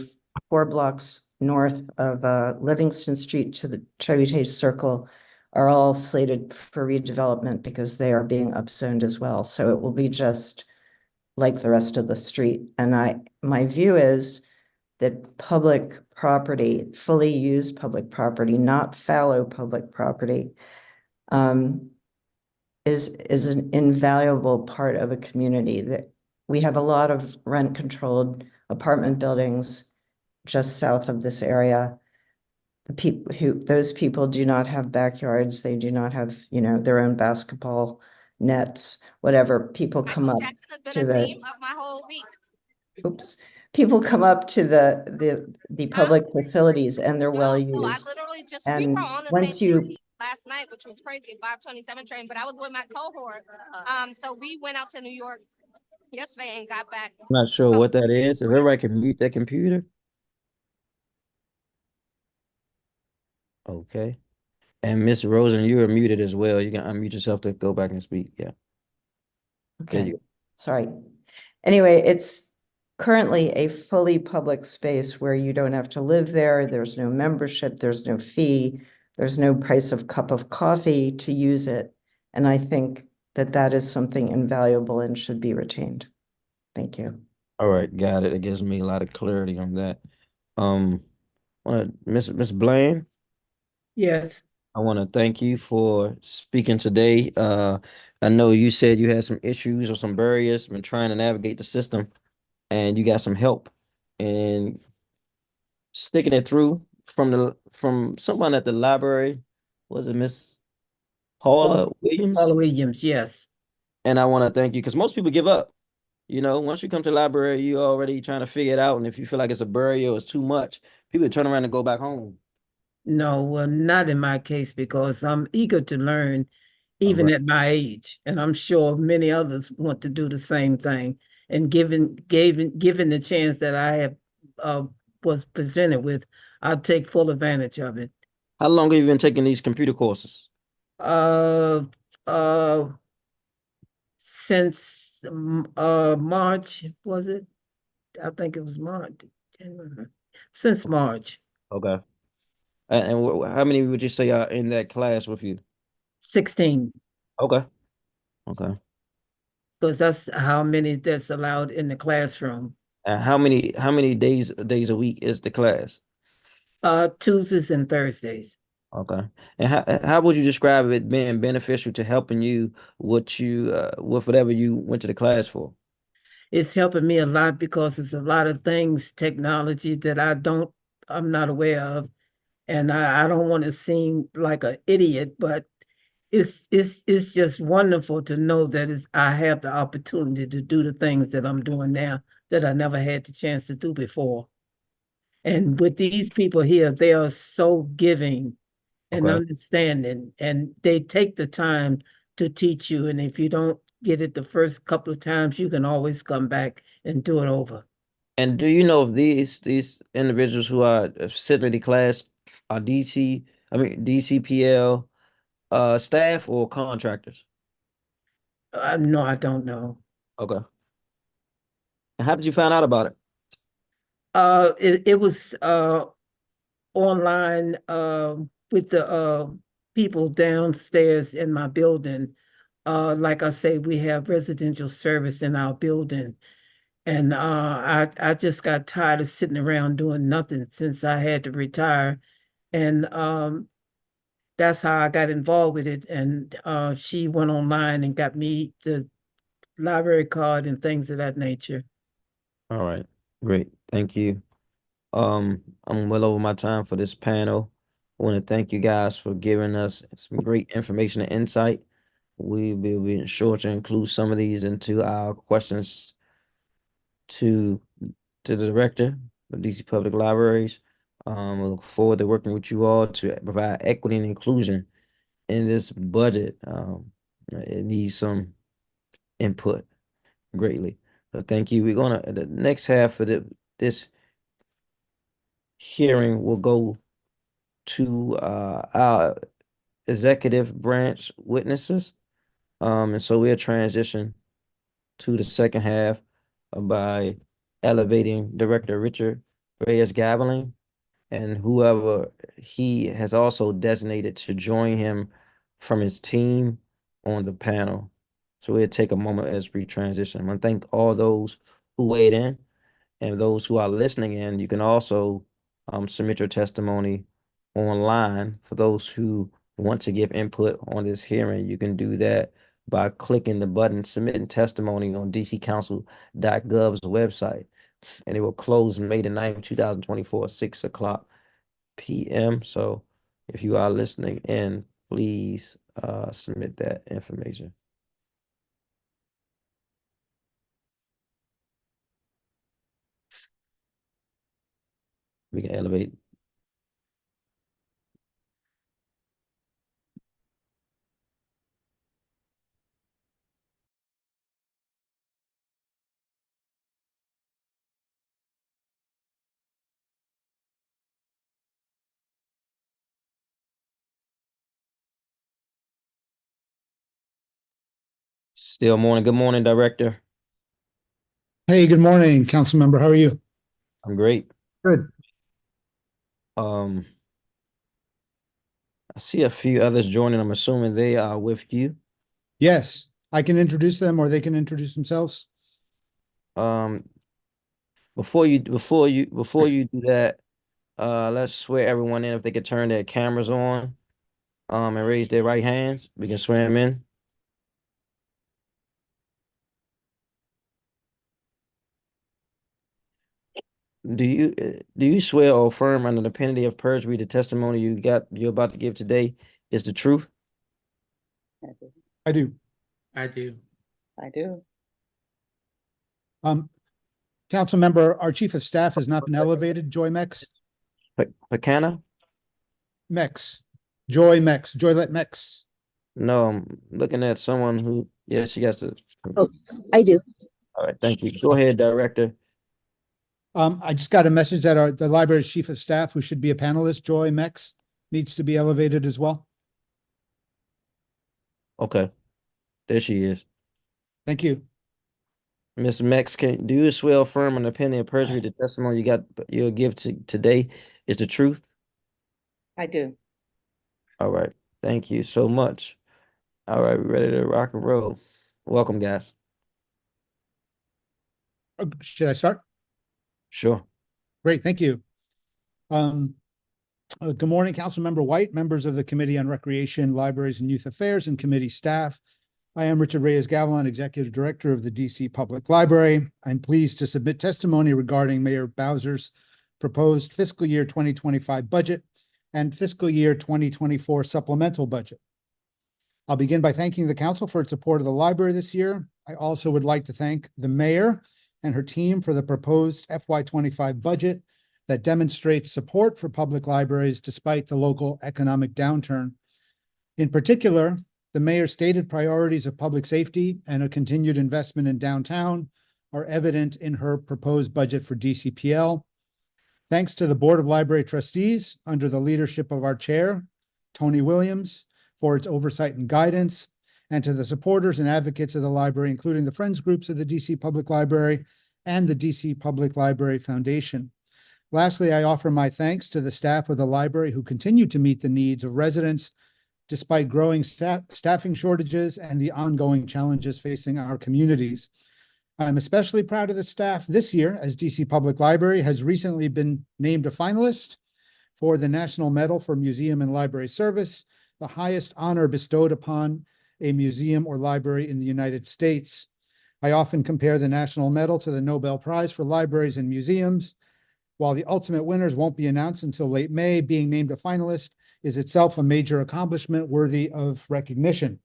Speaker 15: 4 blocks north of Livingston Street to the Chevy Chase Circle, are all slated for redevelopment because they are being upzoned as well. So it will be just like the rest of the street. And my view is that public property, fully used public property, not fallow public property, is an invaluable part of a community. That we have a lot of rent-controlled apartment buildings just south of this area. Those people do not have backyards. They do not have, their own basketball nets, whatever. People come up to the people come up to the public facilities, and they're well used. And once you
Speaker 16: last night, which was crazy, 527 train, but I was with my cohort. So we went out to New York yesterday and got back.
Speaker 1: I'm not sure what that is. If everybody can mute that computer. Okay. And Miss Rosen, you are muted as well. You can unmute yourself to go back and speak. Yeah.
Speaker 15: Okay. Sorry. Anyway, it's currently a fully public space where you don't have to live there. There's no membership. There's no fee There's no price of cup of coffee to use it. And I think that that is something invaluable and should be retained. Thank you.
Speaker 1: All right, got it. It gives me a lot of clarity on that. Miss Blaine,
Speaker 12: Yes,
Speaker 1: I want to thank you for speaking today. I know you said you had some issues or some barriers when trying to navigate the system, and you got some help in sticking it through from someone at the library. Was it Miss Paula Williams?
Speaker 12: Paula Williams, yes.
Speaker 1: And I want to thank you because most people give up. You know, once you come to the library, you already trying to figure it out. And if you feel like it's a barrier or it's too much, people turn around and go back home.
Speaker 12: No, well, not in my case because I'm eager to learn
Speaker 1: All
Speaker 12: even
Speaker 1: right.
Speaker 12: at my age. And I'm sure many others want to do the same thing. And given the chance that I have was presented with, I'll take full advantage of it.
Speaker 1: How long have you been taking these computer courses?
Speaker 12: Uh uh since March, was it? I think it was March. January. Since March,
Speaker 1: Okay. And how many would you say are in that class with you?
Speaker 12: 16,
Speaker 1: Okay. Okay.
Speaker 12: because that's how many that's allowed in the classroom.
Speaker 1: And how many days a week is the class?
Speaker 12: Tuesdays and Thursdays.
Speaker 1: Okay. And how would you describe it being beneficial to helping you with whatever you went to the class for?
Speaker 12: It's helping me a lot because it's a lot of things, technology that I'm not aware of. And I don't want to seem like an idiot, but it's just wonderful to know that I have the opportunity to do the things that I'm doing now that I never had the chance to do before. And with these people here, they are so giving and
Speaker 1: Okay.
Speaker 12: understanding, and they take the time to teach you. And if you don't get it the first couple of times, you can always come back and do it over.
Speaker 1: And do you know if these individuals who are sitting in the class are DCPL staff or contractors?
Speaker 12: No, I don't know.
Speaker 1: Okay. And how did you find out about it?
Speaker 12: It was online with the people downstairs in my building. Like I say, we have residential service in our building. And I just got tired of sitting around doing nothing since I had to retire. And that's how I got involved with it. And she went online and got me the library card and things of that nature.
Speaker 1: All right. Great. Thank you. I'm well over my time for this panel. I want to thank you guys for giving us some great information and insight. We will be sure to include some of these into our questions to the director of DC Public Libraries. I look forward to working with you all to provide equity and inclusion in this budget. It needs some input greatly. So thank you. We're gonna the next half of this hearing will go to our executive branch witnesses. And so we'll transition to the second half by elevating Director Richard Reyes-Gabeling and whoever he has also designated to join him from his team on the panel. So we'll take a moment as we transition. I want to thank all those who weighed in and those who are listening in. You can also submit your testimony online. For those who want to give input on this hearing, you can do that by clicking the button submitting testimony on dccouncil.gov's website. And it will close May the 9th, 2024, 6 o'clock p.m. So if you are listening in, please submit that information. We can elevate. Still morning. Good morning, Director.
Speaker 17: Hey, good morning, council member. How are you?
Speaker 1: I'm great.
Speaker 17: Good.
Speaker 1: Um, I see a few others joining. I'm assuming they are with you.
Speaker 17: Yes, I can introduce them or they can introduce themselves.
Speaker 1: Um, before you do that, let's swear everyone in if they could turn their cameras on, and raise their right hands. We can swear them in. Do you swear or affirm under the penalty of perjury the testimony you're about to give today is the truth?
Speaker 17: I do.
Speaker 18: I do.
Speaker 19: I do.
Speaker 17: Council member, our chief of staff has not been elevated, Joy Mex.
Speaker 1: Pacana?
Speaker 17: Mex. Joy Mex. Joylet Mex.
Speaker 1: No, I'm looking at someone who, yeah, she got to.
Speaker 19: Oh, I do.
Speaker 1: All right, thank you. Go ahead, Director.
Speaker 17: I just got a message that the library's chief of staff, who should be a panelist, Joy Mex, needs to be elevated as well.
Speaker 1: Okay, there she is.
Speaker 17: Thank you.
Speaker 1: Ms. Mex, do you swear or affirm on the penalty of perjury the testimony you'll give today is the truth?
Speaker 19: I do.
Speaker 1: All right, thank you so much. All right, we're ready to rock and roll. Welcome, guys.
Speaker 17: Should I start?
Speaker 1: Sure.
Speaker 17: Great, thank you. Good morning, Councilmember White, members of the Committee on Recreation, Libraries, and Youth Affairs, and committee staff. I am Richard Reyes-Gavilan, Executive Director of the DC Public Library. I'm pleased to submit testimony regarding Mayor Bowser's proposed fiscal year 2025 budget and fiscal year 2024 supplemental budget. I'll begin by thanking the council for its support of the library this year. I also would like to thank the mayor and her team for the proposed FY25 budget that demonstrates support for public libraries despite the local economic downturn. In particular, the mayor's stated priorities of public safety and a continued investment in downtown are evident in her proposed budget for DCPL. Thanks to the Board of Library Trustees, under the leadership of our chair, Tony Williams, for its oversight and guidance, and to the supporters and advocates of the library, including the Friends Groups of the DC Public Library and the DC Public Library Foundation. Lastly, I offer my thanks to the staff of the library who continue to meet the needs of residents despite growing staffing shortages and the ongoing challenges facing our communities. I'm especially proud of the staff this year, as DC Public Library has recently been named a finalist for the National Medal for Museum and Library Service, the highest honor bestowed upon a museum or library in the United States. I often compare the National Medal to the Nobel Prize for Libraries and Museums. While the ultimate winners won't be announced until late May, being named a finalist is itself a major accomplishment worthy of recognition.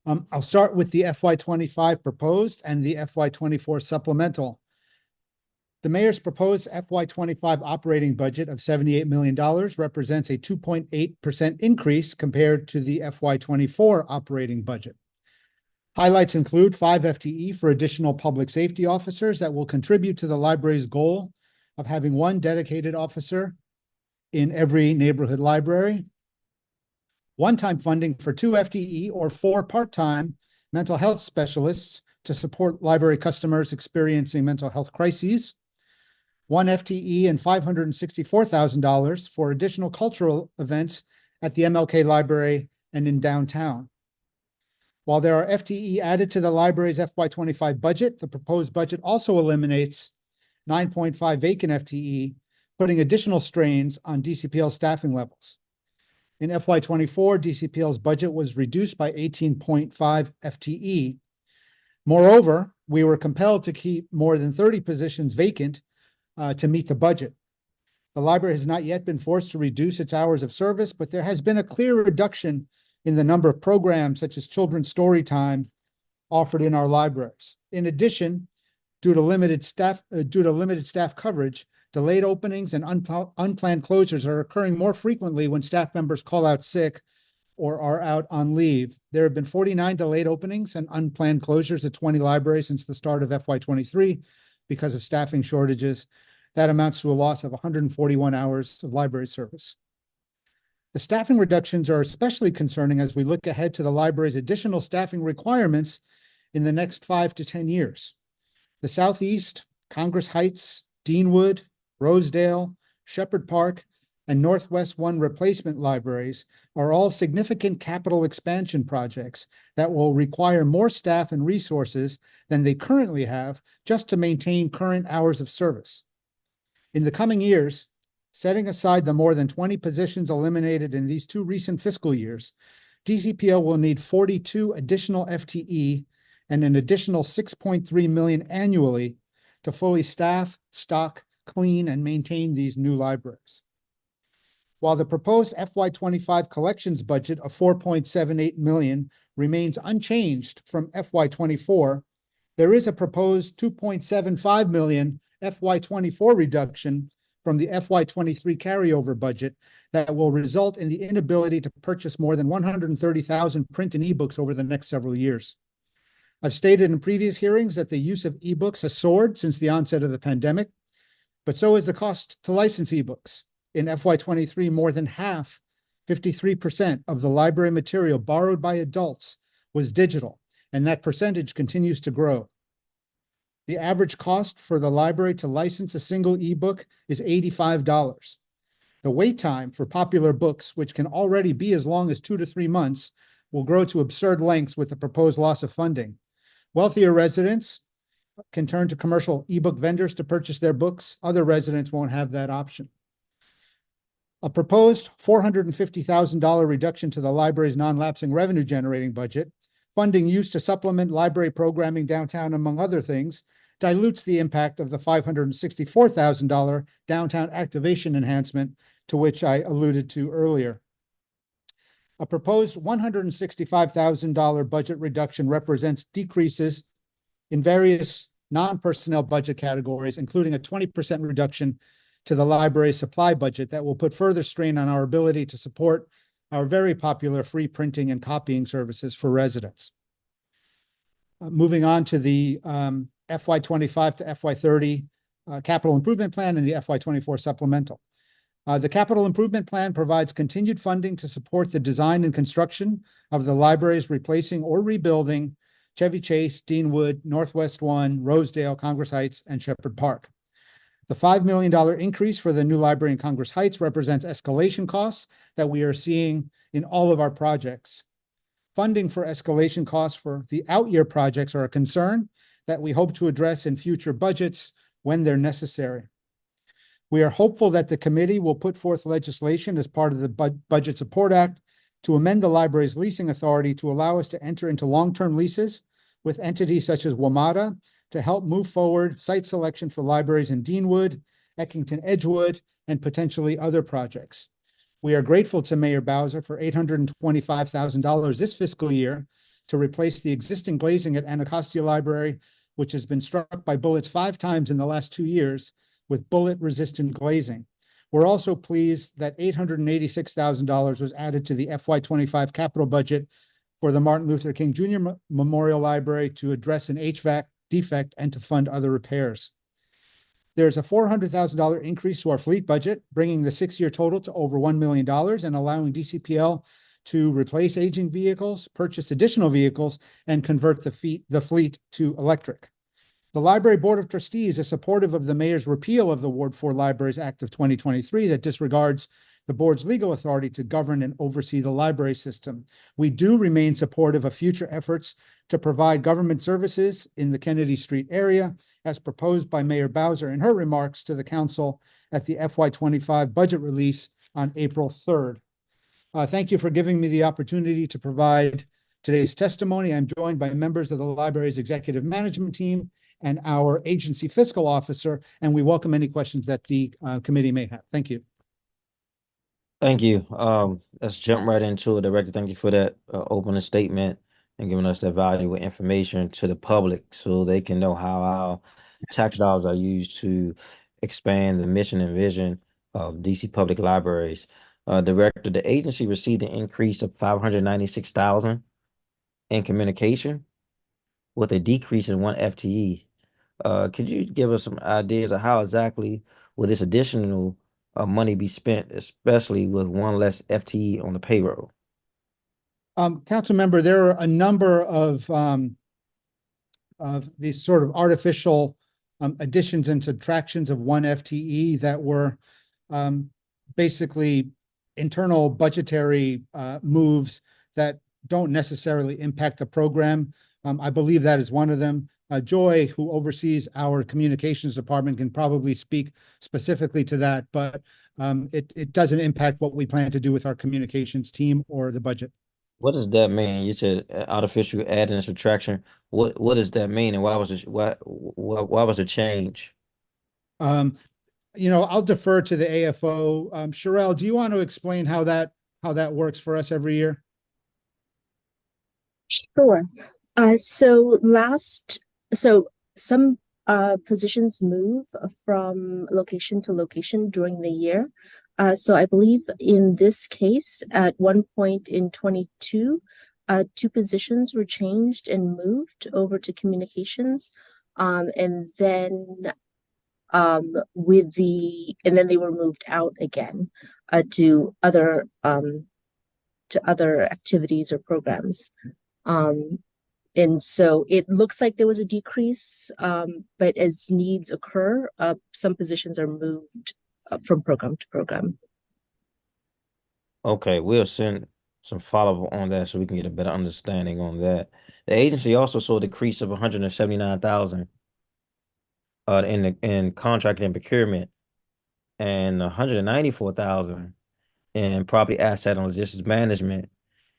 Speaker 17: I'll start with the FY25 proposed and the FY24 supplemental. The mayor's proposed FY25 operating budget of $78 million represents a 2.8% increase compared to the FY24 operating budget. Highlights include 5 FTE for additional public safety officers that will contribute to the library's goal of having 1 dedicated officer in every neighborhood library. One-time funding for 2 FTE or 4 part-time mental health specialists to support library customers experiencing mental health crises. 1 FTE and $564,000 for additional cultural events at the MLK Library and in downtown. While there are FTE added to the library's FY25 budget, the proposed budget also eliminates 9.5 vacant FTE, putting additional strains on DCPL staffing levels. In FY24, DCPL's budget was reduced by 18.5 FTE. Moreover, we were compelled to keep more than 30 positions vacant to meet the budget. The library has not yet been forced to reduce its hours of service, but there has been a clear reduction in the number of programs such as children's story time offered in our libraries. In addition, due to limited staff coverage, delayed openings and unplanned closures are occurring more frequently when staff members call out sick or are out on leave. There have been 49 delayed openings and unplanned closures at 20 libraries since the start of FY23 because of staffing shortages. That amounts to a loss of 141 hours of library service. The staffing reductions are especially concerning as we look ahead to the library's additional staffing requirements in the next 5 to 10 years. The Southeast, Congress Heights, Deanwood, Rosedale, Shepherd Park, and Northwest 1 replacement libraries are all significant capital expansion projects that will require more staff and resources than they currently have just to maintain current hours of service. In the coming years, setting aside the more than 20 positions eliminated in these 2 recent fiscal years, DCPL will need 42 additional FTE and an additional $6.3 million annually to fully staff, stock, clean, and maintain these new libraries. While the proposed FY25 collections budget of $4.78 million remains unchanged from FY24, there is a proposed $2.75 million FY24 reduction from the FY23 carryover budget that will result in the inability to purchase more than 130,000 print and ebooks over the next several years. I've stated in previous hearings that the use of ebooks has soared since the onset of the pandemic, but so is the cost to license ebooks. In FY23, more than half, 53% of the library material borrowed by adults was digital, and that percentage continues to grow. The average cost for the library to license a single ebook is $85. The wait time for popular books, which can already be as long as 2 to 3 months, will grow to absurd lengths with the proposed loss of funding. Wealthier residents can turn to commercial ebook vendors to purchase their books. Other residents won't have that option. A proposed $450,000 reduction to the library's non-lapsing revenue generating budget, funding used to supplement library programming downtown, among other things, dilutes the impact of the $564,000 downtown activation enhancement to which I alluded to earlier. A proposed $165,000 budget reduction represents decreases in various non-personnel budget categories, including a 20% reduction to the library's supply budget that will put further strain on our ability to support our very popular free printing and copying services for residents. Moving on to the FY25 to FY30 capital improvement plan and the FY24 supplemental. The capital improvement plan provides continued funding to support the design and construction of the libraries replacing or rebuilding Chevy Chase, Deanwood, Northwest 1, Rosedale, Congress Heights, and Shepherd Park. The $5 million increase for the new library in Congress Heights represents escalation costs that we are seeing in all of our projects. Funding for escalation costs for the out-year projects are a concern that we hope to address in future budgets when they're necessary. We are hopeful that the committee will put forth legislation as part of the Budget Support Act to amend the library's leasing authority to allow us to enter into long-term leases with entities such as WMATA to help move forward site selection for libraries in Deanwood, Eckington Edgewood, and potentially other projects. We are grateful to Mayor Bowser for $825,000 this fiscal year to replace the existing glazing at Anacostia Library, which has been struck by bullets 5 times in the last 2 years with bullet-resistant glazing. We're also pleased that $886,000 was added to the FY25 capital budget for the Martin Luther King Jr. Memorial Library to address an HVAC defect and to fund other repairs. There's a $400,000 increase to our fleet budget, bringing the 6-year total to over $1 million and allowing DCPL to replace aging vehicles, purchase additional vehicles, and convert the fleet to electric. The Library Board of Trustees is supportive of the mayor's repeal of the Ward 4 Libraries Act of 2023 that disregards the board's legal authority to govern and oversee the library system. We do remain supportive of future efforts to provide government services in the Kennedy Street area, as proposed by Mayor Bowser in her remarks to the council at the FY25 budget release on April 3rd. Thank you for giving me the opportunity to provide today's testimony. I'm joined by members of the library's executive management team and our agency fiscal officer, and we welcome any questions that the committee may have. Thank you.
Speaker 1: Thank you. Let's jump right into it. Director, thank you for that opening statement and giving us that valuable information to the public so they can know how our tax dollars are used to expand the mission and vision of DC Public Libraries. Director, the agency received an increase of $596,000 in communication with a decrease in 1 FTE. Could you give us some ideas of how exactly will this additional money be spent, especially with 1 less FTE on the payroll?
Speaker 17: Council member, there are a number of these sort of artificial additions and subtractions of 1 FTE that were basically internal budgetary moves that don't necessarily impact the program. I believe that is one of them. Joy, who oversees our communications department, can probably speak specifically to that, but it doesn't impact what we plan to do with our communications team or the budget.
Speaker 1: What does that mean? You said artificial adding and subtraction. What does that mean, and why was it why was it change?
Speaker 17: I'll defer to the AFO. Sherelle, do you want to explain how that works for us every year?
Speaker 18: Sure. So some positions move from location to location during the year. So I believe in this case, at one point in 22, two positions were changed and moved over to communications. And then they were moved out again to other activities or programs. And so it looks like there was a decrease, but as needs occur, some positions are moved from program to program.
Speaker 1: Okay, we'll send some follow-up on that so we can get a better understanding on that. The agency also saw a decrease of 179,000 in contracting and procurement, and 194,000 in property asset and logistics management,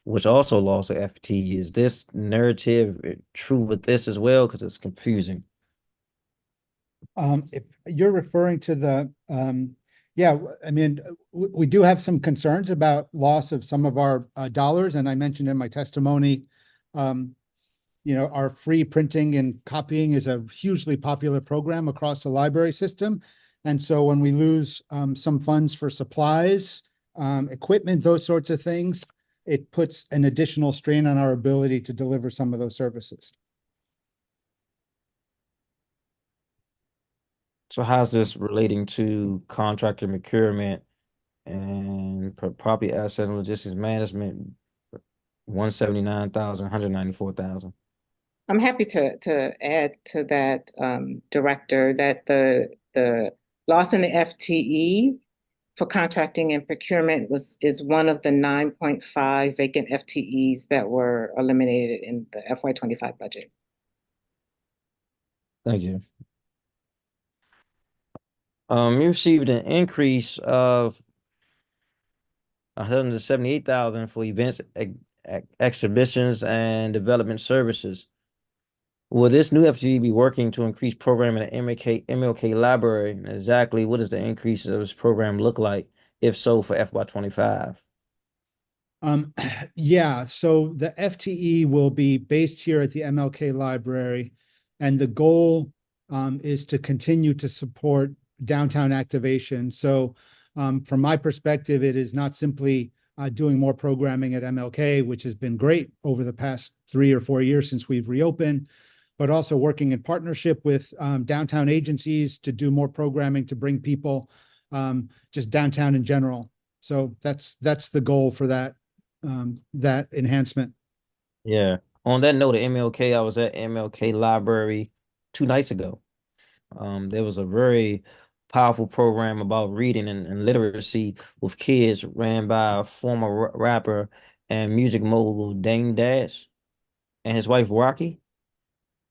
Speaker 1: which also lost a FTE. Is this narrative true with this as well? Because it's confusing.
Speaker 17: If you're referring to the, yeah, I mean, we do have some concerns about loss of some of our dollars, and I mentioned in my testimony, our free printing and copying is a hugely popular program across the library system. And so when we lose some funds for supplies, equipment, those sorts of things, it puts an additional strain on our ability to deliver some of those services.
Speaker 1: So how's this relating to contract and procurement and property asset and logistics management? 179,000, 194,000.
Speaker 19: I'm happy to add to that, Director, that the loss in the FTE for contracting and procurement is one of the 9.5 vacant FTEs that were eliminated in the FY25 budget.
Speaker 1: Thank you. You received an increase of 178,000 for events, exhibitions, and development services. Will this new FTE be working to increase programming at MLK Library? And exactly what does the increase of this program look like, if so, for FY25?
Speaker 17: Yeah, so the FTE will be based here at the MLK Library, and the goal is to continue to support downtown activation. So from my perspective, it is not simply doing more programming at MLK, which has been great over the past 3 or 4 years since we've reopened, but also working in partnership with downtown agencies to do more programming to bring people just downtown in general. So that's the goal for that enhancement.
Speaker 1: Yeah. On that note of MLK, I was at MLK Library 2 nights ago. There was a very powerful program about reading and literacy with kids ran by a former rapper and music mogul Dame Dash and his wife Rocky.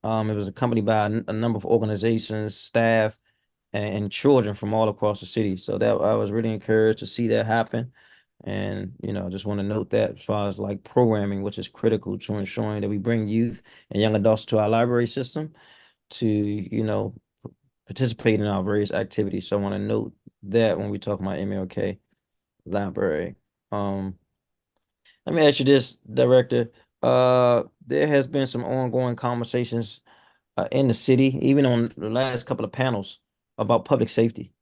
Speaker 1: It was accompanied by a number of organizations, staff, and children from all across the city. So that I was really encouraged to see that happen. And, just want to note that as far as like programming, which is critical to ensuring that we bring youth and young adults to our library system to, participate in our various activities. So I want to note that when we talk about MLK Library. Let me ask you this, Director. There has been some ongoing conversations in the city, even on the last couple of panels, about public safety.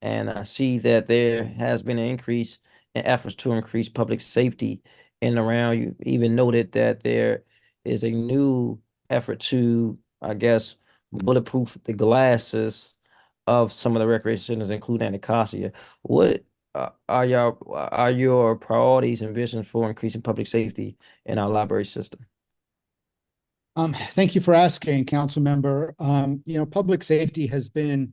Speaker 1: And I see that there has been an increase in efforts to increase public safety in and around. You even noted that there is a new effort to, I guess, bulletproof the glasses of some of the recreation centers, including Anacostia. What are your priorities and visions for increasing public safety in our library system?
Speaker 17: Thank you for asking, Council Member. Public safety has been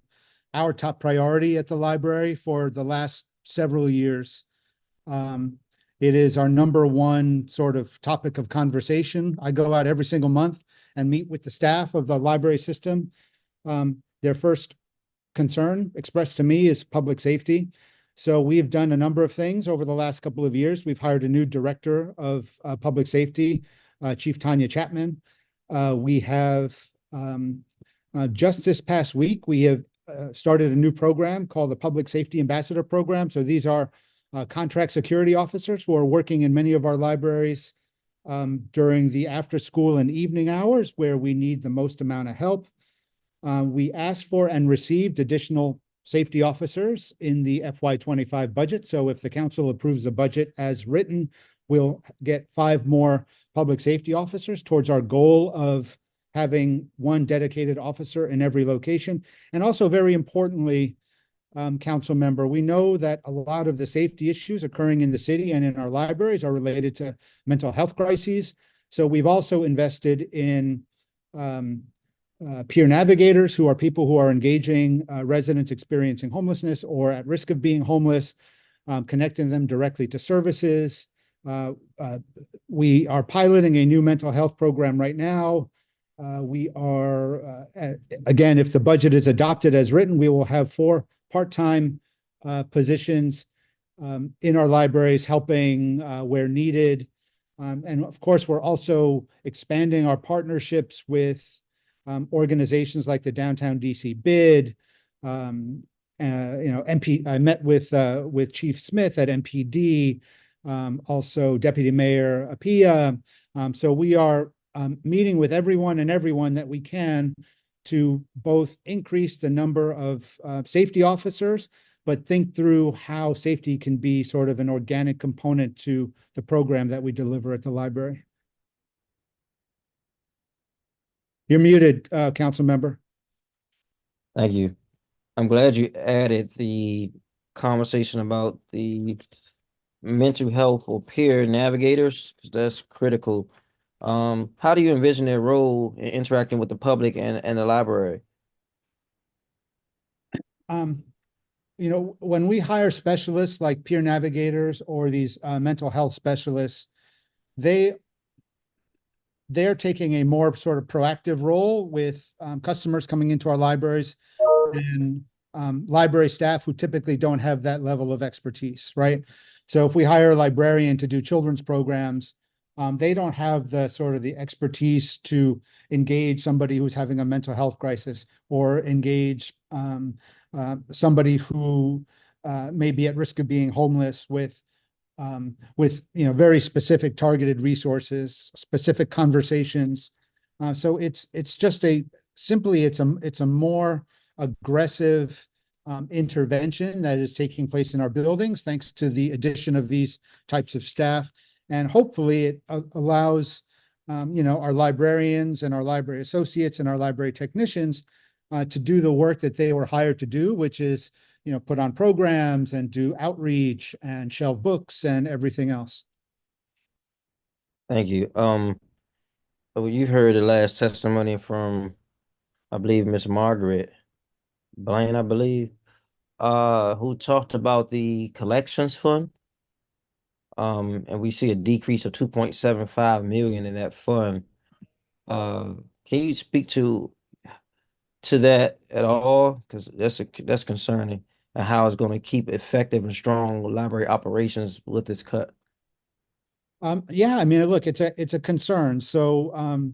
Speaker 17: our top priority at the library for the last several years. It is our number one sort of topic of conversation. I go out every single month and meet with the staff of the library system. Their first concern expressed to me is public safety. So we've done a number of things over the last couple of years. We've hired a new director of public safety, Chief Tanya Chapman. We have just this past week, we have started a new program called the Public Safety Ambassador Program. So these are contract security officers who are working in many of our libraries during the after school and evening hours where we need the most amount of help. We asked for and received additional safety officers in the FY25 budget. So if the council approves the budget as written, we'll get 5 more public safety officers towards our goal of having 1 dedicated officer in every location. And also, very importantly, council member, we know that a lot of the safety issues occurring in the city and in our libraries are related to mental health crises. So we've also invested in peer navigators, who are people who are engaging residents experiencing homelessness or at risk of being homeless, connecting them directly to services. We are piloting a new mental health program right now. We are, again, if the budget is adopted as written, we will have 4 part-time positions in our libraries helping where needed. And of course, we're also expanding our partnerships with organizations like the Downtown DC Bid. I met with Chief Smith at MPD, also Deputy Mayor Apia. So we are meeting with everyone that we can to both increase the number of safety officers, but think through how safety can be sort of an organic component to the program that we deliver at the library. You're muted, council member.
Speaker 1: Thank you. I'm glad you added the conversation about the mental health or peer navigators, because that's critical. How do you envision their role in interacting with the public and the library?
Speaker 17: When we hire specialists like peer navigators or these mental health specialists, they're taking a more sort of proactive role with customers coming into our libraries and library staff who typically don't have that level of expertise, right? So if we hire a librarian to do children's programs, they don't have the sort of the expertise to engage somebody who's having a mental health crisis or engage somebody who may be at risk of being homeless with very specific targeted resources, specific conversations. So it's just it's a more aggressive intervention that is taking place in our buildings, thanks to the addition of these types of staff. And hopefully it allows our librarians and our library associates and our library technicians to do the work that they were hired to do, which is put on programs and do outreach and shelve books and everything else.
Speaker 1: Thank you. You've heard the last testimony from, I believe, Miss Margaret Blaine, I believe, who talked about the collections fund. And we see a decrease of 2.75 million in that fund. Can you speak to that at all? Because that's concerning, and how it's going to keep effective and strong library operations with this cut.
Speaker 17: Yeah, I mean, look, it's a concern. So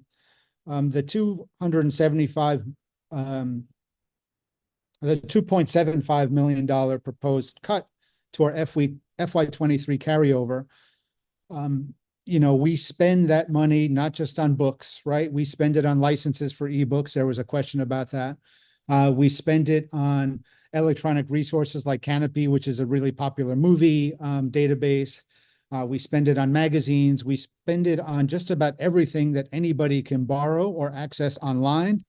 Speaker 17: the 2.75 million dollar proposed cut to our FY23 carryover. We spend that money not just on books, right? We spend it on licenses for ebooks. There was a question about that. We spend it on electronic resources like Canopy, which is a really popular movie database. We spend it on magazines. We spend it on just about everything that anybody can borrow or access online.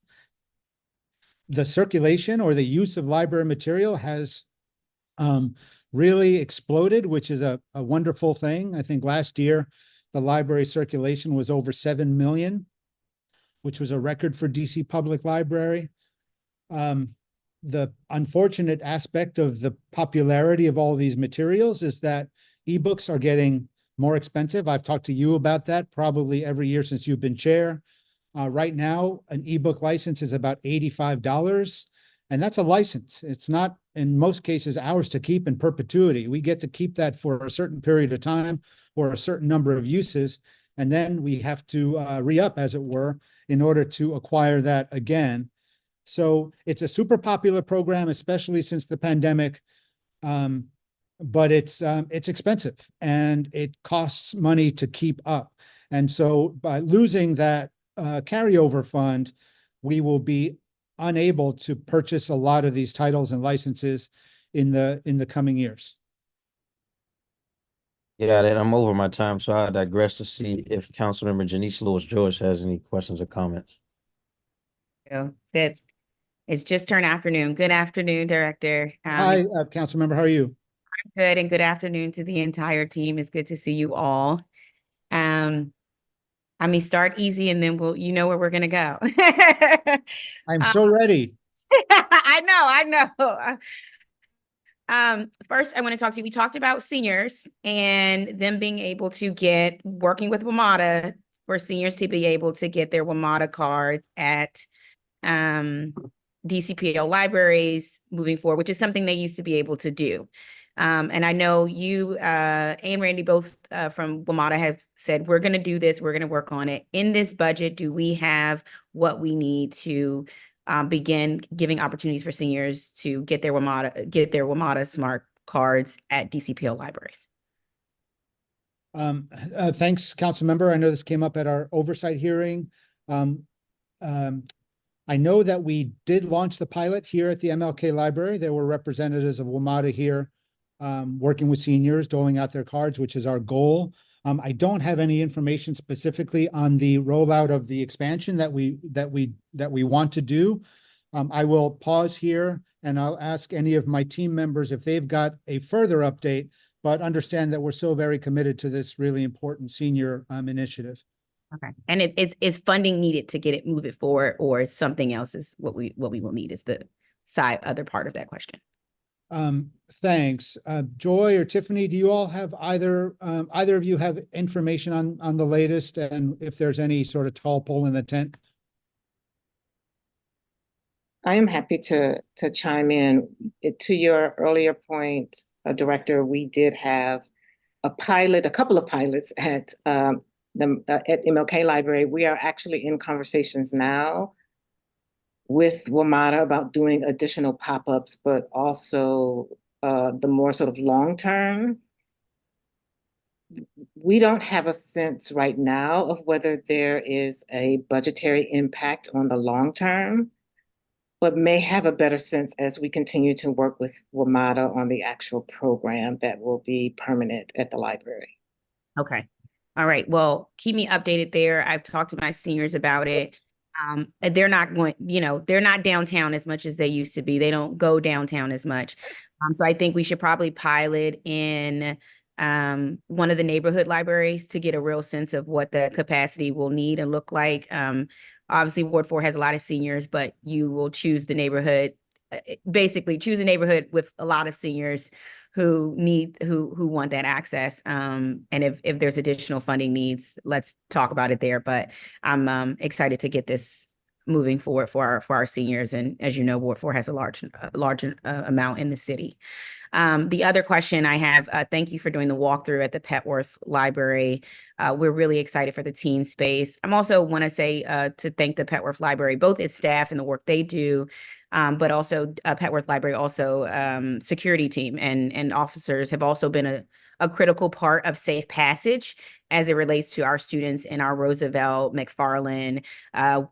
Speaker 17: The circulation or the use of library material has really exploded, which is a wonderful thing. I think last year, the library circulation was over 7 million, which was a record for DC Public Library. the unfortunate aspect of the popularity of all these materials is that ebooks are getting more expensive. I've talked to you about that probably every year since you've been chair. Right now, an ebook license is about $85, and that's a license. It's not, in most cases, ours to keep in perpetuity. We get to keep that for a certain period of time or a certain number of uses, and then we have to re-up, as it were, in order to acquire that again. So it's a super popular program, especially since the pandemic, but it's expensive and it costs money to keep up. And so by losing that carryover fund, we will be unable to purchase a lot of these titles and licenses in the coming years.
Speaker 1: Yeah, and I'm over my time, so I digress to see if Councilmember Janice Lewis George has any questions or comments.
Speaker 5: Good. It's just turned afternoon. Good afternoon, Director.
Speaker 17: Hi, Councilmember. How are you?
Speaker 5: I'm good, and good afternoon to the entire team. It's good to see you all. I mean, start easy, and then you know where we're gonna go.
Speaker 17: I'm so ready.
Speaker 5: I know. First, I want to talk to you. We talked about seniors and them being able to working with WMATA for seniors to be able to get their WMATA card at DCPL libraries moving forward, which is something they used to be able to do. And I know you and Randy both from WMATA have said, we're going to do this, we're going to work on it. In this budget, do we have what we need to begin giving opportunities for seniors to get their WMATA smart cards at DCPL libraries?
Speaker 17: Thanks, Councilmember. I know this came up at our oversight hearing. I know that we did launch the pilot here at the MLK Library. There were representatives of WMATA here working with seniors, doling out their cards, which is our goal. I don't have any information specifically on the rollout of the expansion that we want to do. I will pause here and I'll ask any of my team members if they've got a further update, but understand that we're still very committed to this really important senior initiative.
Speaker 5: Okay, and is funding needed to move it forward, or something else is what we will need is the other part of that question.
Speaker 17: Thanks. Joy or Tiffany, do you all have either of you have information on the latest, and if there's any sort of tall pole in the tent?
Speaker 19: I am happy to chime in. To your earlier point, Director, we did have a couple of pilots at MLK Library. We are actually in conversations now with WMATA about doing additional pop-ups, but also the more sort of long-term. We don't have a sense right now of whether there is a budgetary impact on the long term, but may have a better sense as we continue to work with WMATA on the actual program that will be permanent at the library.
Speaker 5: Okay. All right. Well, keep me updated there. I've talked to my seniors about it. They're not going, they're not downtown as much as they used to be. They don't go downtown as much. So I think we should probably pilot in one of the neighborhood libraries to get a real sense of what the capacity will need and look like. Obviously, Ward 4 has a lot of seniors, but you will choose the neighborhood, basically choose a neighborhood with a lot of seniors who want that access. And if there's additional funding needs, let's talk about it there. But I'm excited to get this moving forward for our seniors. And as you know, Ward 4 has a large amount in the city. The other question I have, thank you for doing the walkthrough at the Petworth Library. We're really excited for the teen space. I'm also want to say to thank the Petworth Library, both its staff and the work they do, but also Petworth Library, also security team and officers have also been a critical part of safe passage as it relates to our students in our Roosevelt, McFarland,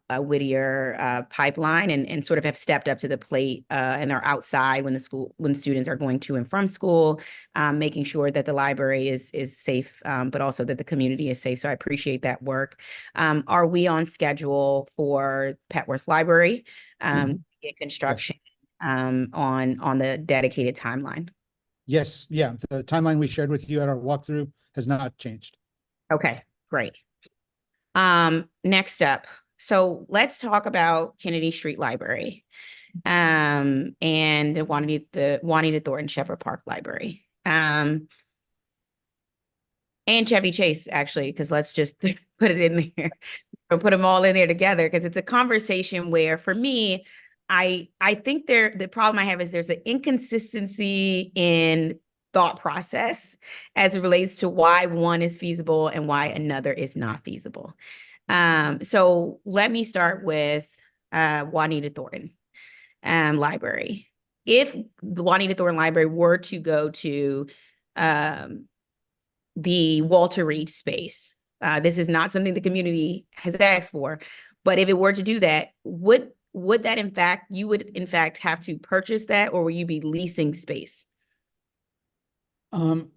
Speaker 5: Whittier pipeline, and sort of have stepped up to the plate and are outside when students are going to and from school, making sure that the library is safe, but also that the community is safe. So I appreciate that work. Are we on schedule for Petworth Library in construction on the dedicated timeline?
Speaker 17: Yes, yeah. The timeline we shared with you at our walkthrough has not changed.
Speaker 5: Okay, great. Next up, so let's talk about Kennedy Street Library. and the Juanita Thornton Shepherd Park Library. And Chevy Chase, actually, because let's just put it in there or put them all in there together, because it's a conversation where, for me, I think the problem I have is there's an inconsistency in thought process as it relates to why one is feasible and why another is not feasible. So let me start with Juanita Thornton Library. If the Juanita Thornton Library were to go to the Walter Reed space, this is not something the community has asked for, but if it were to do that, would that you would in fact have to purchase that, or will you be leasing space?
Speaker 17: Maybe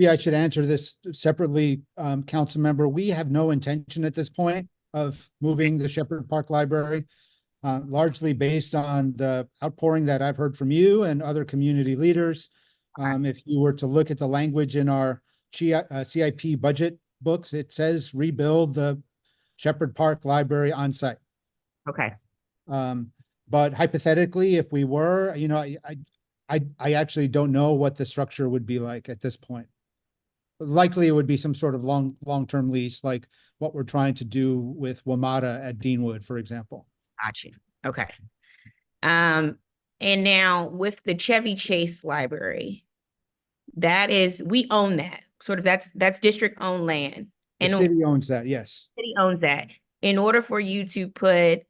Speaker 17: I should answer this separately, council member. We have no intention at this point of moving the Shepherd Park Library, largely based on the outpouring that I've heard from you and other community leaders. If you were to look at the language in our CIP budget books, it says rebuild the Shepherd Park Library on site.
Speaker 5: Okay.
Speaker 17: But hypothetically, if we were, I actually don't know what the structure would be like at this point. Likely it would be some sort of long-term lease, like what we're trying to do with WMATA at Deanwood, for example.
Speaker 5: Gotcha. Okay. And now with the Chevy Chase Library, we own that. Sort of that's district-owned land.
Speaker 17: The city owns that, yes.
Speaker 5: City owns that. In order for you to put,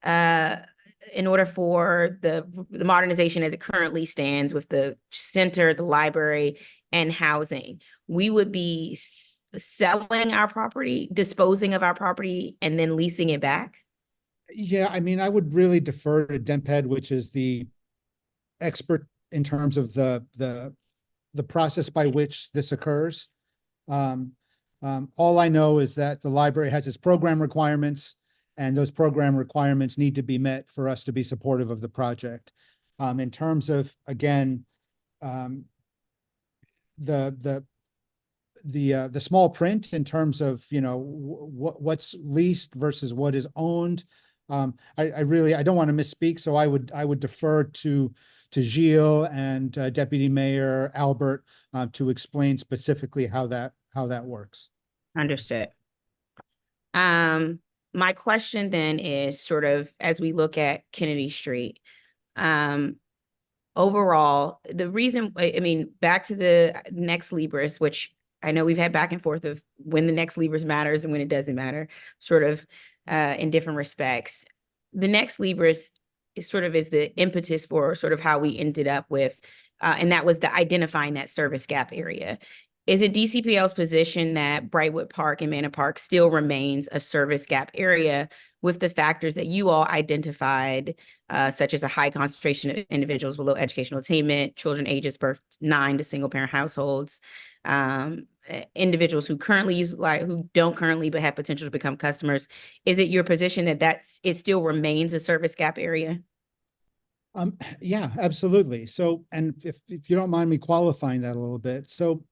Speaker 5: in order for the modernization as it currently stands with the center, the library, and housing, we would be selling our property, disposing of our property, and then leasing it back?
Speaker 17: Yeah, I mean, I would really defer to DEMPED, which is the expert in terms of the process by which this occurs. All I know is that the library has its program requirements, and those program requirements need to be met for us to be supportive of the project. In terms of, again, the small print in terms of, what's leased versus what is owned, I don't want to misspeak, so I would defer to Gilles and Deputy Mayor Albert to explain specifically how that works.
Speaker 5: Understood. My question then is sort of, as we look at Kennedy Street, overall, the reason, back to the Next Libris, which I know we've had back and forth of when the Next Libris matters and when it doesn't matter, sort of in different respects. The Next Libris is the impetus for sort of how we ended up with, and that was the identifying that service gap area. Is it DCPL's position that Brightwood Park and Manor Park still remains a service gap area with the factors that you all identified, such as a high concentration of individuals with low educational attainment, children ages birth 9 to single parent households, individuals who currently use, who don't currently but have potential to become customers? Is it your position that it still remains a service gap area?
Speaker 17: Yeah, absolutely. So, and if you don't mind me qualifying that a little bit. So,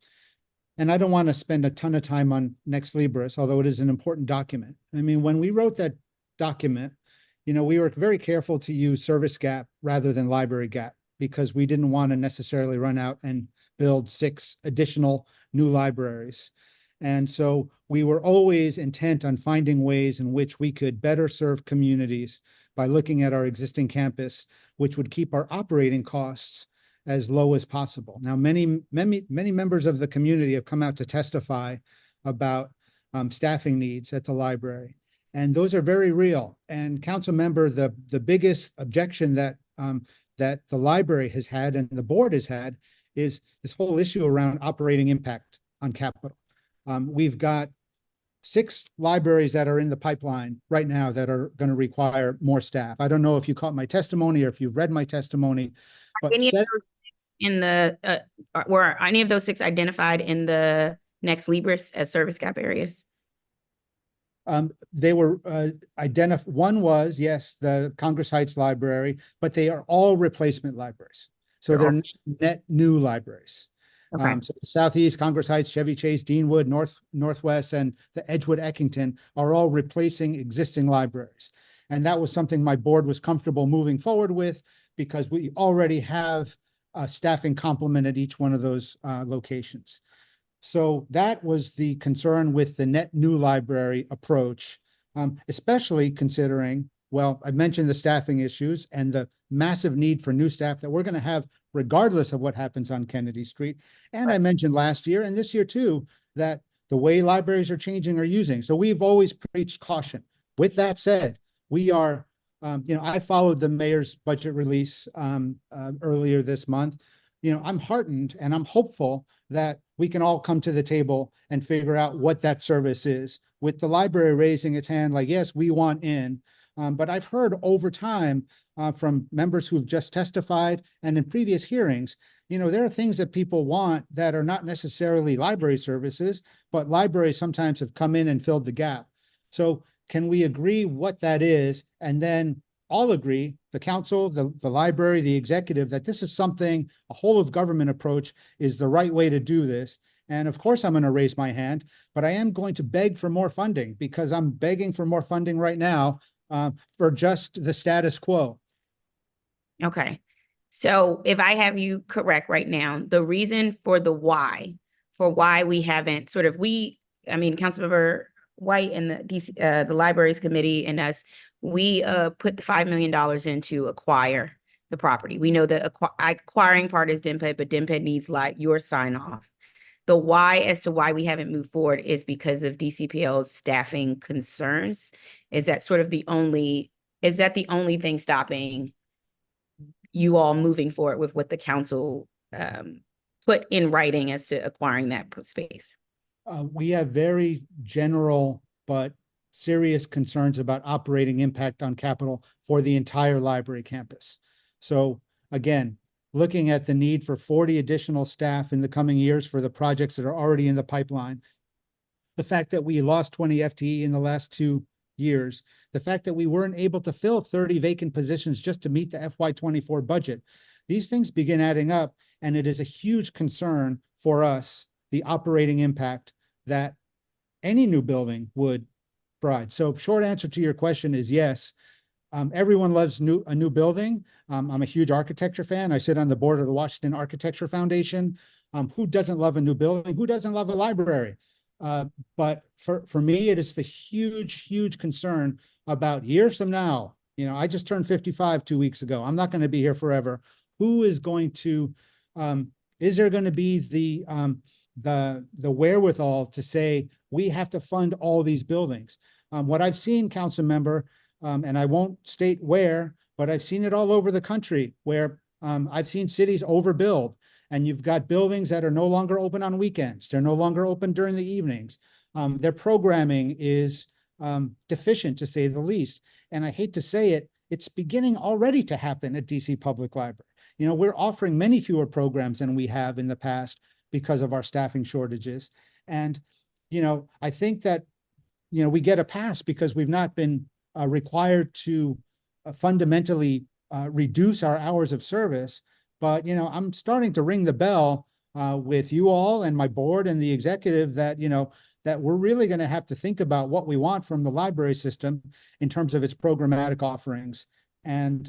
Speaker 17: and I don't want to spend a ton of time on Next Libris, although it is an important document. I mean, when we wrote that document, we were very careful to use service gap rather than library gap, because we didn't want to necessarily run out and build 6 additional new libraries. And so we were always intent on finding ways in which we could better serve communities by looking at our existing campus, which would keep our operating costs as low as possible. Now, many members of the community have come out to testify about staffing needs at the library, and those are very real. And council member, the biggest objection that the library has had and the board has had is this whole issue around operating impact on capital. We've got 6 libraries that are in the pipeline right now that are going to require more staff. I don't know if you caught my testimony or if you've read my testimony, but
Speaker 5: were any of those 6 identified in the Next Libris as service gap areas?
Speaker 17: They were identified. One was, yes, the Congress Heights Library, but they are all replacement libraries. So they're net new libraries.
Speaker 5: Okay.
Speaker 17: So Southeast, Congress Heights, Chevy Chase, Deanwood, Northwest, and the Edgewood Eckington are all replacing existing libraries. And that was something my board was comfortable moving forward with because we already have a staffing complement at each one of those locations. So that was the concern with the net new library approach, especially considering, well, I mentioned the staffing issues and the massive need for new staff that we're going to have regardless of what happens on Kennedy Street. And I mentioned last year and this year too, that the way libraries are changing or using. So we've always preached caution. With that said, we are, I followed the mayor's budget release earlier this month. I'm heartened and I'm hopeful that we can all come to the table and figure out what that service is. With the library raising its hand, like, yes, we want in. But I've heard over time from members who've just testified and in previous hearings, there are things that people want that are not necessarily library services, but libraries sometimes have come in and filled the gap. So can we agree what that is? And then all agree, the council, the library, the executive, that this is something, a whole of government approach is the right way to do this. And of course, I'm going to raise my hand, but I am going to beg for more funding because I'm begging for more funding right now for just the status quo.
Speaker 5: Okay. So if I have you correct right now, the reason for why we haven't sort of, Councilmember White and the Libraries Committee and us, we put the $5 million in to acquire the property. We know the acquiring part is DMPED, but DMPED needs your sign off. The why as to why we haven't moved forward is because of DCPL's staffing concerns. Is that the only thing stopping you all moving forward with what the council put in writing as to acquiring that space?
Speaker 17: We have very general but serious concerns about operating impact on capital for the entire library campus. So again, looking at the need for 40 additional staff in the coming years for the projects that are already in the pipeline, the fact that we lost 20 FTE in the last 2 years, the fact that we weren't able to fill 30 vacant positions just to meet the FY24 budget, these things begin adding up, and it is a huge concern for us, the operating impact that any new building would provide. So short answer to your question is yes. Everyone loves a new building. I'm a huge architecture fan. I sit on the board of the Washington Architecture Foundation. Who doesn't love a new building? Who doesn't love a library? But for me, it is the huge concern about years from now. I just turned 55 2 weeks ago. I'm not going to be here forever. Who is going to, is there going to be the wherewithal to say, we have to fund all these buildings? What I've seen, council member, and I won't state where, but I've seen it all over the country where I've seen cities overbuild. And you've got buildings that are no longer open on weekends. They're no longer open during the evenings. Their programming is deficient, to say the least. And I hate to say it, it's beginning already to happen at DC Public Library. We're offering many fewer programs than we have in the past because of our staffing shortages. And, I think that, we get a pass because we've not been required to fundamentally reduce our hours of service. But, I'm starting to ring the bell with you all and my board and the executive that, that we're really going to have to think about what we want from the library system in terms of its programmatic offerings. And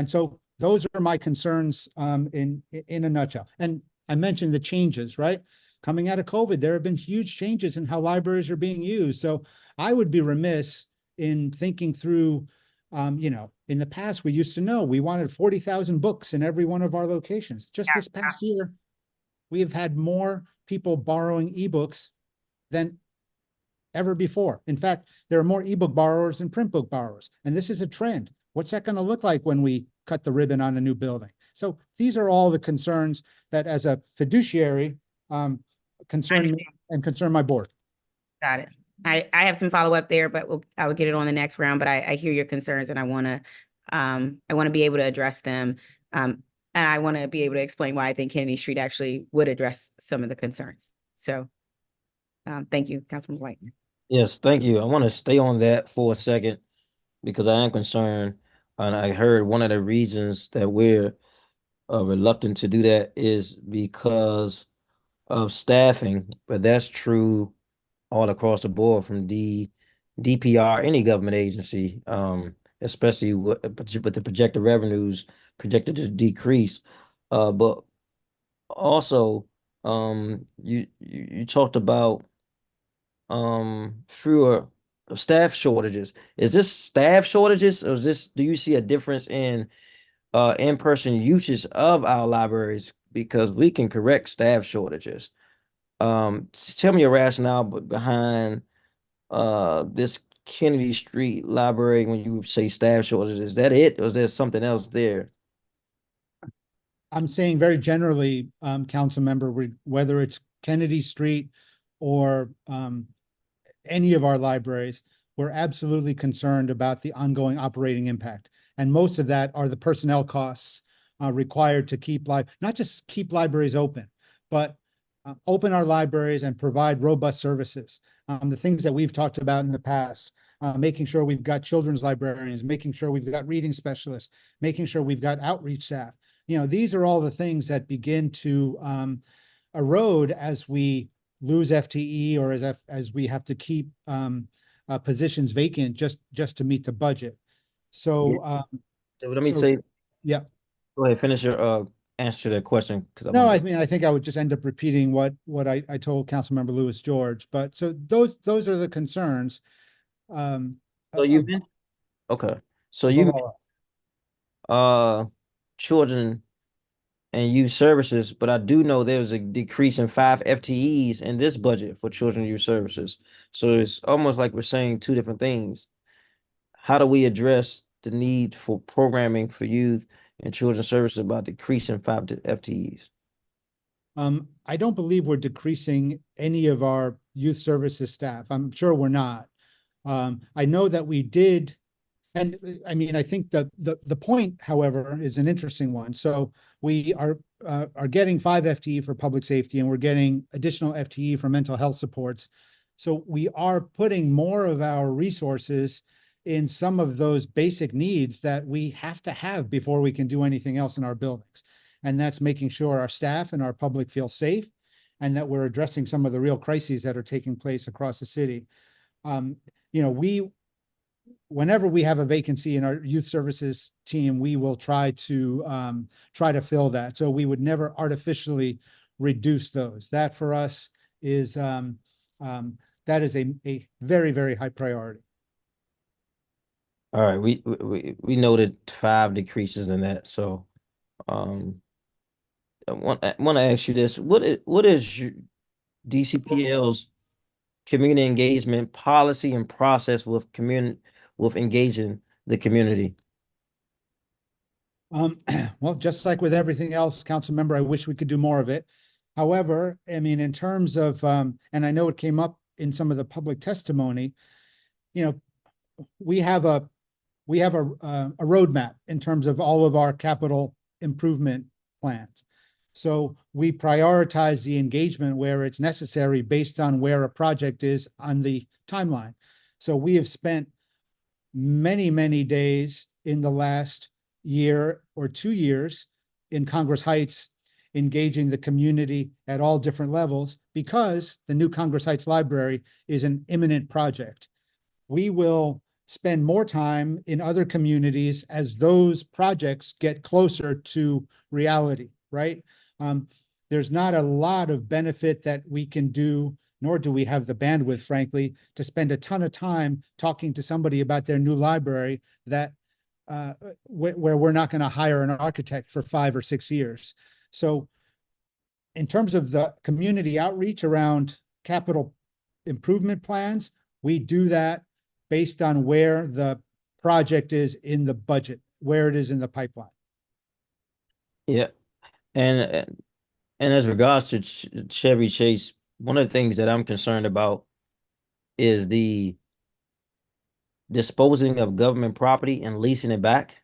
Speaker 17: so those are my concerns in a nutshell. And I mentioned the changes, right? Coming out of COVID, there have been huge changes in how libraries are being used. So I would be remiss in thinking through in the past, we used to know we wanted 40,000 books in every one of our locations. Just this past year, we have had more people borrowing ebooks than ever before. In fact, there are more ebook borrowers than print book borrowers. And this is a trend. What's that going to look like when we cut the ribbon on a new building? So these are all the concerns that as a fiduciary concern me and concern my board.
Speaker 5: Got it. I have some follow up there, but I will get it on the next round. But I hear your concerns, and I want to be able to address them, and I want to be able to explain why I think Kennedy Street actually would address some of the concerns. So, thank you, Councilman White.
Speaker 1: Yes, thank you. I want to stay on that for a second because I am concerned, and I heard one of the reasons that we're reluctant to do that is because of staffing, but that's true all across the board from DPR, any government agency. especially with the projected revenues projected to decrease. But also, you talked about fewer staff shortages. Is this staff shortages, or is this, do you see a difference in in-person usage of our libraries? Because we can correct staff shortages. Tell me your rationale behind this Kennedy Street Library when you say staff shortages. Is that it, or is there something else there?
Speaker 17: I'm saying very generally, council member, whether it's Kennedy Street or any of our libraries, we're absolutely concerned about the ongoing operating impact. And most of that are the personnel costs required to keep not just keep libraries open, but open our libraries and provide robust services. The things that we've talked about in the past, making sure we've got children's librarians, making sure we've got reading specialists, making sure we've got outreach staff. You know, these are all the things that begin to erode as we lose FTE, or as we have to keep positions vacant just to meet the budget. So,
Speaker 1: So let me say,
Speaker 17: yeah.
Speaker 1: Go ahead, finish your answer to that question.
Speaker 17: No, I mean, I think I would just end up repeating what I told Councilmember Lewis George. But so those are the concerns.
Speaker 1: So you okay. So you children and youth services, but I do know there's a decrease in 5 FTEs in this budget for children and youth services. So it's almost like we're saying two different things. How do we address the need for programming for youth and children's services about decreasing 5 FTEs?
Speaker 17: I don't believe we're decreasing any of our youth services staff. I'm sure we're not. I know that we did, and I mean, I think the point, however, is an interesting one. So we are getting 5 FTE for public safety, and we're getting additional FTE for mental health supports. So we are putting more of our resources in some of those basic needs that we have to have before we can do anything else in our buildings. And that's making sure our staff and our public feel safe, and that we're addressing some of the real crises that are taking place across the city. You know, whenever we have a vacancy in our youth services team, we will try to fill that. So we would never artificially reduce those. That for us is that is a very, very high priority.
Speaker 1: All right, we noted 5 decreases in that. So I want to ask you this: what is your DCPL's community engagement policy and process with engaging the community?
Speaker 17: Well, just like with everything else, council member, I wish we could do more of it. However, I mean, in terms of, and I know it came up in some of the public testimony, you know, we have a roadmap in terms of all of our capital improvement plans. So we prioritize the engagement where it's necessary based on where a project is on the timeline. So we have spent many, many days in the last year or 2 years in Congress Heights, engaging the community at all different levels, because the new Congress Heights Library is an imminent project. We will spend more time in other communities as those projects get closer to reality, right? There's not a lot of benefit that we can do, nor do we have the bandwidth, frankly, to spend a ton of time talking to somebody about their new library that where we're not going to hire an architect for 5 or 6 years. So in terms of the community outreach around capital improvement plans, we do that based on where the project is in the budget, where it is in the pipeline.
Speaker 1: Yeah, and as regards to Chevy Chase, one of the things that I'm concerned about is the disposing of government property and leasing it back.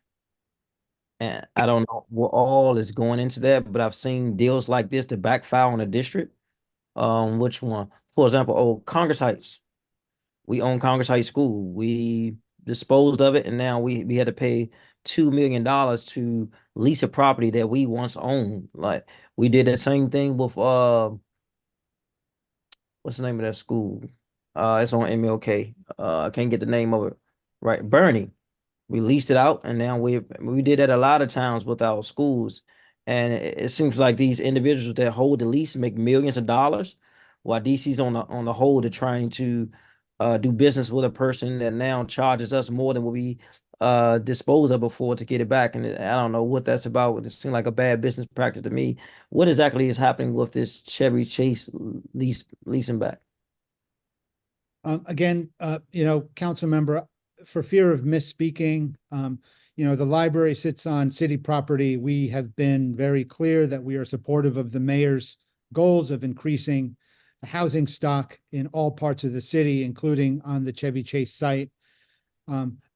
Speaker 1: And I don't know what all is going into that, but I've seen deals like this to backfire on a district. Which one? For example, Congress Heights. We own Congress Heights School. We disposed of it, and now we had to pay $2 million to lease a property that we once owned. Like, we did that same thing with what's the name of that school? It's on MLK. I can't get the name of it. Right, Bernie. we leased it out, and now we did that a lot of times with our schools. And it seems like these individuals that hold the lease make millions of dollars, while DC's on the whole they're trying to do business with a person that now charges us more than what we disposed of before to get it back. And I don't know what that's about. It seems like a bad business practice to me. What exactly is happening with this Chevy Chase leasing back?
Speaker 17: Again, council member, for fear of misspeaking, the library sits on city property. We have been very clear that we are supportive of the mayor's goals of increasing the housing stock in all parts of the city, including on the Chevy Chase site.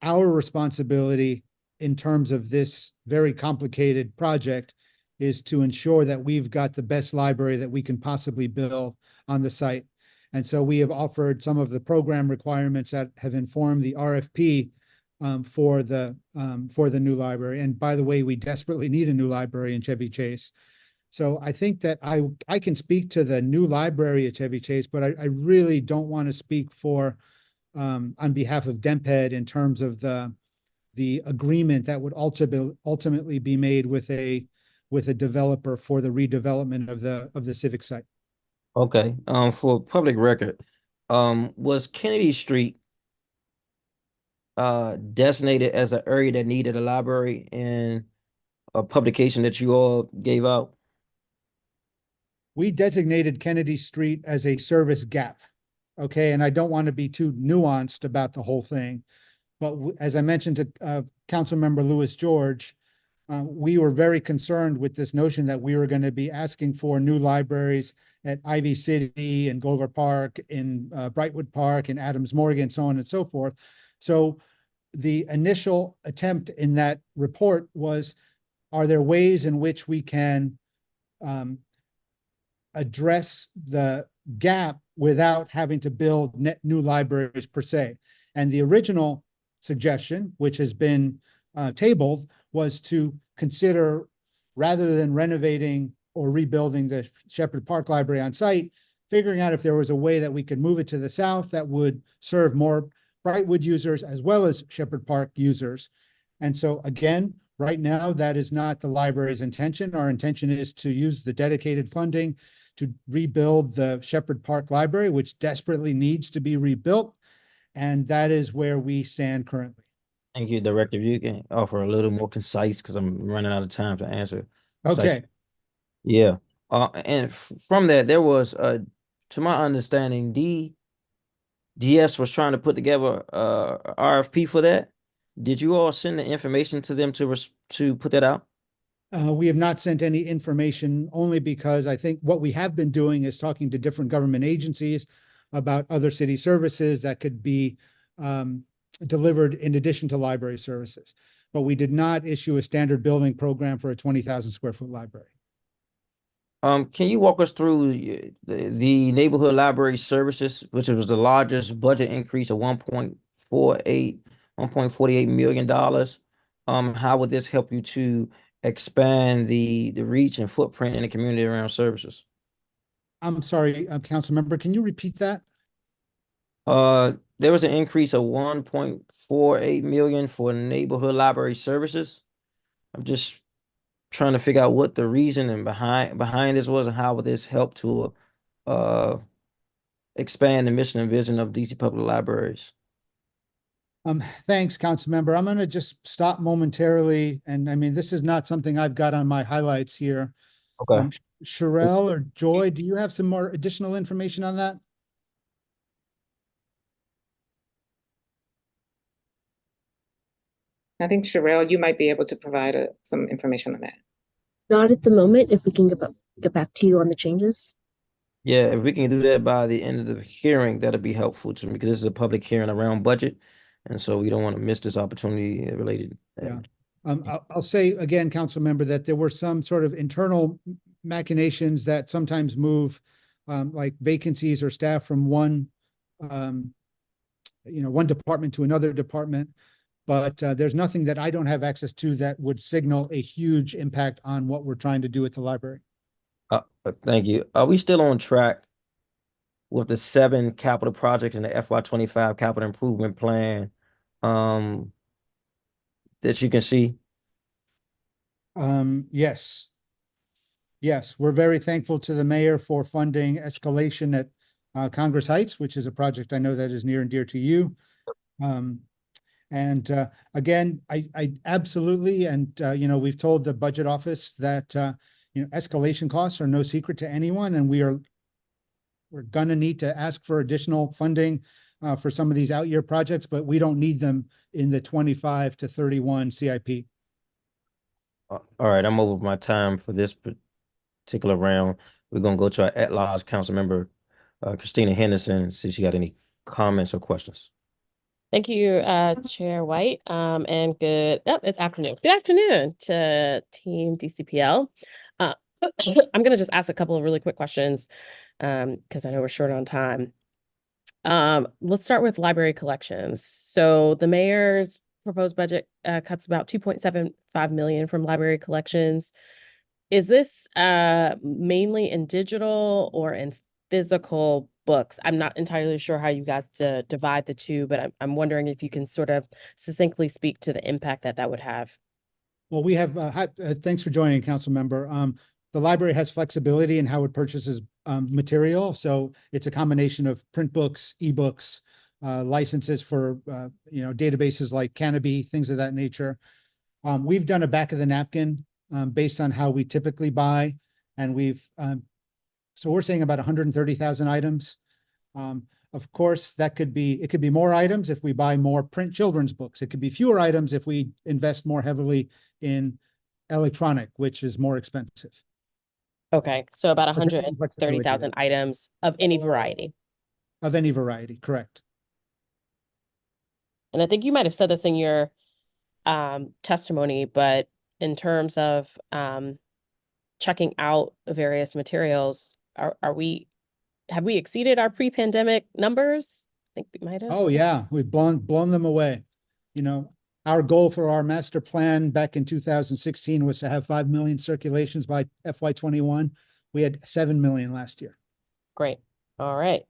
Speaker 17: Our responsibility in terms of this very complicated project is to ensure that we've got the best library that we can possibly build on the site. And so we have offered some of the program requirements that have informed the RFP for the new library. And by the way, we desperately need a new library in Chevy Chase. So I think that I can speak to the new library at Chevy Chase, but I really don't want to speak for on behalf of DEMPED in terms of the agreement that would ultimately be made with a developer for the redevelopment of the civic site.
Speaker 1: Okay. For public record, was Kennedy Street designated as an area that needed a library in a publication that you all gave out?
Speaker 17: We designated Kennedy Street as a service gap. Okay, and I don't want to be too nuanced about the whole thing, but as I mentioned to Councilmember Louis George, we were very concerned with this notion that we were going to be asking for new libraries at Ivy City and Glover Park, in Brightwood Park, and Adams Morgan, so on and so forth. So the initial attempt in that report was, are there ways in which we can address the gap without having to build net new libraries per se? And the original suggestion, which has been tabled, was to consider, rather than renovating or rebuilding the Shepherd Park Library on site, figuring out if there was a way that we could move it to the south that would serve more Brightwood users as well as Shepherd Park users. And so again, right now, that is not the library's intention. Our intention is to use the dedicated funding to rebuild the Shepherd Park Library, which desperately needs to be rebuilt. And that is where we stand currently.
Speaker 1: Thank you, Director. If you can offer a little more concise, because I'm running out of time to answer.
Speaker 17: Okay.
Speaker 1: Yeah. And from that, there was, to my understanding, DS was trying to put together a RFP for that. Did you all send the information to them to put that out?
Speaker 17: We have not sent any information, only because I think what we have been doing is talking to different government agencies about other city services that could be delivered in addition to library services. But we did not issue a standard building program for a 20,000 square foot library.
Speaker 1: Can you walk us through the neighborhood library services, which was the largest budget increase of $1.48 million? How would this help you to expand the reach and footprint in the community around services?
Speaker 17: I'm sorry, council member, can you repeat that?
Speaker 1: There was an increase of 1.48 million for neighborhood library services. I'm just trying to figure out what the reason and behind this was, and how would this help to expand the mission and vision of DC Public Libraries.
Speaker 17: Thanks, council member. I'm going to just stop momentarily. And I mean, this is not something I've got on my highlights here.
Speaker 1: Okay.
Speaker 17: Sherelle or Joy, do you have some more additional information on that?
Speaker 19: I think Sherelle, you might be able to provide some information on that.
Speaker 18: Not at the moment. If we can get back to you on the changes.
Speaker 1: Yeah, if we can do that by the end of the hearing, that'll be helpful to me, because this is a public hearing around budget. And so we don't want to miss this opportunity related.
Speaker 17: Yeah. I'll say again, council member, that there were some sort of internal machinations that sometimes move like vacancies or staff from one department to another department. But there's nothing that I don't have access to that would signal a huge impact on what we're trying to do at the library.
Speaker 1: Thank you. Are we still on track with the 7 capital projects in the FY25 capital improvement plan that you can see?
Speaker 17: Yes. Yes, we're very thankful to the mayor for funding escalation at Congress Heights, which is a project I know that is near and dear to you. And again, I absolutely, and we've told the budget office that escalation costs are no secret to anyone, and we're gonna need to ask for additional funding for some of these out-year projects, but we don't need them in the 25 to 31 CIP.
Speaker 1: All right, I'm over my time for this particular round. We're gonna go to our at-large council member, Christina Henderson, see if she got any comments or questions.
Speaker 20: Thank you, Chair White, and it's afternoon. Good afternoon to Team DCPL. I'm going to just ask a couple of really quick questions because I know we're short on time. Let's start with library collections. So the mayor's proposed budget cuts about $2.75 million from library collections. Is this mainly in digital or in physical books? I'm not entirely sure how you guys divide the two, but I'm wondering if you can sort of succinctly speak to the impact that would have.
Speaker 17: Well, we have, thanks for joining, council member. The library has flexibility in how it purchases material. So it's a combination of print books, ebooks, licenses for, databases like Canopy, things of that nature. We've done a back of the napkin based on how we typically buy. And so we're saying about 130,000 items. Of course, it could be more items if we buy more print children's books. It could be fewer items if we invest more heavily in electronic, which is more expensive.
Speaker 20: Okay, so about 130,000 items of any variety.
Speaker 17: Of any variety, correct.
Speaker 20: And I think you might have said this in your testimony, but in terms of checking out various materials, have we exceeded our pre-pandemic numbers? I think we might have.
Speaker 17: Oh yeah, we've blown them away. Our goal for our master plan back in 2016 was to have 5 million circulations by FY21. We had 7 million last year.
Speaker 20: Great. All right.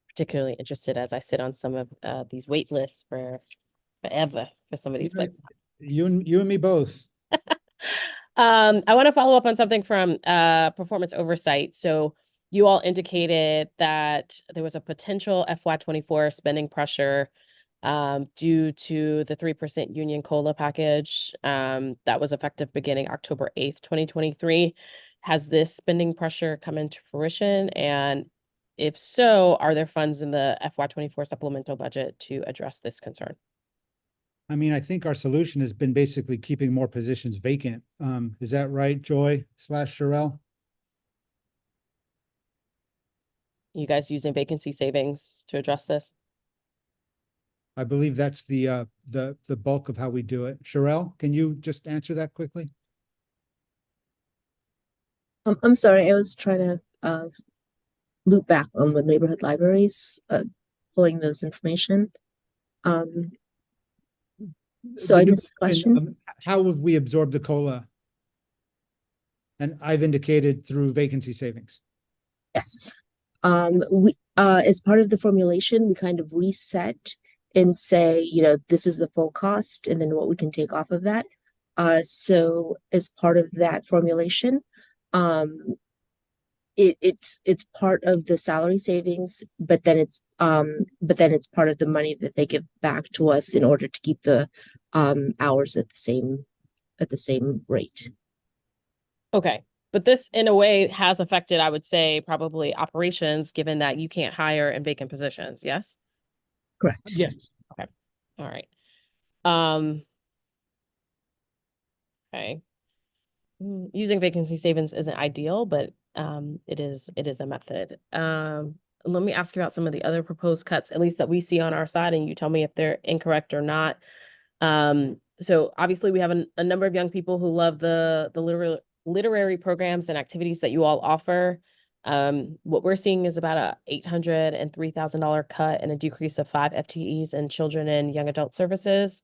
Speaker 20: Particularly interested as I sit on some of these wait lists for forever for some of these books.
Speaker 17: You and me both.
Speaker 20: I want to follow up on something from performance oversight. So you all indicated that there was a potential FY24 spending pressure due to the 3% union COLA package that was effective beginning October 8th, 2023. Has this spending pressure come into fruition? And if so, are there funds in the FY24 supplemental budget to address this concern?
Speaker 17: I mean, I think our solution has been basically keeping more positions vacant. Is that right, Joy / Sherelle?
Speaker 20: You guys using vacancy savings to address this?
Speaker 17: I believe that's the bulk of how we do it. Sherelle, can you just answer that quickly?
Speaker 18: I'm sorry, I was trying to loop back on the neighborhood libraries, pulling those information. So I missed the question.
Speaker 17: How have we absorbed the COLA? And I've indicated through vacancy savings.
Speaker 18: Yes. We as part of the formulation, we kind of reset and say, this is the full cost and then what we can take off of that. So as part of that formulation, it's part of the salary savings, but then it's part of the money that they give back to us in order to keep the hours at the same rate.
Speaker 20: Okay. But this, in a way, has affected, I would say, probably operations, given that you can't hire in vacant positions. Yes?
Speaker 18: Correct.
Speaker 17: Yes.
Speaker 20: Okay. All right. Okay. Using vacancy savings isn't ideal, but it is a method. Let me ask you about some of the other proposed cuts, at least that we see on our side, and you tell me if they're incorrect or not. So obviously, we have a number of young people who love the literary programs and activities that you all offer. What we're seeing is about a $803,000 cut and a decrease of 5 FTEs in children and young adult services.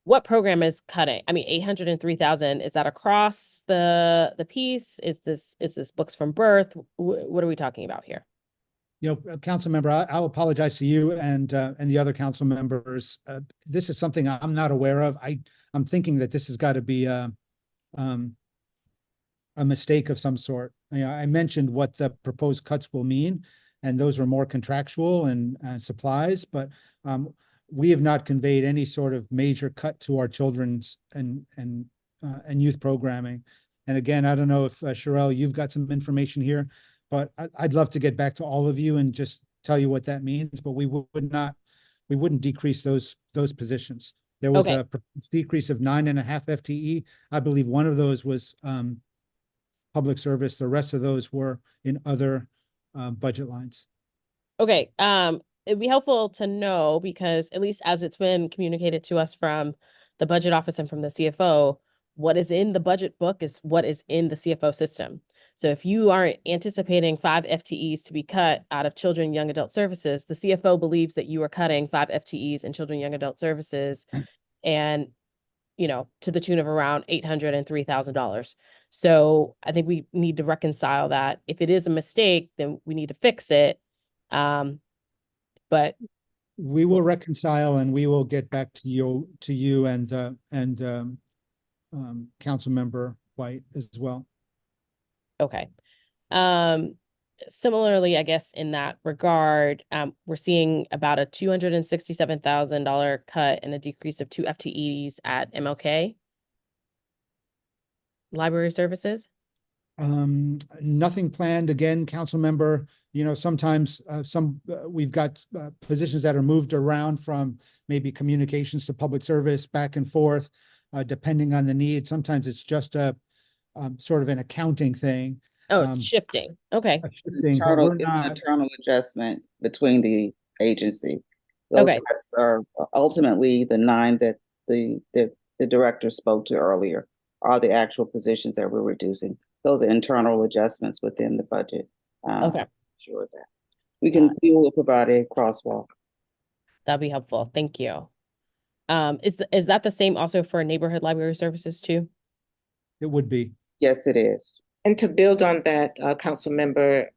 Speaker 20: What program is cutting? I mean, 803,000, is that across the piece? Is this books from birth? What are we talking about here?
Speaker 17: council member, I'll apologize to you and the other council members. This is something I'm not aware of. I'm thinking that this has got to be a mistake of some sort. I mentioned what the proposed cuts will mean, and those are more contractual and supplies, but we have not conveyed any sort of major cut to our children's and youth programming. And again, I don't know if Sherelle, you've got some information here, but I'd love to get back to all of you and just tell you what that means. But we wouldn't decrease those positions. There was a decrease of 9.5 FTE. I believe one of those was public service. The rest of those were in other budget lines.
Speaker 20: Okay. It'd be helpful to know, because at least as it's been communicated to us from the budget office and from the CFO, what is in the budget book is what is in the CFO system. So if you aren't anticipating 5 FTEs to be cut out of children and young adult services, the CFO believes that you are cutting 5 FTEs in children and young adult services, and to the tune of around $800 and $3,000. So I think we need to reconcile that. If it is a mistake, then we need to fix it. But
Speaker 17: we will reconcile, and we will get back to you and council member White as well.
Speaker 20: Okay. Similarly, I guess in that regard, we're seeing about a $267,000 cut and a decrease of 2 FTEs at MLK Library Services.
Speaker 17: Nothing planned. Again, council member, sometimes we've got positions that are moved around from maybe communications to public service, back and forth, depending on the need. Sometimes it's just a sort of an accounting thing.
Speaker 20: Oh, it's shifting. Okay.
Speaker 17: It's
Speaker 21: an internal adjustment between the agency. Those cuts are ultimately the 9 that the director spoke to earlier are the actual positions that we're reducing. Those are internal adjustments within the budget.
Speaker 20: Okay.
Speaker 21: Sure that we will provide a crosswalk.
Speaker 20: That'd be helpful. Thank you. Is that the same also for neighborhood library services too?
Speaker 17: It would be.
Speaker 21: Yes, it is.
Speaker 19: And to build on that, council member,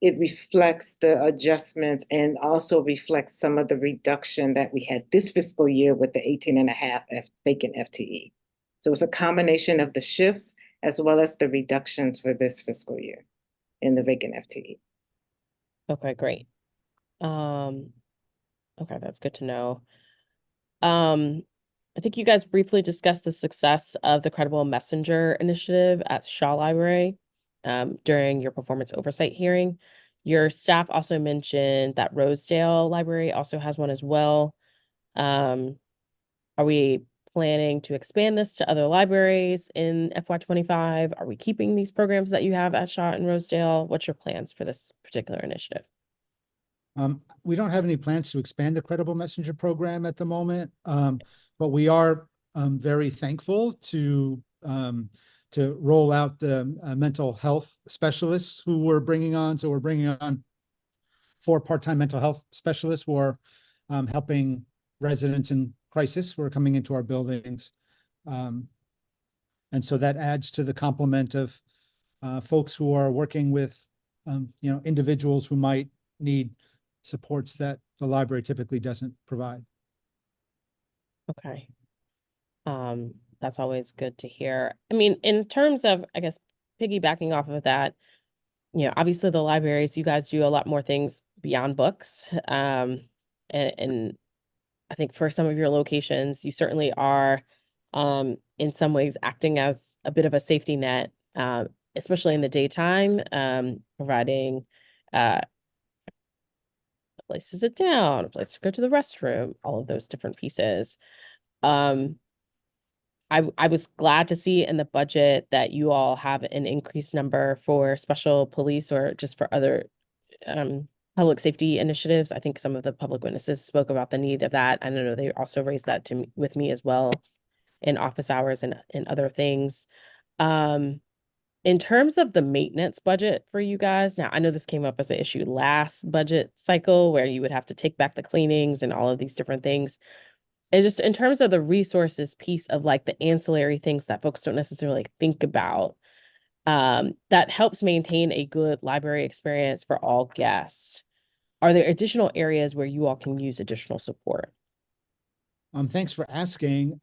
Speaker 19: it reflects the adjustments and also reflects some of the reduction that we had this fiscal year with the 18.5 vacant FTE. So it's a combination of the shifts as well as the reductions for this fiscal year in the vacant FTE.
Speaker 20: Okay, great. Okay, that's good to know. I think you guys briefly discussed the success of the Credible Messenger initiative at Shaw Library during your performance oversight hearing. Your staff also mentioned that Rosedale Library also has one as well. Are we planning to expand this to other libraries in FY25? Are we keeping these programs that you have at Shaw and Rosedale? What's your plans for this particular initiative?
Speaker 17: We don't have any plans to expand the Credible Messenger program at the moment, but we are very thankful to roll out the mental health specialists who we're bringing on. So we're bringing on 4 part-time mental health specialists who are helping residents in crisis who are coming into our buildings. And so that adds to the complement of folks who are working with individuals who might need supports that the library typically doesn't provide.
Speaker 20: Okay. That's always good to hear. I mean, in terms of, I guess, piggybacking off of that, obviously the libraries, you guys do a lot more things beyond books. And I think for some of your locations, you certainly are, in some ways, acting as a bit of a safety net, especially in the daytime, providing a place to sit down, a place to go to the restroom, all of those different pieces. I was glad to see in the budget that you all have an increased number for special police or just for other public safety initiatives. I think some of the public witnesses spoke about the need of that. I know they also raised that with me as well in office hours and other things. In terms of the maintenance budget for you guys, now I know this came up as an issue last budget cycle where you would have to take back the cleanings and all of these different things. And just in terms of the resources piece of like the ancillary things that folks don't necessarily think about, that helps maintain a good library experience for all guests. Are there additional areas where you all can use additional support?
Speaker 17: Thanks for asking.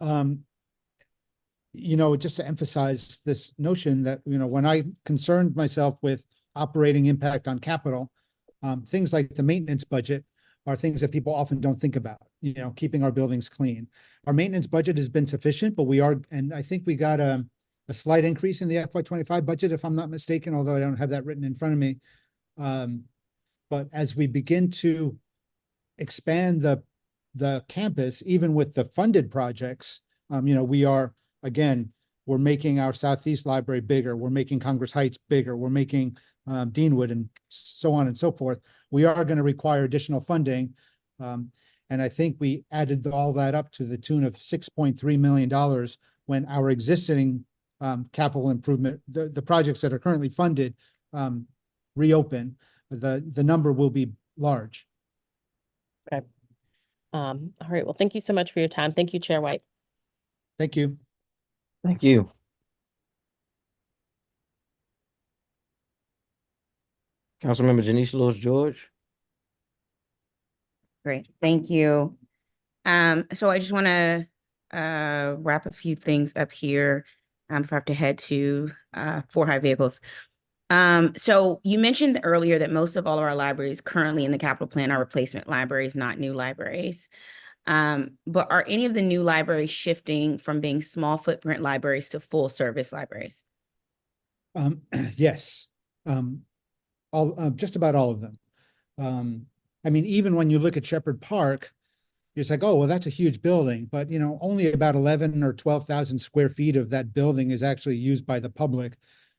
Speaker 17: Just to emphasize this notion that, when I concerned myself with operating impact on capital, things like the maintenance budget are things that people often don't think about, keeping our buildings clean. Our maintenance budget has been sufficient, but and I think we got a slight increase in the FY25 budget, if I'm not mistaken, although I don't have that written in front of me. But as we begin to expand the campus, even with the funded projects, we're making our Southeast Library bigger. We're making Congress Heights bigger. We're making Deanwood and so on and so forth. We are going to require additional funding. And I think we added all that up to the tune of $6.3 million when our existing capital improvement, the projects that are currently funded, reopen. The number will be large.
Speaker 20: Okay. All right. Well, thank you so much for your time. Thank you, Chair White.
Speaker 17: Thank you.
Speaker 1: Thank you. Councilmember Janice Lewis George.
Speaker 5: Great, thank you. So I just want to wrap a few things up here before I have to head to for high vehicles. So you mentioned earlier that most of all of our libraries currently in the capital plan are replacement libraries, not new libraries. But are any of the new libraries shifting from being small footprint libraries to full service libraries?
Speaker 17: Yes, just about all of them. I mean, even when you look at Shepherd Park, it's like, oh, well, that's a huge building, but only about 11 or 12,000 square feet of that building is actually used by the public.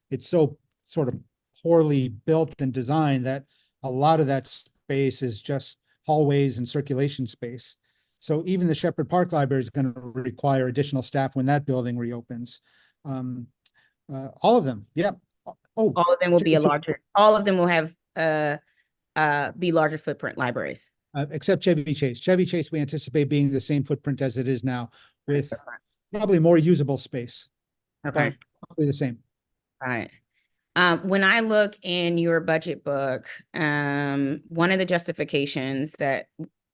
Speaker 17: It's so sort of poorly built and designed that a lot of that space is just hallways and circulation space. So even the Shepherd Park Library is going to require additional staff when that building reopens. All of them, yeah. Oh,
Speaker 5: all of them will be all of them will have be larger footprint libraries.
Speaker 17: Except Chevy Chase. Chevy Chase, we anticipate being the same footprint as it is now, with probably more usable space.
Speaker 5: Okay.
Speaker 17: Probably the same.
Speaker 5: All right. When I look in your budget book, one of the justifications that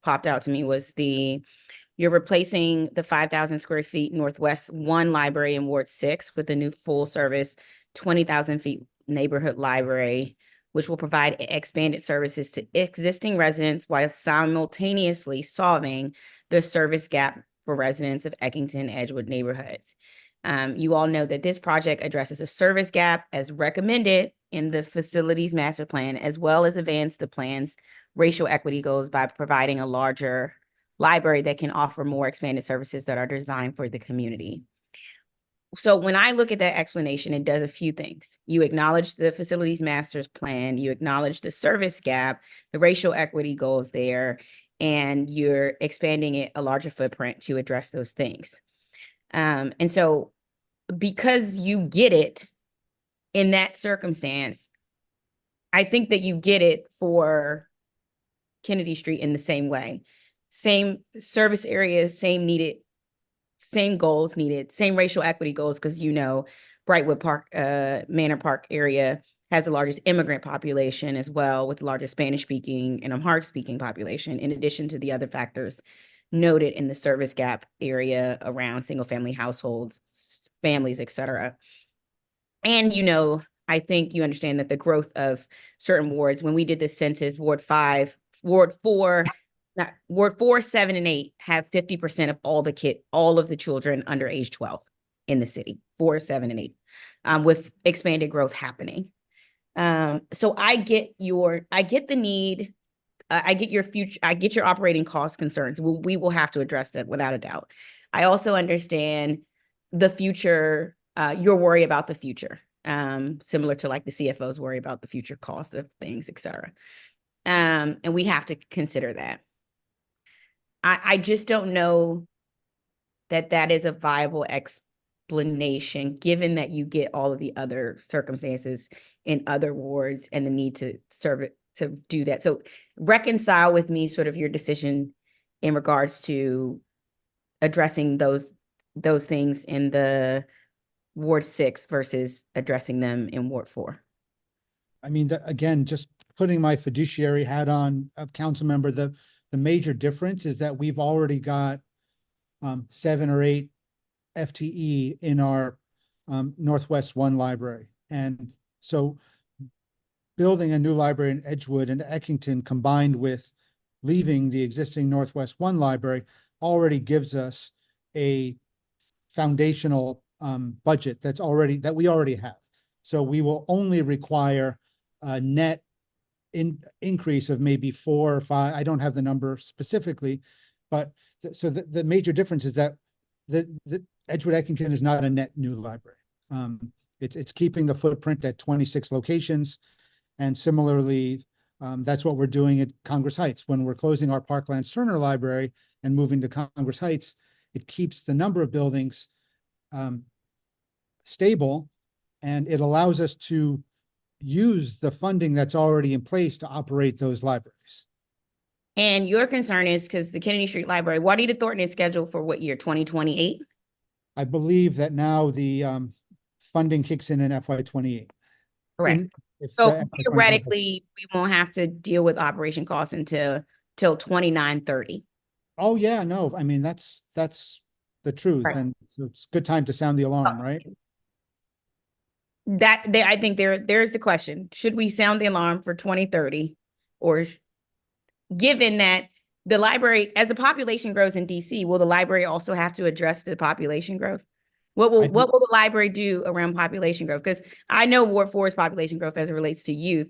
Speaker 5: popped out to me was you're replacing the 5,000 square feet Northwest 1 library in Ward 6 with a new full service 20,000 feet neighborhood library, which will provide expanded services to existing residents while simultaneously solving the service gap for residents of Eckington Edgewood neighborhoods. You all know that this project addresses a service gap as recommended in the facilities master plan, as well as advance the plan's racial equity goals by providing a larger library that can offer more expanded services that are designed for the community. So when I look at that explanation, it does a few things. You acknowledge the facilities master's plan, you acknowledge the service gap, the racial equity goals there, and you're expanding it a larger footprint to address those things. And so because you get it in that circumstance, I think that you get it for Kennedy Street in the same way. Same service areas, same goals needed, same racial equity goals, because Brightwood Park, Manor Park area has the largest immigrant population as well, with the largest Spanish-speaking and Amharic-speaking population, in addition to the other factors noted in the service gap area around single-family households, families, et cetera. And, I think you understand that the growth of certain wards, when we did the census, Ward 5, Ward 4, 7, and 8 have 50% of all of the children under age 12 in the city, 4, 7, and 8, with expanded growth happening. So I get the need. I get your operating cost concerns. We will have to address that without a doubt. I also understand the future, your worry about the future, similar to like the CFO's worry about the future cost of things, et cetera. And we have to consider that. I just don't know that is a viable explanation, given that you get all of the other circumstances in other wards and the need to serve it, to do that. So reconcile with me sort of your decision in regards to addressing those things in the Ward 6 versus addressing them in Ward 4?
Speaker 17: I mean, again, just putting my fiduciary hat on of council member, the major difference is that we've already got 7 or 8 FTE in our Northwest 1 library. And so building a new library in Edgewood and Eckington combined with leaving the existing Northwest 1 library already gives us a foundational budget that we already have. So we will only require a net increase of maybe 4 or 5. I don't have the number specifically, but so the major difference is that the Edgewood Eckington is not a net new library. It's keeping the footprint at 26 locations. And similarly, that's what we're doing at Congress Heights. When we're closing our Parklands Turner Library and moving to Congress Heights, it keeps the number of buildings stable, and it allows us to use the funding that's already in place to operate those libraries.
Speaker 5: And your concern is because the Kennedy Street Library, Juanita Thornton is scheduled for what year, 2028?
Speaker 17: I believe that now the funding kicks in FY28.
Speaker 5: Correct. So theoretically, we won't have to deal with operation costs until 29-30.
Speaker 17: Oh yeah, no, I mean, that's the truth. Right. And so it's a good time to sound the alarm, right?
Speaker 5: I think there's the question. Should we sound the alarm for 2030? Or given that the library, as the population grows in DC, will the library also have to address the population growth? What will the library do around population growth? Because I know Ward 4's population growth as it relates to youth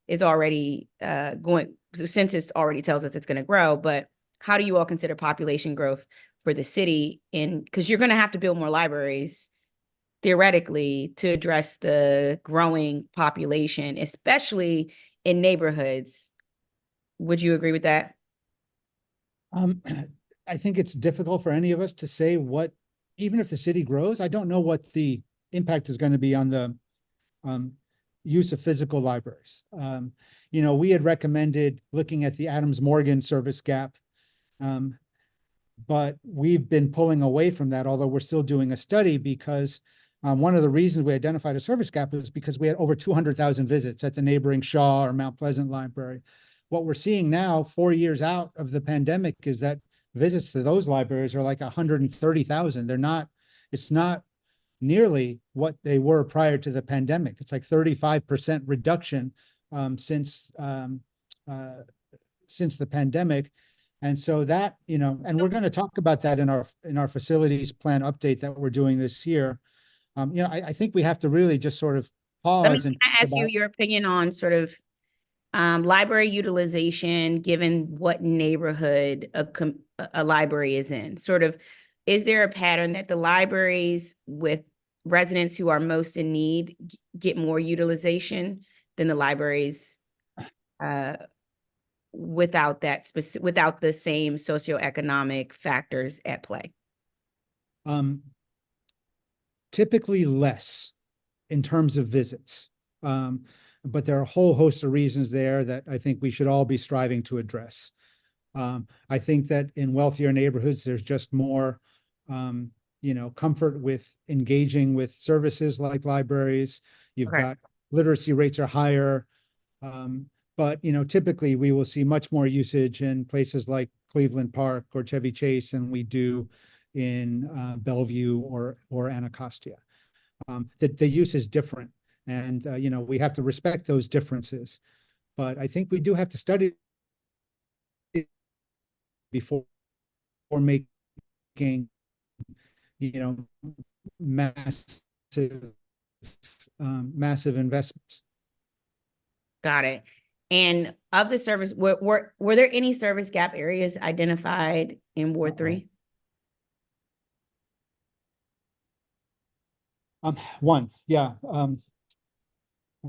Speaker 5: is already going, the census already tells us it's going to grow, but how do you all consider population growth for the city? Because you're going to have to build more libraries theoretically to address the growing population, especially in neighborhoods. Would you agree with that?
Speaker 17: I think it's difficult for any of us to say what, even if the city grows, I don't know what the impact is going to be on the use of physical libraries. You know, we had recommended looking at the Adams Morgan service gap, but we've been pulling away from that, although we're still doing a study, because one of the reasons we identified a service gap is because we had over 200,000 visits at the neighboring Shaw or Mount Pleasant Library. What we're seeing now, 4 years out of the pandemic, is that visits to those libraries are like 130,000. It's not nearly what they were prior to the pandemic. It's like 35% reduction since the pandemic. And so that, you know, and we're going to talk about that in our facilities plan update that we're doing this year. You know, I think we have to really just sort of pause.
Speaker 5: Let me ask you your opinion on sort of library utilization, given what neighborhood a library is in. Sort of, is there a pattern that the libraries with residents who are most in need get more utilization than the libraries without the same socioeconomic factors at play?
Speaker 17: Typically less in terms of visits. But there are a whole host of reasons there that I think we should all be striving to address. I think that in wealthier neighborhoods, there's just more, you know, comfort with engaging with services like libraries. You've got literacy rates are higher. But, you know, typically we will see much more usage in places like Cleveland Park or Chevy Chase than we do in Bellevue or Anacostia. The use is different. And, you know, we have to respect those differences. But I think we do have to study before making, you know, massive investments.
Speaker 5: Got it. And of the service, were there any service gap areas identified in Ward 3?
Speaker 17: One, yeah.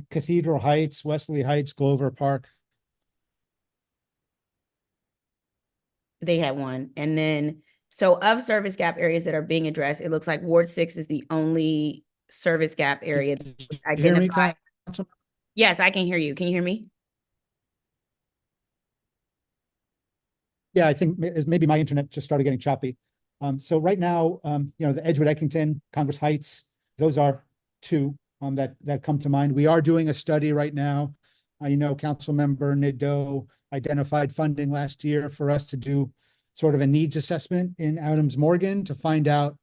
Speaker 17: Cathedral Heights, Wesley Heights, Glover Park.
Speaker 5: They had one. And then, so of service gap areas that are being addressed, it looks like Ward 6 is the only service gap area identified. Yes, I can hear you. Can you hear me?
Speaker 17: Yeah, I think maybe my internet just started getting choppy. So right now, you know, the Edgewood Eckington, Congress Heights, those are two that come to mind. We are doing a study right now. You know, Councilmember Nadeau identified funding last year for us to do sort of a needs assessment in Adams Morgan to find out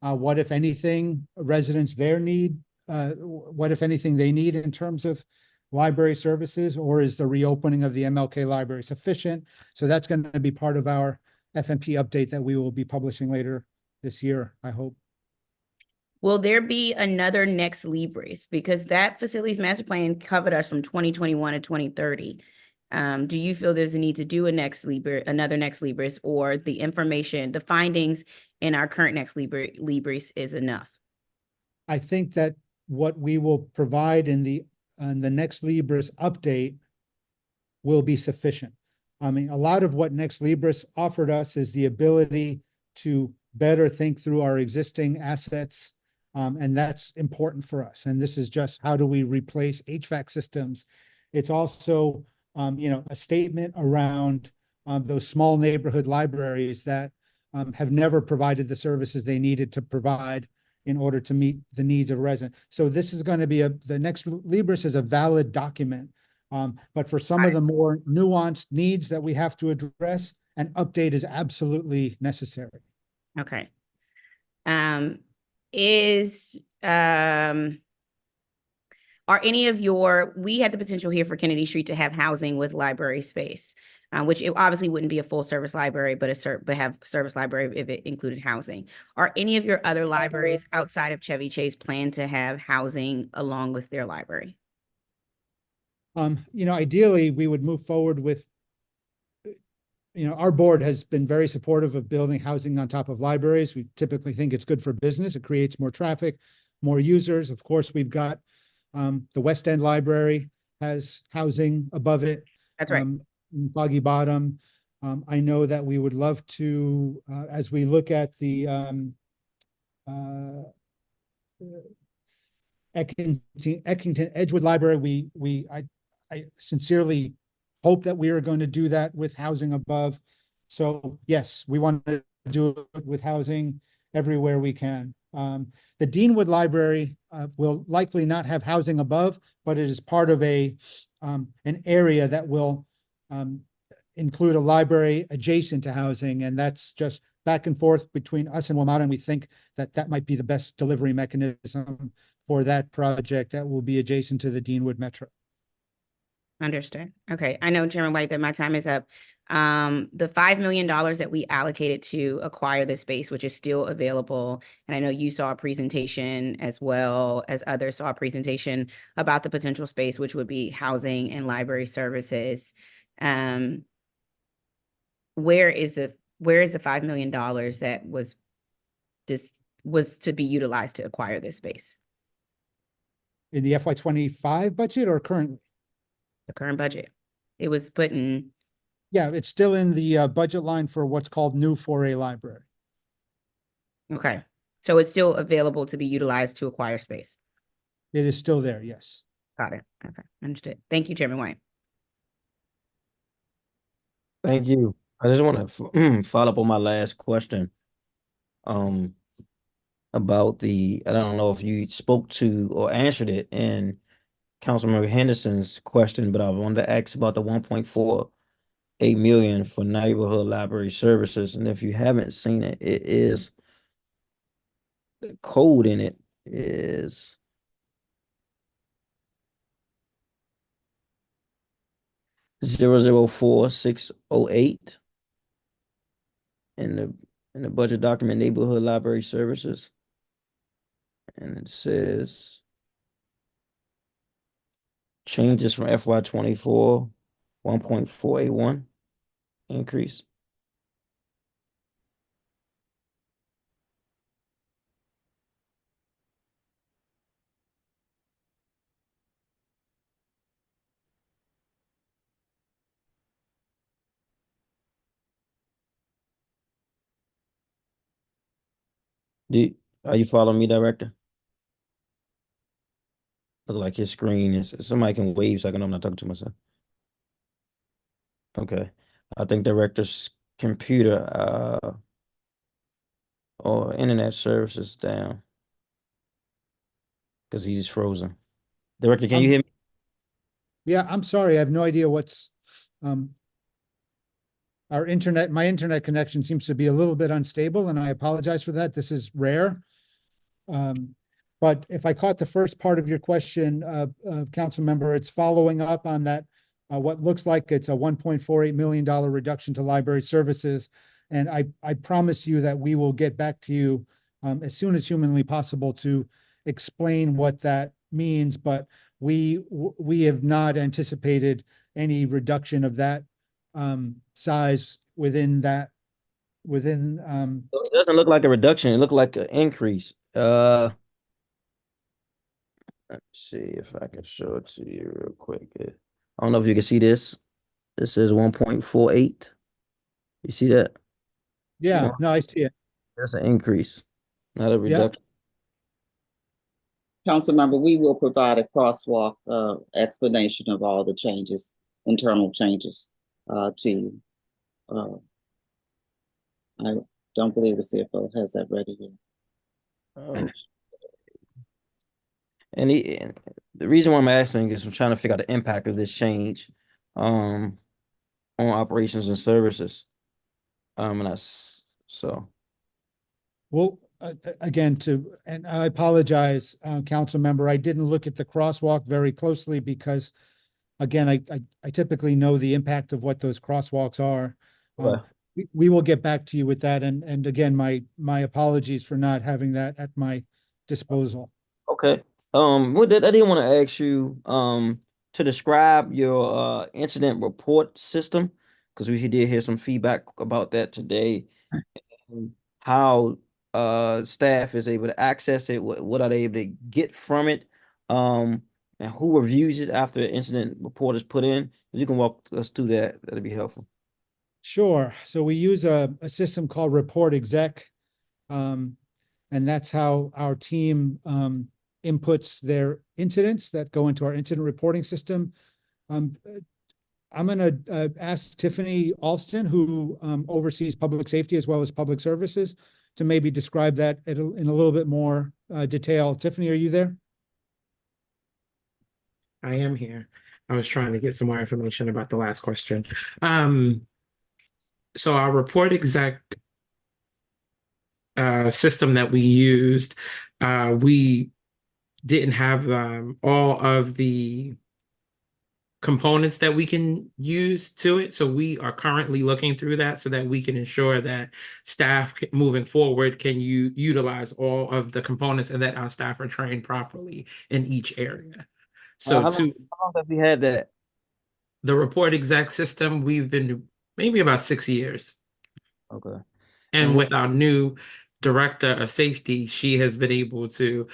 Speaker 17: what, if anything, residents there need, what, if anything, they need in terms of library services, or is the reopening of the MLK library sufficient? So that's going to be part of our FMP update that we will be publishing later this year, I hope.
Speaker 5: Will there be another Next Libris? Because that facilities master plan covered us from 2021 to 2030. Do you feel there's a need to do another Next Libris, or the information, the findings in our current Next Libris is enough?
Speaker 17: I think that what we will provide in the Next Libris update will be sufficient. I mean, a lot of what Next Libris offered us is the ability to better think through our existing assets, and that's important for us. And this is just, how do we replace HVAC systems? It's also, you know, a statement around those small neighborhood libraries that have never provided the services they needed to provide in order to meet the needs of residents. So this is going to be the Next Libris is a valid document, but for some of the more nuanced needs that we have to address, an update is absolutely necessary.
Speaker 5: Okay. Are any of we had the potential here for Kennedy Street to have housing with library space, which it obviously wouldn't be a full service library, but have service library if it included housing. Are any of your other libraries outside of Chevy Chase plan to have housing along with their library?
Speaker 17: You know, ideally we would move forward with, you know, our board has been very supportive of building housing on top of libraries. We typically think it's good for business. It creates more traffic, more users. Of course, we've got the West End Library has housing above it.
Speaker 5: That's right.
Speaker 17: In Foggy Bottom. I know that we would love to, as we look at the Eckington Edgewood Library, I sincerely hope that we are going to do that with housing above. So yes, we want to do it with housing everywhere we can. The Deanwood Library will likely not have housing above, but it is part of an area that will include a library adjacent to housing, and that's just back and forth between us and WMATA, and we think that that might be the best delivery mechanism for that project that will be adjacent to the Deanwood Metro.
Speaker 5: Understood. Okay. I know, Chairman White, that my time is up. The $5 million that we allocated to acquire the space, which is still available, and I know you saw a presentation as well as others saw a presentation about the potential space, which would be housing and library services. Where is the $5 million that was to be utilized to acquire this space?
Speaker 17: In the FY25 budget or currently?
Speaker 5: The current budget. It was put in.
Speaker 17: Yeah, it's still in the budget line for what's called new 4A library.
Speaker 5: Okay. So it's still available to be utilized to acquire space.
Speaker 17: It is still there, yes.
Speaker 5: Got it. Okay. Understood. Thank you, Chairman White.
Speaker 1: Thank you. I just want to follow up on my last question. About I don't know if you spoke to or answered it in Councilmember Henderson's question, but I wanted to ask about the 1.48 million for neighborhood library services. And if you haven't seen it, it is, the code in it is 004608 in the budget document, neighborhood library services. And it says changes from FY24, 1.481 increase. Are you following me, Director? Look like his screen is, somebody can wave so I can know I'm not talking to myself. Okay. I think Director's computer or internet service is down. because he's frozen. Director, can you hear me?
Speaker 17: Yeah, I'm sorry. I have no idea what's my internet connection seems to be a little bit unstable, and I apologize for that. This is rare. But if I caught the first part of your question, council member, it's following up on that, what looks like it's a $1.48 million reduction to library services. And I promise you that we will get back to you as soon as humanly possible to explain what that means. But we have not anticipated any reduction of that size within that, within
Speaker 1: It doesn't look like a reduction. It looked like an increase. Let's see if I can show it to you real quick. I don't know if you can see this. This says 1.48. You see that?
Speaker 17: Yeah, no, I see it.
Speaker 1: That's an increase, not a
Speaker 17: Yeah.
Speaker 1: reduction.
Speaker 21: Councilmember, we will provide a crosswalk explanation of all the changes, internal changes to you. I don't believe the CFO has that ready yet.
Speaker 1: And the reason why I'm asking is I'm trying to figure out the impact of this change on operations and services. So.
Speaker 17: Well, again, and I apologize, council member, I didn't look at the crosswalk very closely because, again, I typically know the impact of what those crosswalks are. We will get back to you with that, and again, my apologies for not having that at my disposal.
Speaker 1: Okay. What I didn't want to ask you to describe your incident report system, because we did hear some feedback about that today. How staff is able to access it, what are they able to get from it, and who reviews it after the incident report is put in. If you can walk us through that, that'd be helpful.
Speaker 17: Sure. So we use a system called Report Exec, and that's how our team inputs their incidents that go into our incident reporting system. I'm going to ask Tiffany Alston, who oversees public safety as well as public services, to maybe describe that in a little bit more detail. Tiffany, are you there?
Speaker 2: I am here. I was trying to get some more information about the last question. So our report exec system that we used, we didn't have all of the components that we can use to it. So we are currently looking through that so that we can ensure that staff moving forward can utilize all of the components and that our staff are trained properly in each area. So
Speaker 1: how long have we had that?
Speaker 2: The report exec system, we've been maybe about 6 years.
Speaker 1: Okay.
Speaker 2: And with our new director of safety, she has been able to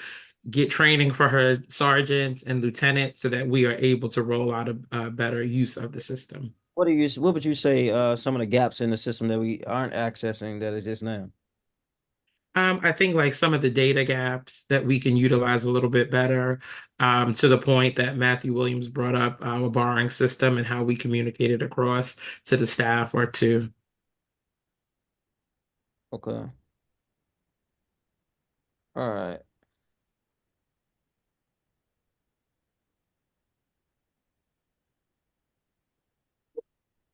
Speaker 2: get training for her sergeants and lieutenants so that we are able to roll out a better use of the system.
Speaker 1: What would you say some of the gaps in the system that we aren't accessing that exist now?
Speaker 2: I think like some of the data gaps that we can utilize a little bit better, to the point that Matthew Williams brought up our borrowing system and how we communicated across to the staff or to.
Speaker 1: Okay. All right.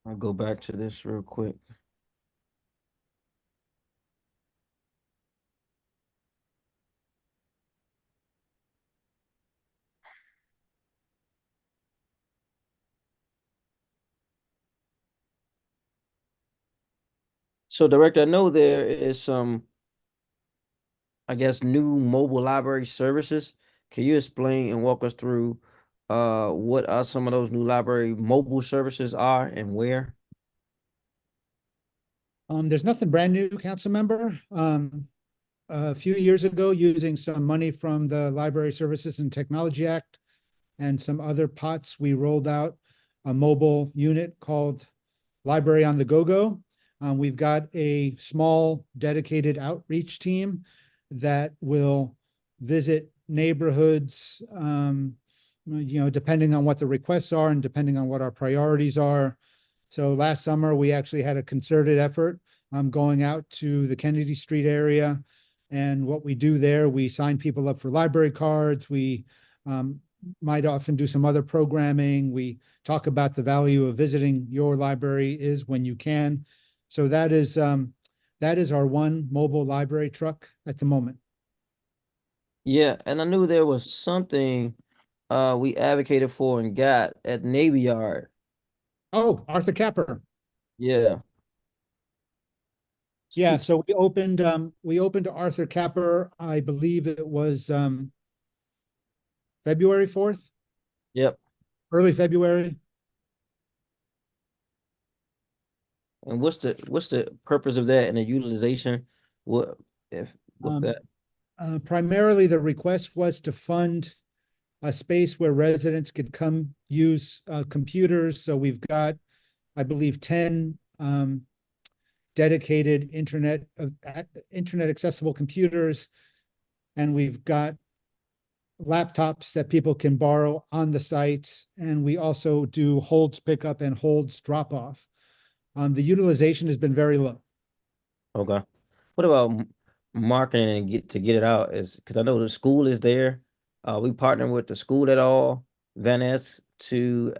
Speaker 1: I'll go back to this real quick. So, Director, I know there is some, I guess, new mobile library services. Can you explain and walk us through what are some of those new library mobile services are and where?
Speaker 17: There's nothing brand new, council member. A few years ago, using some money from the Library Services and Technology Act and some other pots, we rolled out a mobile unit called Library on the Go-Go. We've got a small dedicated outreach team that will visit neighborhoods, depending on what the requests are and depending on what our priorities are. So last summer, we actually had a concerted effort going out to the Kennedy Street area And what we do there, we sign people up for library cards. We might often do some other programming. We talk about the value of visiting your library is when you can. So that is our one mobile library truck at the moment.
Speaker 1: Yeah, and I knew there was something we advocated for and got at Navy Yard.
Speaker 17: Oh, Arthur Capper.
Speaker 1: Yeah.
Speaker 17: Yeah, so we opened Arthur Capper, I believe it was February 4th,
Speaker 1: Yep.
Speaker 17: early February.
Speaker 1: And what's the purpose of that and the utilization? What if with that?
Speaker 17: Primarily, the request was to fund a space where residents could come use computers. So we've got, I believe, 10 dedicated internet accessible computers, and we've got laptops that people can borrow on the site, and we also do holds pickup and holds drop off. The utilization has been very low.
Speaker 1: Okay. What about marketing and get it out? Is because I know the school is there. We partner with the school at all, Van Ness, to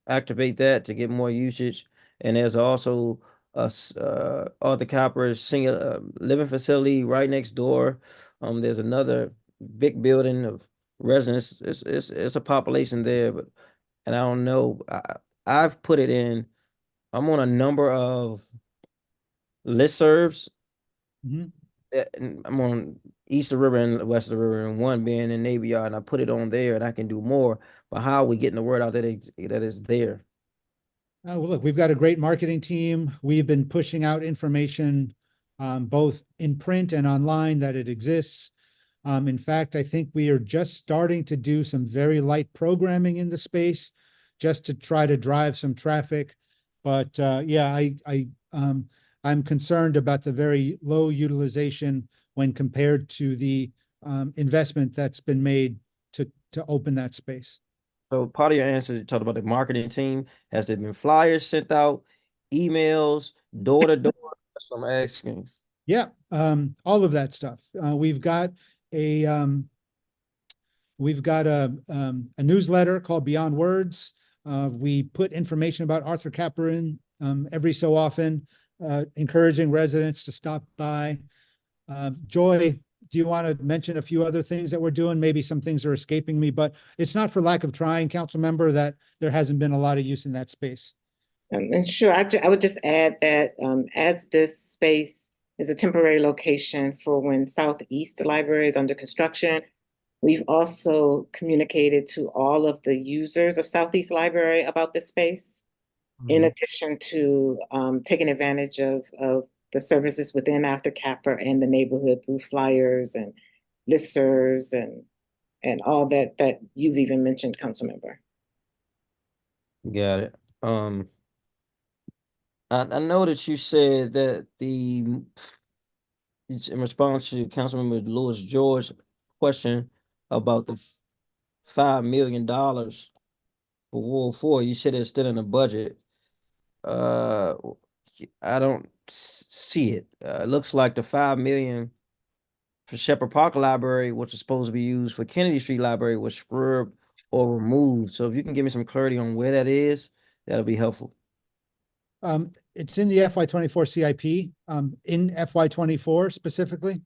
Speaker 1: activate that to get more usage. And there's also Arthur Copper's senior living facility right next door. There's another big building of residents. It's a population there, but and I don't know. I've put it in. I'm on a number of listservs.
Speaker 17: Mhm.
Speaker 1: And I'm on east of the river and west of the river, and one being in Navy Yard, and I put it on there, and I can do more. But how are we getting the word out that that it's there?
Speaker 17: Well, look, we've got a great marketing team. We've been pushing out information both in print and online that it exists. In fact, I think we are just starting to do some very light programming in the space just to try to drive some traffic. But yeah, I'm concerned about the very low utilization when compared to the investment that's been made to open that space.
Speaker 1: So part of your answer, you talked about the marketing team. Has there been flyers sent out, emails, door to door? That's what I'm asking.
Speaker 17: Yeah, all of that stuff. We've got a newsletter called Beyond Words. We put information about Arthur Capper in every so often, encouraging residents to stop by. Joy, do you want to mention a few other things that we're doing? Maybe some things are escaping me, but it's not for lack of trying, council member, that there hasn't been a lot of use in that space.
Speaker 19: And sure, I would just add that as this space is a temporary location for when Southeast Library is under construction, we've also communicated to all of the users of Southeast Library about this space, in addition to taking advantage of the services within Arthur Capper and the neighborhood through flyers and listservs and all that you've even mentioned, Councilmember.
Speaker 1: Got it. I know that you said that in response to Councilmember Lewis George question about the $5 million for World 4, you said it's still in the budget. Uh, I don't see it. It looks like the 5 million for Shepherd Park Library, which is supposed to be used for Kennedy Street Library, was scrubbed or removed. So if you can give me some clarity on where that is, that'll be helpful.
Speaker 17: It's in the FY24 CIP, in FY24 specifically.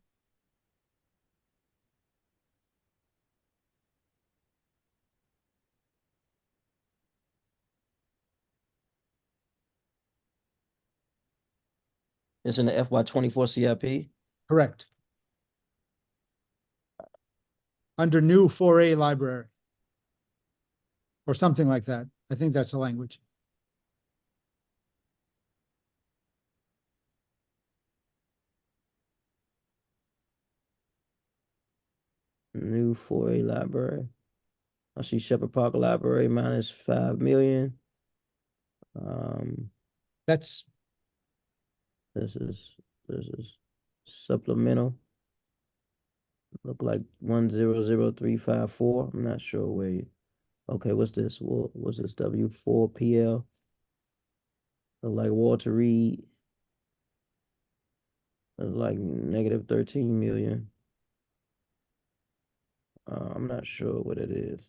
Speaker 1: It's in the FY24 CIP.
Speaker 17: Correct. Under new 4A library or something like that. I think that's the language.
Speaker 1: New 4A library. I see Shepherd Park Library minus 5 million.
Speaker 17: That's
Speaker 1: this is supplemental. Look like 100354. I'm not sure where you. Okay, what's this? What's this? W4PL. Look like Walter Reed. like negative 13 million. I'm not sure what it is.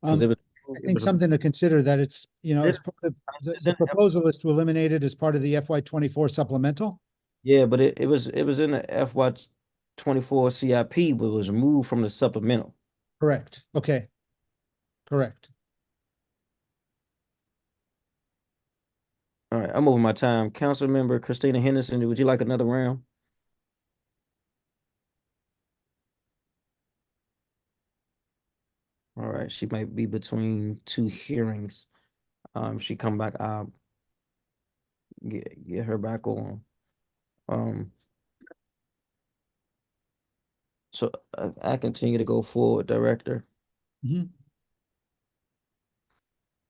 Speaker 1: Because
Speaker 17: I think something to consider that it's, as part of the proposal is to eliminate it as part of the FY24 supplemental.
Speaker 1: Yeah, but it was in the FY24 CIP, but it was removed from the supplemental.
Speaker 17: Correct. Okay. Correct.
Speaker 1: All right, I'm over my time. Council member Christina Henderson, would you like another round? All right, she might be between two hearings. She come back, I'll get her back on. So I continue to go forward, Director.
Speaker 17: Mhm.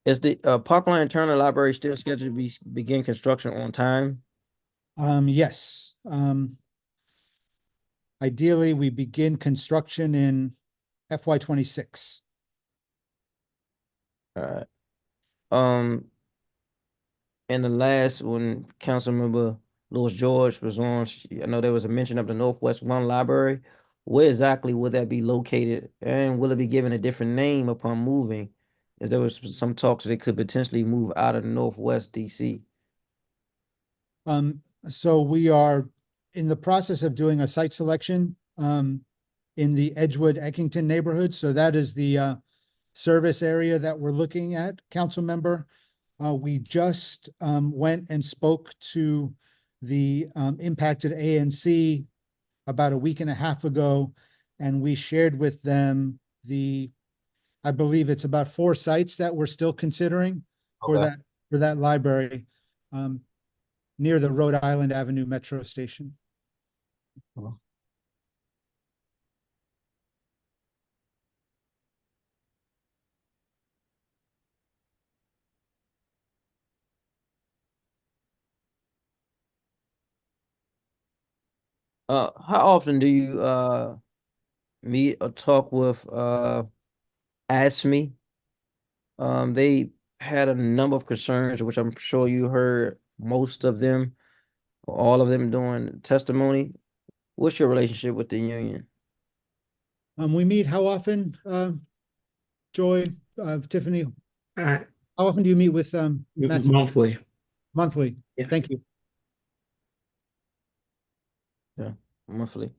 Speaker 1: Is the Parkland Turner Library still scheduled to begin construction on time?
Speaker 17: Yes. Ideally, we begin construction in FY26.
Speaker 1: All right. And the last when Councilmember Louis George was on, I know there was a mention of the Northwest One Library. Where exactly will that be located, and will it be given a different name upon moving? If there was some talks that it could potentially move out of Northwest DC.
Speaker 17: So we are in the process of doing a site selection in the Edgewood Eckington neighborhood. So that is the service area that we're looking at, council member. We just went and spoke to the impacted ANC about a week and a half ago, and we shared with them I believe it's about 4 sites that we're still considering for that library near the Rhode Island Avenue Metro Station.
Speaker 1: How often do you meet or talk with ASME? They had a number of concerns, which I'm sure you heard most of them, or all of them during testimony. What's your relationship with the union?
Speaker 17: We meet how often, Joy, Tiffany? How often do you meet with Matthew?
Speaker 2: Monthly.
Speaker 17: Monthly.
Speaker 2: Yes.
Speaker 17: Thank you.
Speaker 1: Yeah, monthly.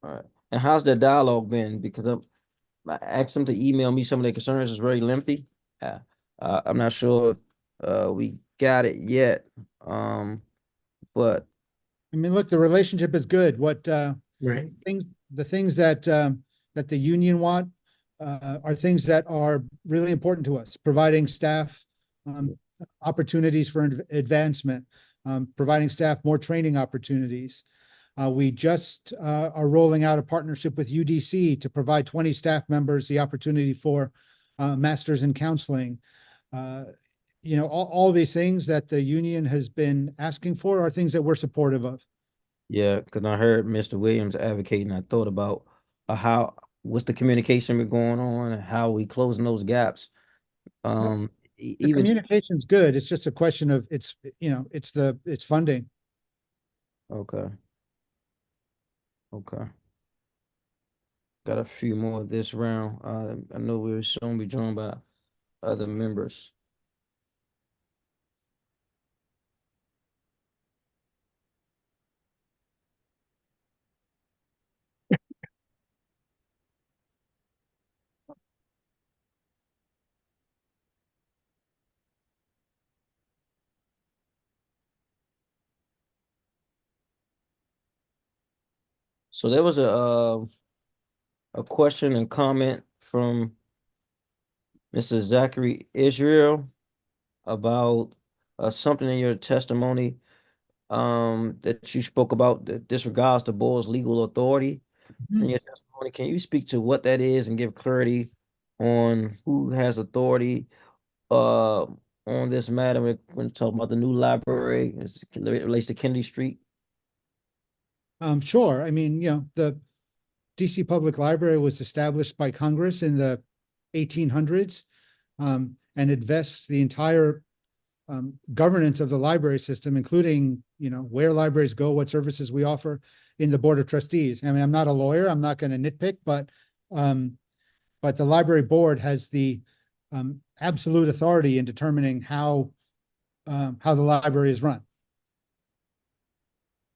Speaker 1: All right. And how's the dialogue been? Because I asked them to email me some of their concerns. It's very lengthy. I'm not sure we got it yet. But
Speaker 17: I mean, look, the relationship is good. What
Speaker 2: Right.
Speaker 17: the things that that the union want are things that are really important to us, providing staff opportunities for advancement, providing staff more training opportunities. We just are rolling out a partnership with UDC to provide 20 staff members the opportunity for masters in counseling. All these things that the union has been asking for are things that we're supportive of.
Speaker 1: yeah, because I heard Mr. Williams advocating. I thought about what's the communication been going on and how we closing those gaps.
Speaker 17: The
Speaker 1: Even
Speaker 17: communication's good. It's just a question of it's funding.
Speaker 1: Okay. Got a few more this round. I know we'll soon be joined by other members. So there was a question and comment from Mr. Zachary Israel about something in your testimony that you spoke about that disregards the board's legal authority in your testimony. Can you speak to what that is and give clarity on who has authority on this matter when talking about the new library as it relates to Kennedy Street?
Speaker 17: Sure. I mean, the DC Public Library was established by Congress in the 1800s, and it vests the entire governance of the library system, including, where libraries go, what services we offer in the Board of Trustees. I mean, I'm not a lawyer, I'm not going to nitpick, but the library board has the absolute authority in determining how the library is run.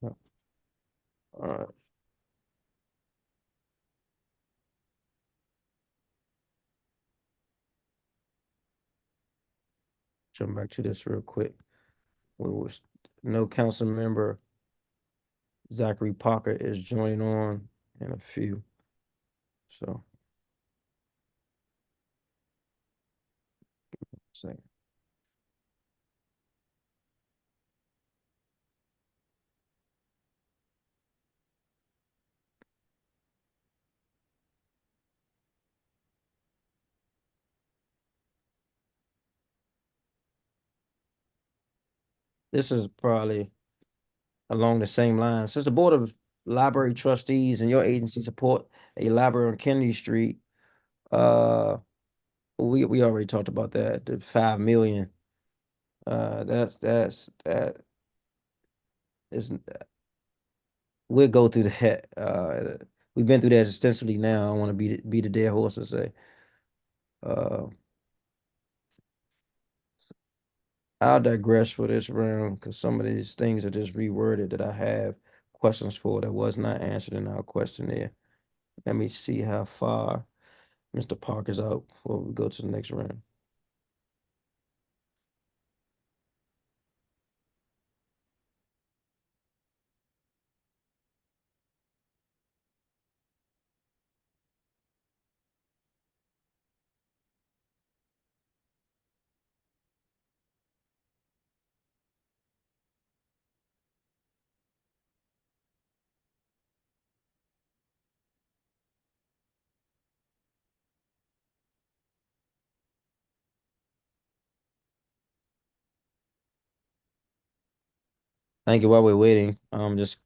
Speaker 1: All right. Jump back to this real quick. No council member Zachary Parker is joining on in a few. So, second. This is probably along the same line. Since the Board of Library Trustees and your agency support a library on Kennedy Street, we already talked about that, the 5 million. That is, we'll go through that. We've been through that extensively now. I don't want to beat the dead horse and say. I'll digress for this round because some of these things are just reworded that I have questions for that was not answered in our questionnaire. Let me see how far Mr. Parker's out before we go to the next round. Thank you. While we're waiting, just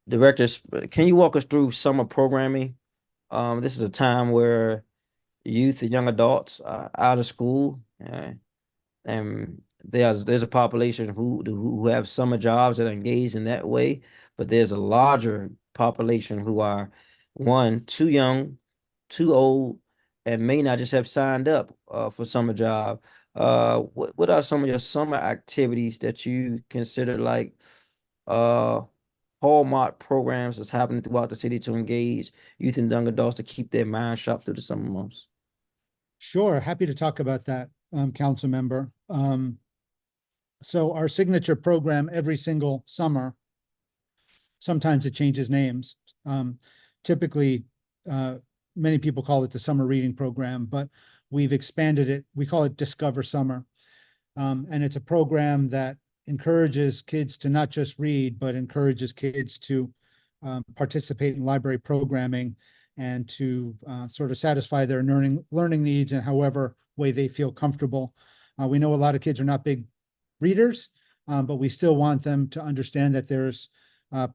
Speaker 1: directors, can you walk us through summer programming? This is a time where youth and young adults are out of school, and there's a population who have summer jobs that are engaged in that way, but there's a larger population who are too young, too old, and may not just have signed up for summer job. What are some of your summer activities that you consider like hallmark programs that's happening throughout the city to engage youth and young adults to keep their mind sharp through the summer months?
Speaker 17: Sure, happy to talk about that, council member. So our signature program every single summer, sometimes it changes names. Typically, many people call it the summer reading program, but we've expanded it. We call it Discover Summer. And it's a program that encourages kids to not just read, but encourages kids to participate in library programming and to sort of satisfy their learning needs in however way they feel comfortable. We know a lot of kids are not big readers, but we still want them to understand that there's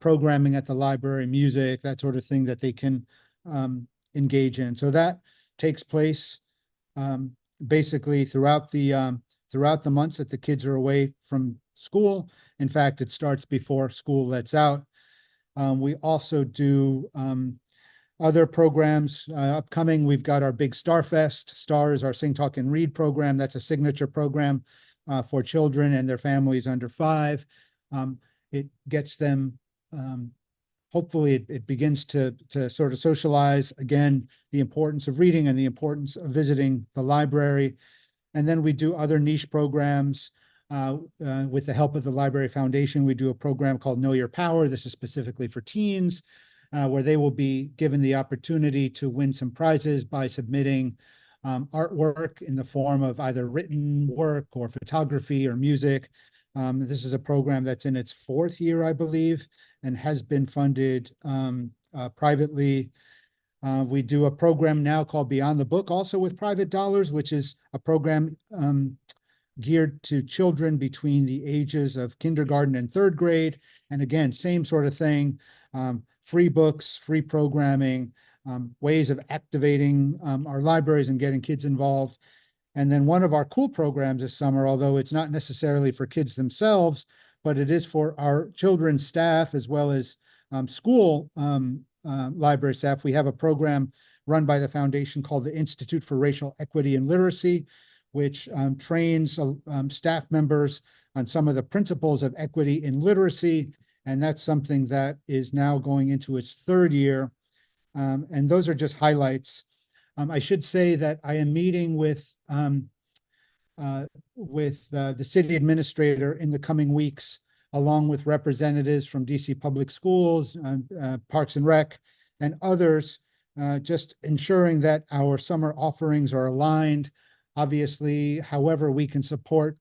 Speaker 17: programming at the library, music, that sort of thing that they can engage in. So that takes place basically throughout the months that the kids are away from school. In fact, it starts before school lets out. We also do other programs upcoming. We've got our big Starfest. STAR is our Sing, Talk, and Read program. That's a signature program for children and their families under 5. It gets them, hopefully it begins to sort of socialize, again, the importance of reading and the importance of visiting the library. And then we do other niche programs with the help of the Library Foundation. We do a program called Know Your Power. This is specifically for teens, where they will be given the opportunity to win some prizes by submitting artwork in the form of either written work or photography or music. This is a program that's in its 4th year, I believe, and has been funded privately. We do a program now called Beyond the Book, also with private dollars, which is a program geared to children between the ages of kindergarten and 3rd grade. And again, same sort of thing, free books, free programming, ways of activating our libraries and getting kids involved. And then one of our cool programs this summer, although it's not necessarily for kids themselves, but it is for our children's staff as well as school library staff. We have a program run by the foundation called the Institute for Racial Equity and Literacy, which trains staff members on some of the principles of equity in literacy. And that's something that is now going into its third year. And those are just highlights. I should say that I am meeting with the city administrator in the coming weeks, along with representatives from DC Public Schools, Parks and Rec, and others, just ensuring that our summer offerings are aligned. Obviously, however we can support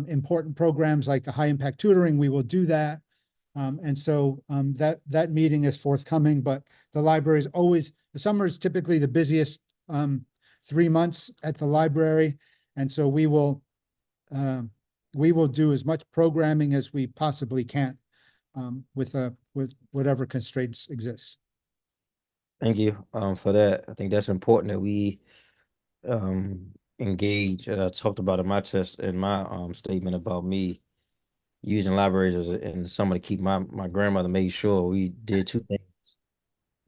Speaker 17: important programs like the high impact tutoring, we will do that. And so that meeting is forthcoming, but the library is always, the summer is typically the busiest 3 months at the library. And so we will do as much programming as we possibly can with whatever constraints exist.
Speaker 1: Thank you for that. I think that's important that we engage. I talked about in my statement about me using libraries in the summer to keep my grandmother made sure we did two things.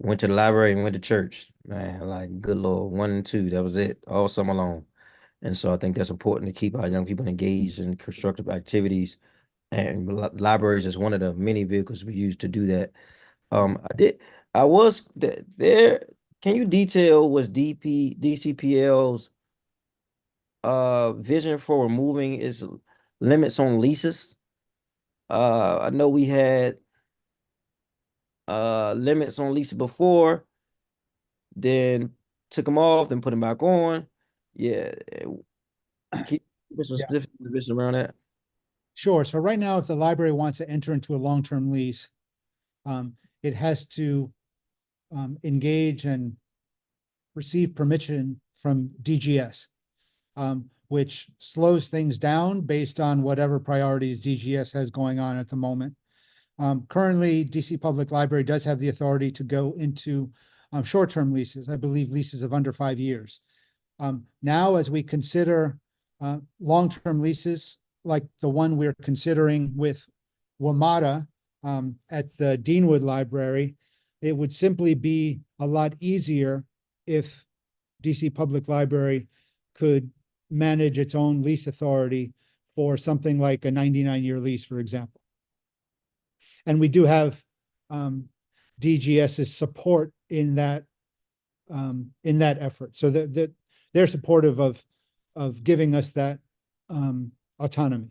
Speaker 1: Went to the library and went to church. Man, like good Lord, 1 and 2, that was it, all summer long. And so I think that's important to keep our young people engaged in constructive activities. And libraries is one of the many vehicles we use to do that. I was there. Can you detail what's DCPL's vision for removing its limits on leases? I know we had limits on leases before, then took them off, then put them back on. Yeah. Keep some specific information around that.
Speaker 17: Sure. So right now, if the library wants to enter into a long-term lease, it has to engage and receive permission from DGS, which slows things down based on whatever priorities DGS has going on at the moment. Currently, DC Public Library does have the authority to go into short-term leases, I believe leases of under 5 years. Now, as we consider long-term leases, like the one we're considering with WMATA at the Deanwood Library, it would simply be a lot easier if DC Public Library could manage its own lease authority for something like a 99-year lease, for example. And we do have DGS's support in that effort, so that they're supportive of giving us that autonomy.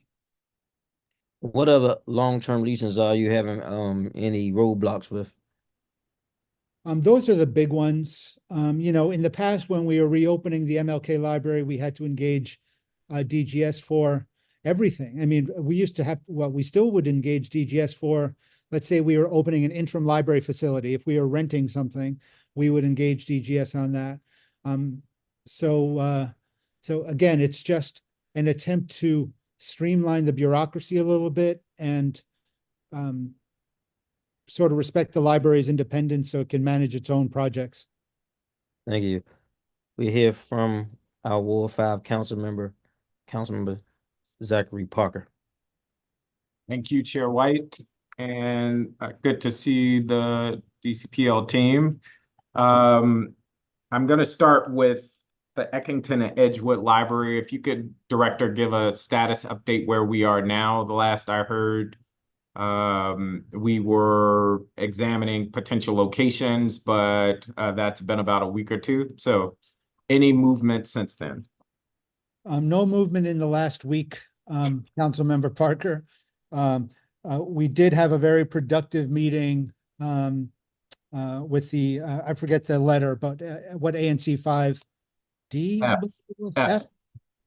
Speaker 1: What other long-term leases are you having any roadblocks with?
Speaker 17: Those are the big ones. In the past, when we were reopening the MLK library, we had to engage DGS for everything. I mean, we used to have, well, we still would engage DGS for, let's say we were opening an interim library facility. If we were renting something, we would engage DGS on that. So again, it's just an attempt to streamline the bureaucracy a little bit and sort of respect the library's independence so it can manage its own projects.
Speaker 1: Thank you. We hear from our Ward 5 Councilmember Zachary Parker.
Speaker 4: Thank you, Chair White, and good to see the DCPL team. I'm going to start with the Eckington and Edgewood Library. If you could, Director, give a status update where we are now. The last I heard, we were examining potential locations, but that's been about a week or two. So any movement since then?
Speaker 17: No movement in the last week, Councilmember Parker. We did have a very productive meeting with the, I forget the letter, but what ANC 5D? F.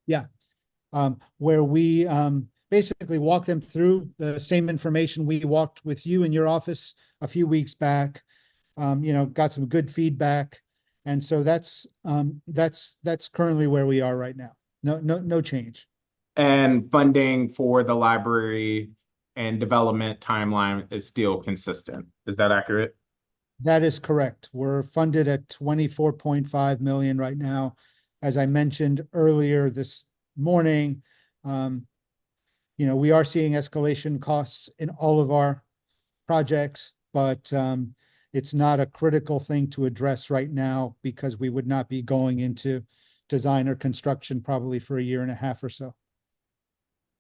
Speaker 17: Yeah. Where we basically walked them through the same information we walked with you in your office a few weeks back, got some good feedback. And so that's currently where we are right now. No change.
Speaker 4: And funding for the library and development timeline is still consistent. Is that accurate?
Speaker 17: That is correct. We're funded at 24.5 million right now. as I mentioned earlier this morning, we are seeing escalation costs in all of our projects, but it's not a critical thing to address right now because we would not be going into design or construction probably for a year and a half or so.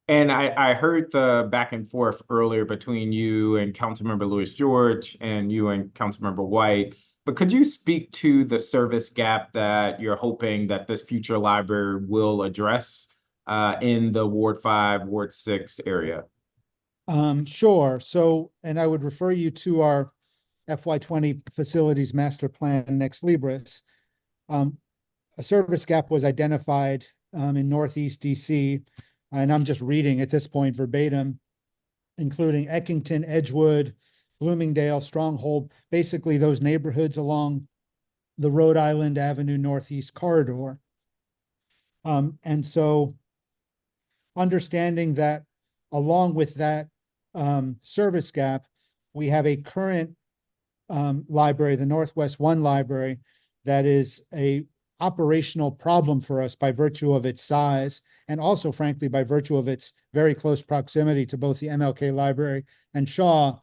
Speaker 4: And I heard the back and forth earlier between you and Councilmember Louis George and you and Councilmember White. But could you speak to the service gap that you're hoping that this future library will address in the Ward 5, Ward 6 area?
Speaker 17: Sure. So, and I would refer you to our FY20 facilities master plan ex libris. A service gap was identified in Northeast DC, and I'm just reading at this point verbatim, including Eckington, Edgewood, Bloomingdale, Stronghold, basically those neighborhoods along the Rhode Island Avenue Northeast corridor. And so understanding that along with that service gap, we have a current library, the Northwest One Library, that is a operational problem for us by virtue of its size and also, frankly, by virtue of its very close proximity to both the MLK Library and Shaw.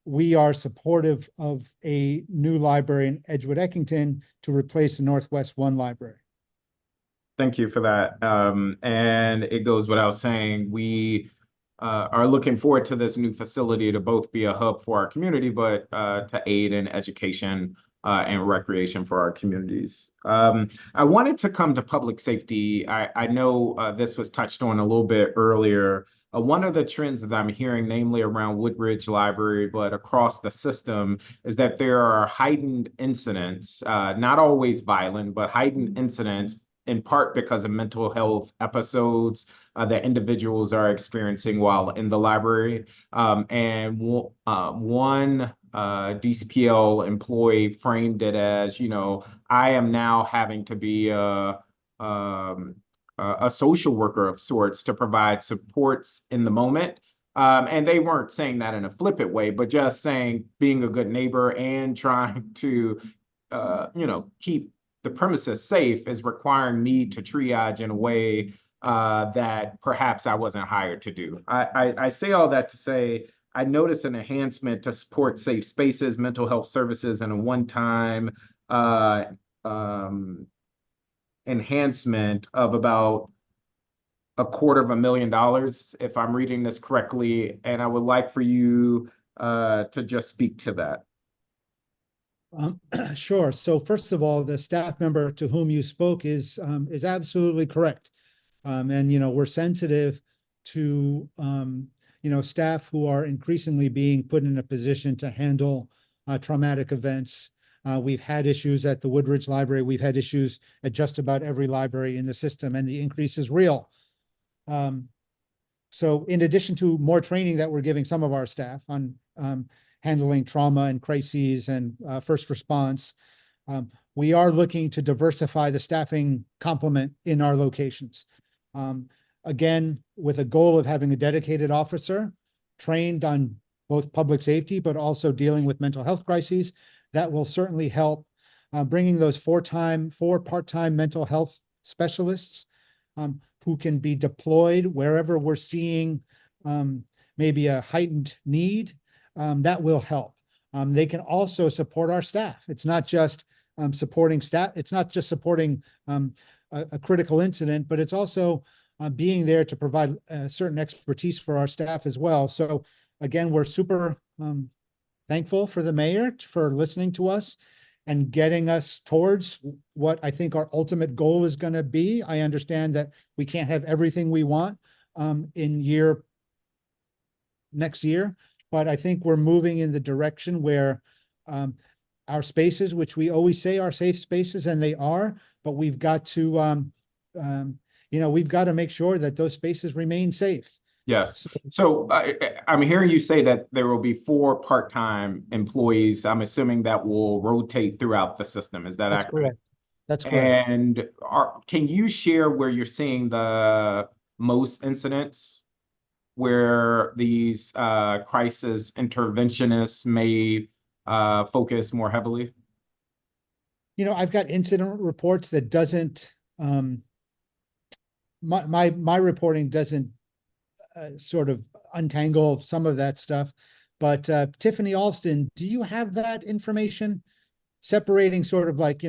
Speaker 17: We are supportive of a new library in Edgewood Eckington to replace the Northwest One Library.
Speaker 4: Thank you for that. And it goes without saying, we are looking forward to this new facility to both be a hub for our community, but to aid in education and recreation for our communities. I wanted to come to public safety. I know this was touched on a little bit earlier. One of the trends that I'm hearing, namely around Woodridge Library, but across the system, is that there are heightened incidents, not always violent, but heightened incidents, in part because of mental health episodes that individuals are experiencing while in the library. And one DCPL employee framed it as, I am now having to be a social worker of sorts to provide supports in the moment. And they weren't saying that in a flippant way, but just saying being a good neighbor and trying to, keep the premises safe is requiring me to triage in a way that perhaps I wasn't hired to do. I say all that to say, I noticed an enhancement to support safe spaces, mental health services, and a one-time enhancement of about $250,000, if I'm reading this correctly. And I would like for you to just speak to that.
Speaker 17: Sure. So first of all, the staff member to whom you spoke is absolutely correct. And, we're sensitive to, staff who are increasingly being put in a position to handle traumatic events. We've had issues at the Woodridge Library. We've had issues at just about every library in the system, and the increase is real. So in addition to more training that we're giving some of our staff on handling trauma and crises and first response, we are looking to diversify the staffing complement in our locations. Again, with a goal of having a dedicated officer trained on both public safety, but also dealing with mental health crises, that will certainly help. Bringing those four part-time mental health specialists who can be deployed wherever we're seeing maybe a heightened need, that will help. They can also support our staff. It's not just supporting staff. It's not just supporting a critical incident, but it's also being there to provide certain expertise for our staff as well. So again, we're super thankful for the mayor for listening to us and getting us towards what I think our ultimate goal is going to be. I understand that we can't have everything we want next year, but I think we're moving in the direction where our spaces, which we always say are safe spaces, and they are, but we've got to, we've got to make sure that those spaces remain safe.
Speaker 4: Yes. So I'm hearing you say that there will be 4 part-time employees. I'm assuming that will rotate throughout the system. Is that accurate?
Speaker 17: Correct. That's correct.
Speaker 4: And can you share where you're seeing the most incidents where these crisis interventionists may focus more heavily?
Speaker 17: I've got incident reports that doesn't, my reporting doesn't sort of untangle some of that stuff. But Tiffany Alston, do you have that information separating sort of like,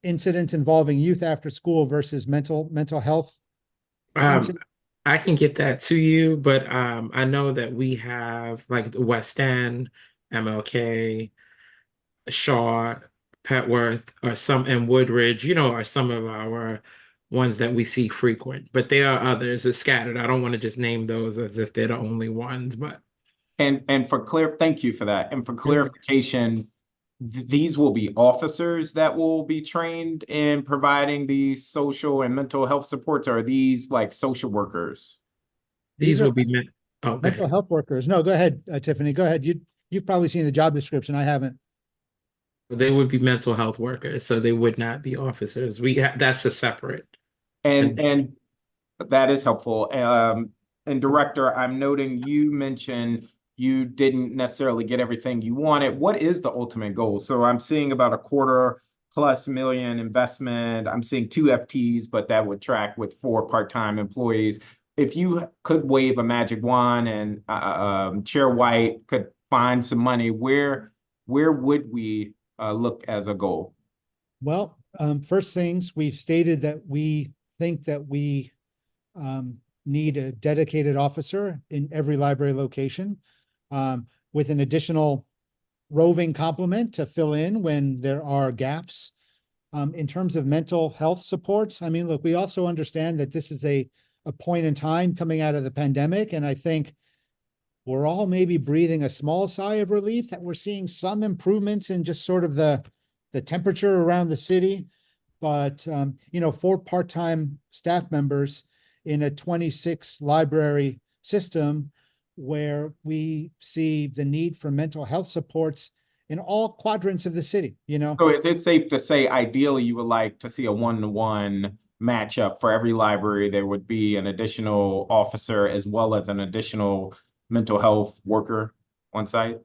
Speaker 17: incidents involving youth after school versus mental health incidents?
Speaker 2: I can get that to you, but I know that we have like the West End, MLK, Shaw, Petworth, and Woodridge, are some of our ones that we see frequent, but there are others that scattered. I don't want to just name those as if they're the only ones, but
Speaker 4: And thank you for that. And for clarification, these will be officers that will be trained in providing these social and mental health supports, or are these like social workers?
Speaker 2: these
Speaker 17: are
Speaker 2: will be meant. Oh, go
Speaker 17: mental
Speaker 2: ahead.
Speaker 17: health workers. No, go ahead, Tiffany. Go ahead. You've probably seen the job description. I haven't.
Speaker 2: They would be mental health workers, so they would not be officers. That's a separate.
Speaker 4: And that is helpful. And Director, I'm noting you mentioned you didn't necessarily get everything you wanted. What is the ultimate goal? So I'm seeing about $250,000+ investment. I'm seeing 2 FTs, but that would track with 4 part-time employees. If you could wave a magic wand and Chair White could find some money, where would we look as a goal?
Speaker 17: Well, first things, we've stated that we think that we need a dedicated officer in every library location, with an additional roving complement to fill in when there are gaps. In terms of mental health supports, I mean, look, we also understand that this is a point in time coming out of the pandemic, and I think we're all maybe breathing a small sigh of relief that we're seeing some improvements in just sort of the temperature around the city. But 4 part-time staff members in a 26 library system where we see the need for mental health supports in all quadrants of the city,
Speaker 4: So is it safe to say ideally you would like to see a 1-to-1 matchup for every library? There would be an additional officer as well as an additional mental health worker on site?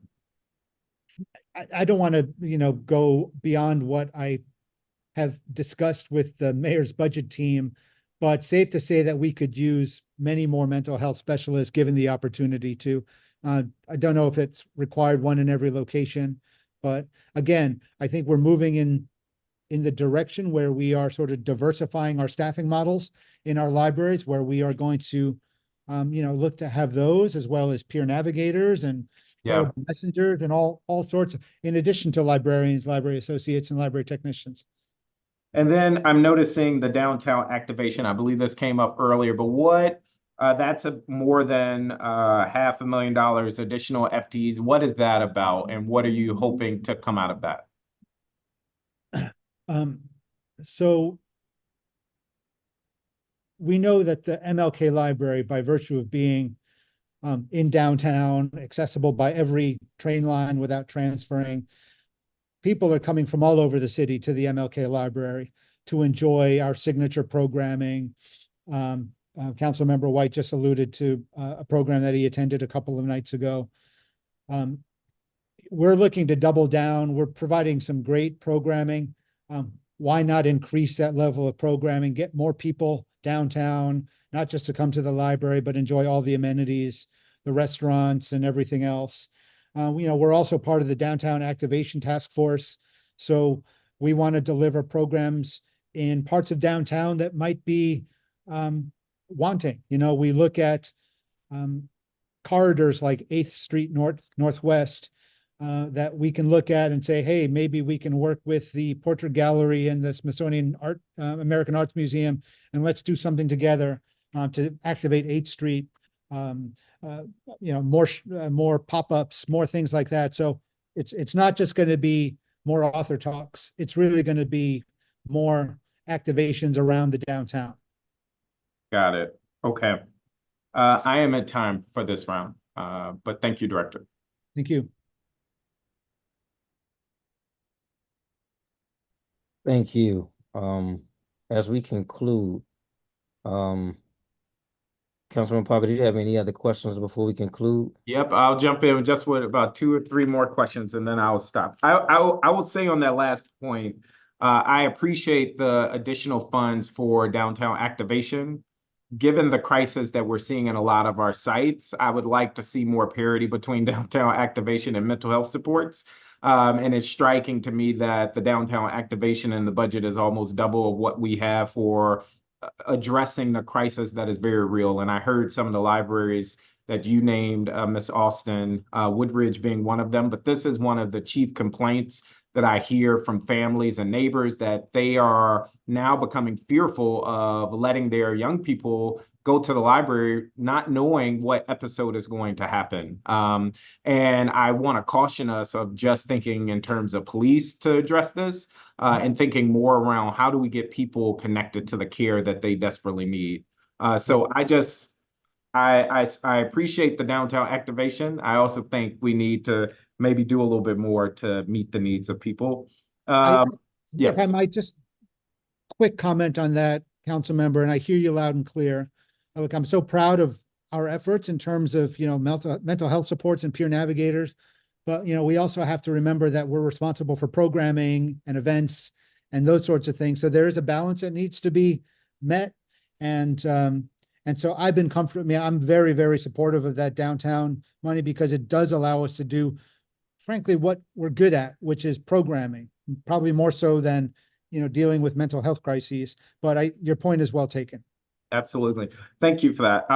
Speaker 17: I don't want to, go beyond what I have discussed with the mayor's budget team, but safe to say that we could use many more mental health specialists given the opportunity to. I don't know if it's required one in every location, but again, I think we're moving in the direction where we are sort of diversifying our staffing models in our libraries, where we are going to, look to have those as well as peer navigators and messengers and all sorts of, in addition to librarians, library associates, and library technicians.
Speaker 4: And then I'm noticing the downtown activation. I believe this came up earlier, but that's more than $500,000 additional FTEs. What is that about? And what are you hoping to come out of that?
Speaker 17: So we know that the MLK library, by virtue of being in downtown, accessible by every train line without transferring, people are coming from all over the city to the MLK library to enjoy our signature programming. Councilmember White just alluded to a program that he attended a couple of nights ago. We're looking to double down. We're providing some great programming. Why not increase that level of programming, get more people downtown, not just to come to the library, but enjoy all the amenities, the restaurants and everything else. We're also part of the Downtown Activation Task Force. So we want to deliver programs in parts of downtown that might be wanting. We look at corridors like 8th Street Northwest that we can look at and say, hey, maybe we can work with the Portrait Gallery and the Smithsonian American Arts Museum, and let's do something together to activate 8th Street. More pop-ups, more things like that. So it's not just going to be more author talks. It's really going to be more activations around the downtown.
Speaker 4: Got it. Okay. I am at time for this round, but thank you, Director.
Speaker 17: Thank you.
Speaker 1: Thank you. As we conclude, Councilman Parker, do you have any other questions before we conclude?
Speaker 4: Yep, I'll jump in just with about 2 or 3 more questions and then I'll stop. I will say on that last point, I appreciate the additional funds for downtown activation. Given the crisis that we're seeing in a lot of our sites, I would like to see more parity between downtown activation and mental health supports. And it's striking to me that the downtown activation in the budget is almost double of what we have for addressing the crisis that is very real. And I heard some of the libraries that you named, Ms. Austin, Woodridge being one of them, but this is one of the chief complaints that I hear from families and neighbors, that they are now becoming fearful of letting their young people go to the library, not knowing what episode is going to happen. And I want to caution us of just thinking in terms of police to address this, and thinking more around how do we get people connected to the care that they desperately need. So I appreciate the downtown activation. I also think we need to maybe do a little bit more to meet the needs of people. Yeah.
Speaker 17: If I might just quick comment on that, council member, and I hear you loud and clear. Look, I'm so proud of our efforts in terms of, mental health supports and peer navigators. But, we also have to remember that we're responsible for programming and events and those sorts of things. So there is a balance that needs to be met. And so I've been comfortable. I'm very, very supportive of that downtown money because it does allow us to do, frankly, what we're good at, which is programming, probably more so than, dealing with mental health crises. But your point is well taken.
Speaker 4: Absolutely. Thank you for that.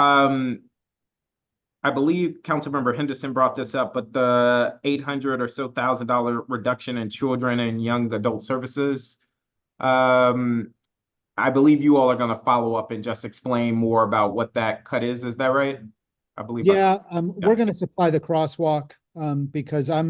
Speaker 4: I believe Councilmember Henderson brought this up, but the $800 or so thousand reduction in children and young adult services. I believe you all are going to follow up and just explain more about what that cut is. Is that right? I believe.
Speaker 17: Yeah, we're going to supply the crosswalk because I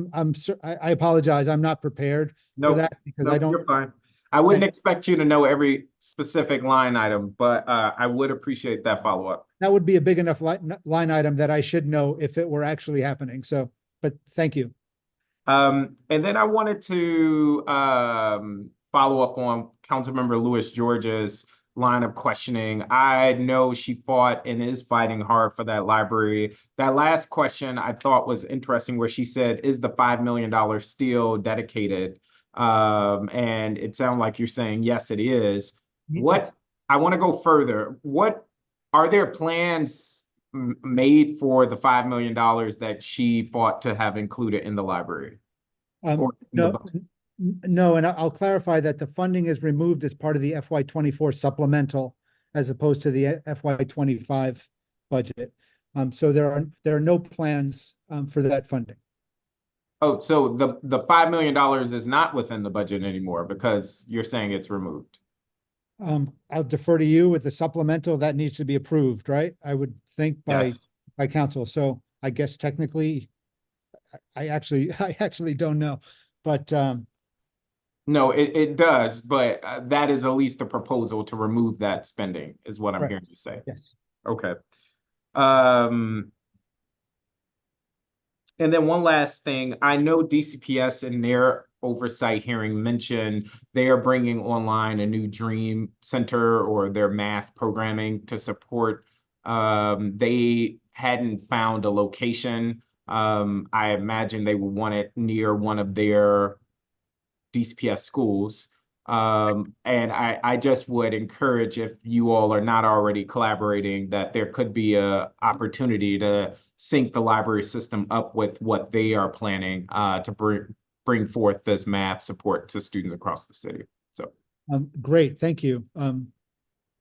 Speaker 17: apologize. I'm not prepared for that because I don't.
Speaker 4: You're fine. I wouldn't expect you to know every specific line item, but I would appreciate that follow-up.
Speaker 17: That would be a big enough line item that I should know if it were actually happening. So, but thank you.
Speaker 4: And then I wanted to follow up on Councilmember Lewis George's line of questioning. I know she fought and is fighting hard for that library. That last question I thought was interesting, where she said, is the $5 million still dedicated? And it sounded like you're saying, yes, it is. What I want to go further. What are there plans made for the $5 million that she fought to have included in the library?
Speaker 17: No, and I'll clarify that the funding is removed as part of the FY24 supplemental, as opposed to the FY25 budget. So there are no plans for that funding.
Speaker 4: Oh, so the $5 million is not within the budget anymore because you're saying it's removed.
Speaker 17: I'll defer to you with the supplemental that needs to be approved, right? I would think by council. So I guess technically, I actually don't know, but
Speaker 4: no, it does. But that is at least a proposal to remove that spending, is what I'm hearing you say.
Speaker 17: Yes.
Speaker 4: Okay. And then one last thing, I know DCPS in their oversight hearing mentioned they are bringing online a new Dream Center or their math programming to support. They hadn't found a location. I imagine they would want it near one of their DCPS schools. And I just would encourage, if you all are not already collaborating, that there could be a opportunity to sync the library system up with what they are planning to bring forth this math support to students across the city. So
Speaker 17: great, thank you.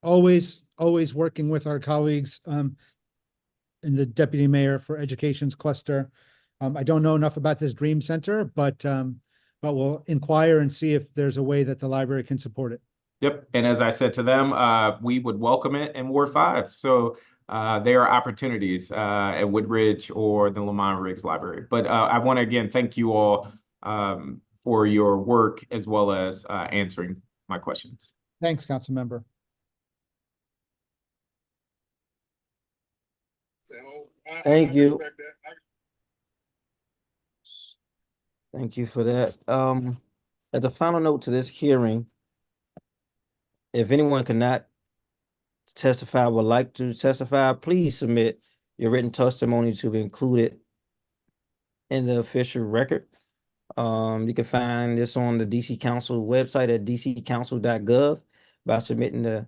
Speaker 17: Always working with our colleagues in the Deputy Mayor for Education's cluster. I don't know enough about this Dream Center, but we'll inquire and see if there's a way that the library can support it.
Speaker 4: Yep, and as I said to them, we would welcome it in Ward 5. So there are opportunities at Woodridge or the Lamont Riggs Library. But I want to again thank you all for your work as well as answering my questions.
Speaker 17: Thanks, Council Member.
Speaker 1: Thank you. Thank you for that. As a final note to this hearing, if anyone cannot to testify would like to testify, please submit your written testimony to be included in the official record. You can find this on the DC Council website at dccouncil.gov by submitting the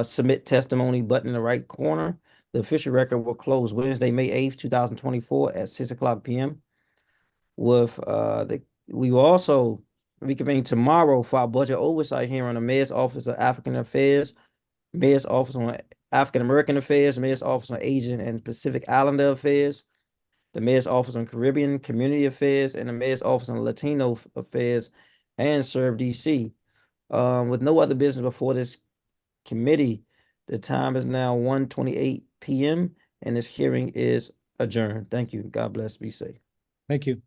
Speaker 1: submit testimony button in the right corner. The official record will close Wednesday, May 8th, 2024 at 6:00 p.m. With we will also reconvene tomorrow for our budget oversight hearing on the Mayor's Office of African Affairs, Mayor's Office on African American Affairs, Mayor's Office on Asian and Pacific Islander Affairs, the Mayor's Office on Caribbean Community Affairs, and the Mayor's Office on Latino Affairs, and Serve DC. With no other business before this committee, the time is now 1:28 p.m. and this hearing is adjourned. Thank you. God bless. Be safe.
Speaker 17: Thank you.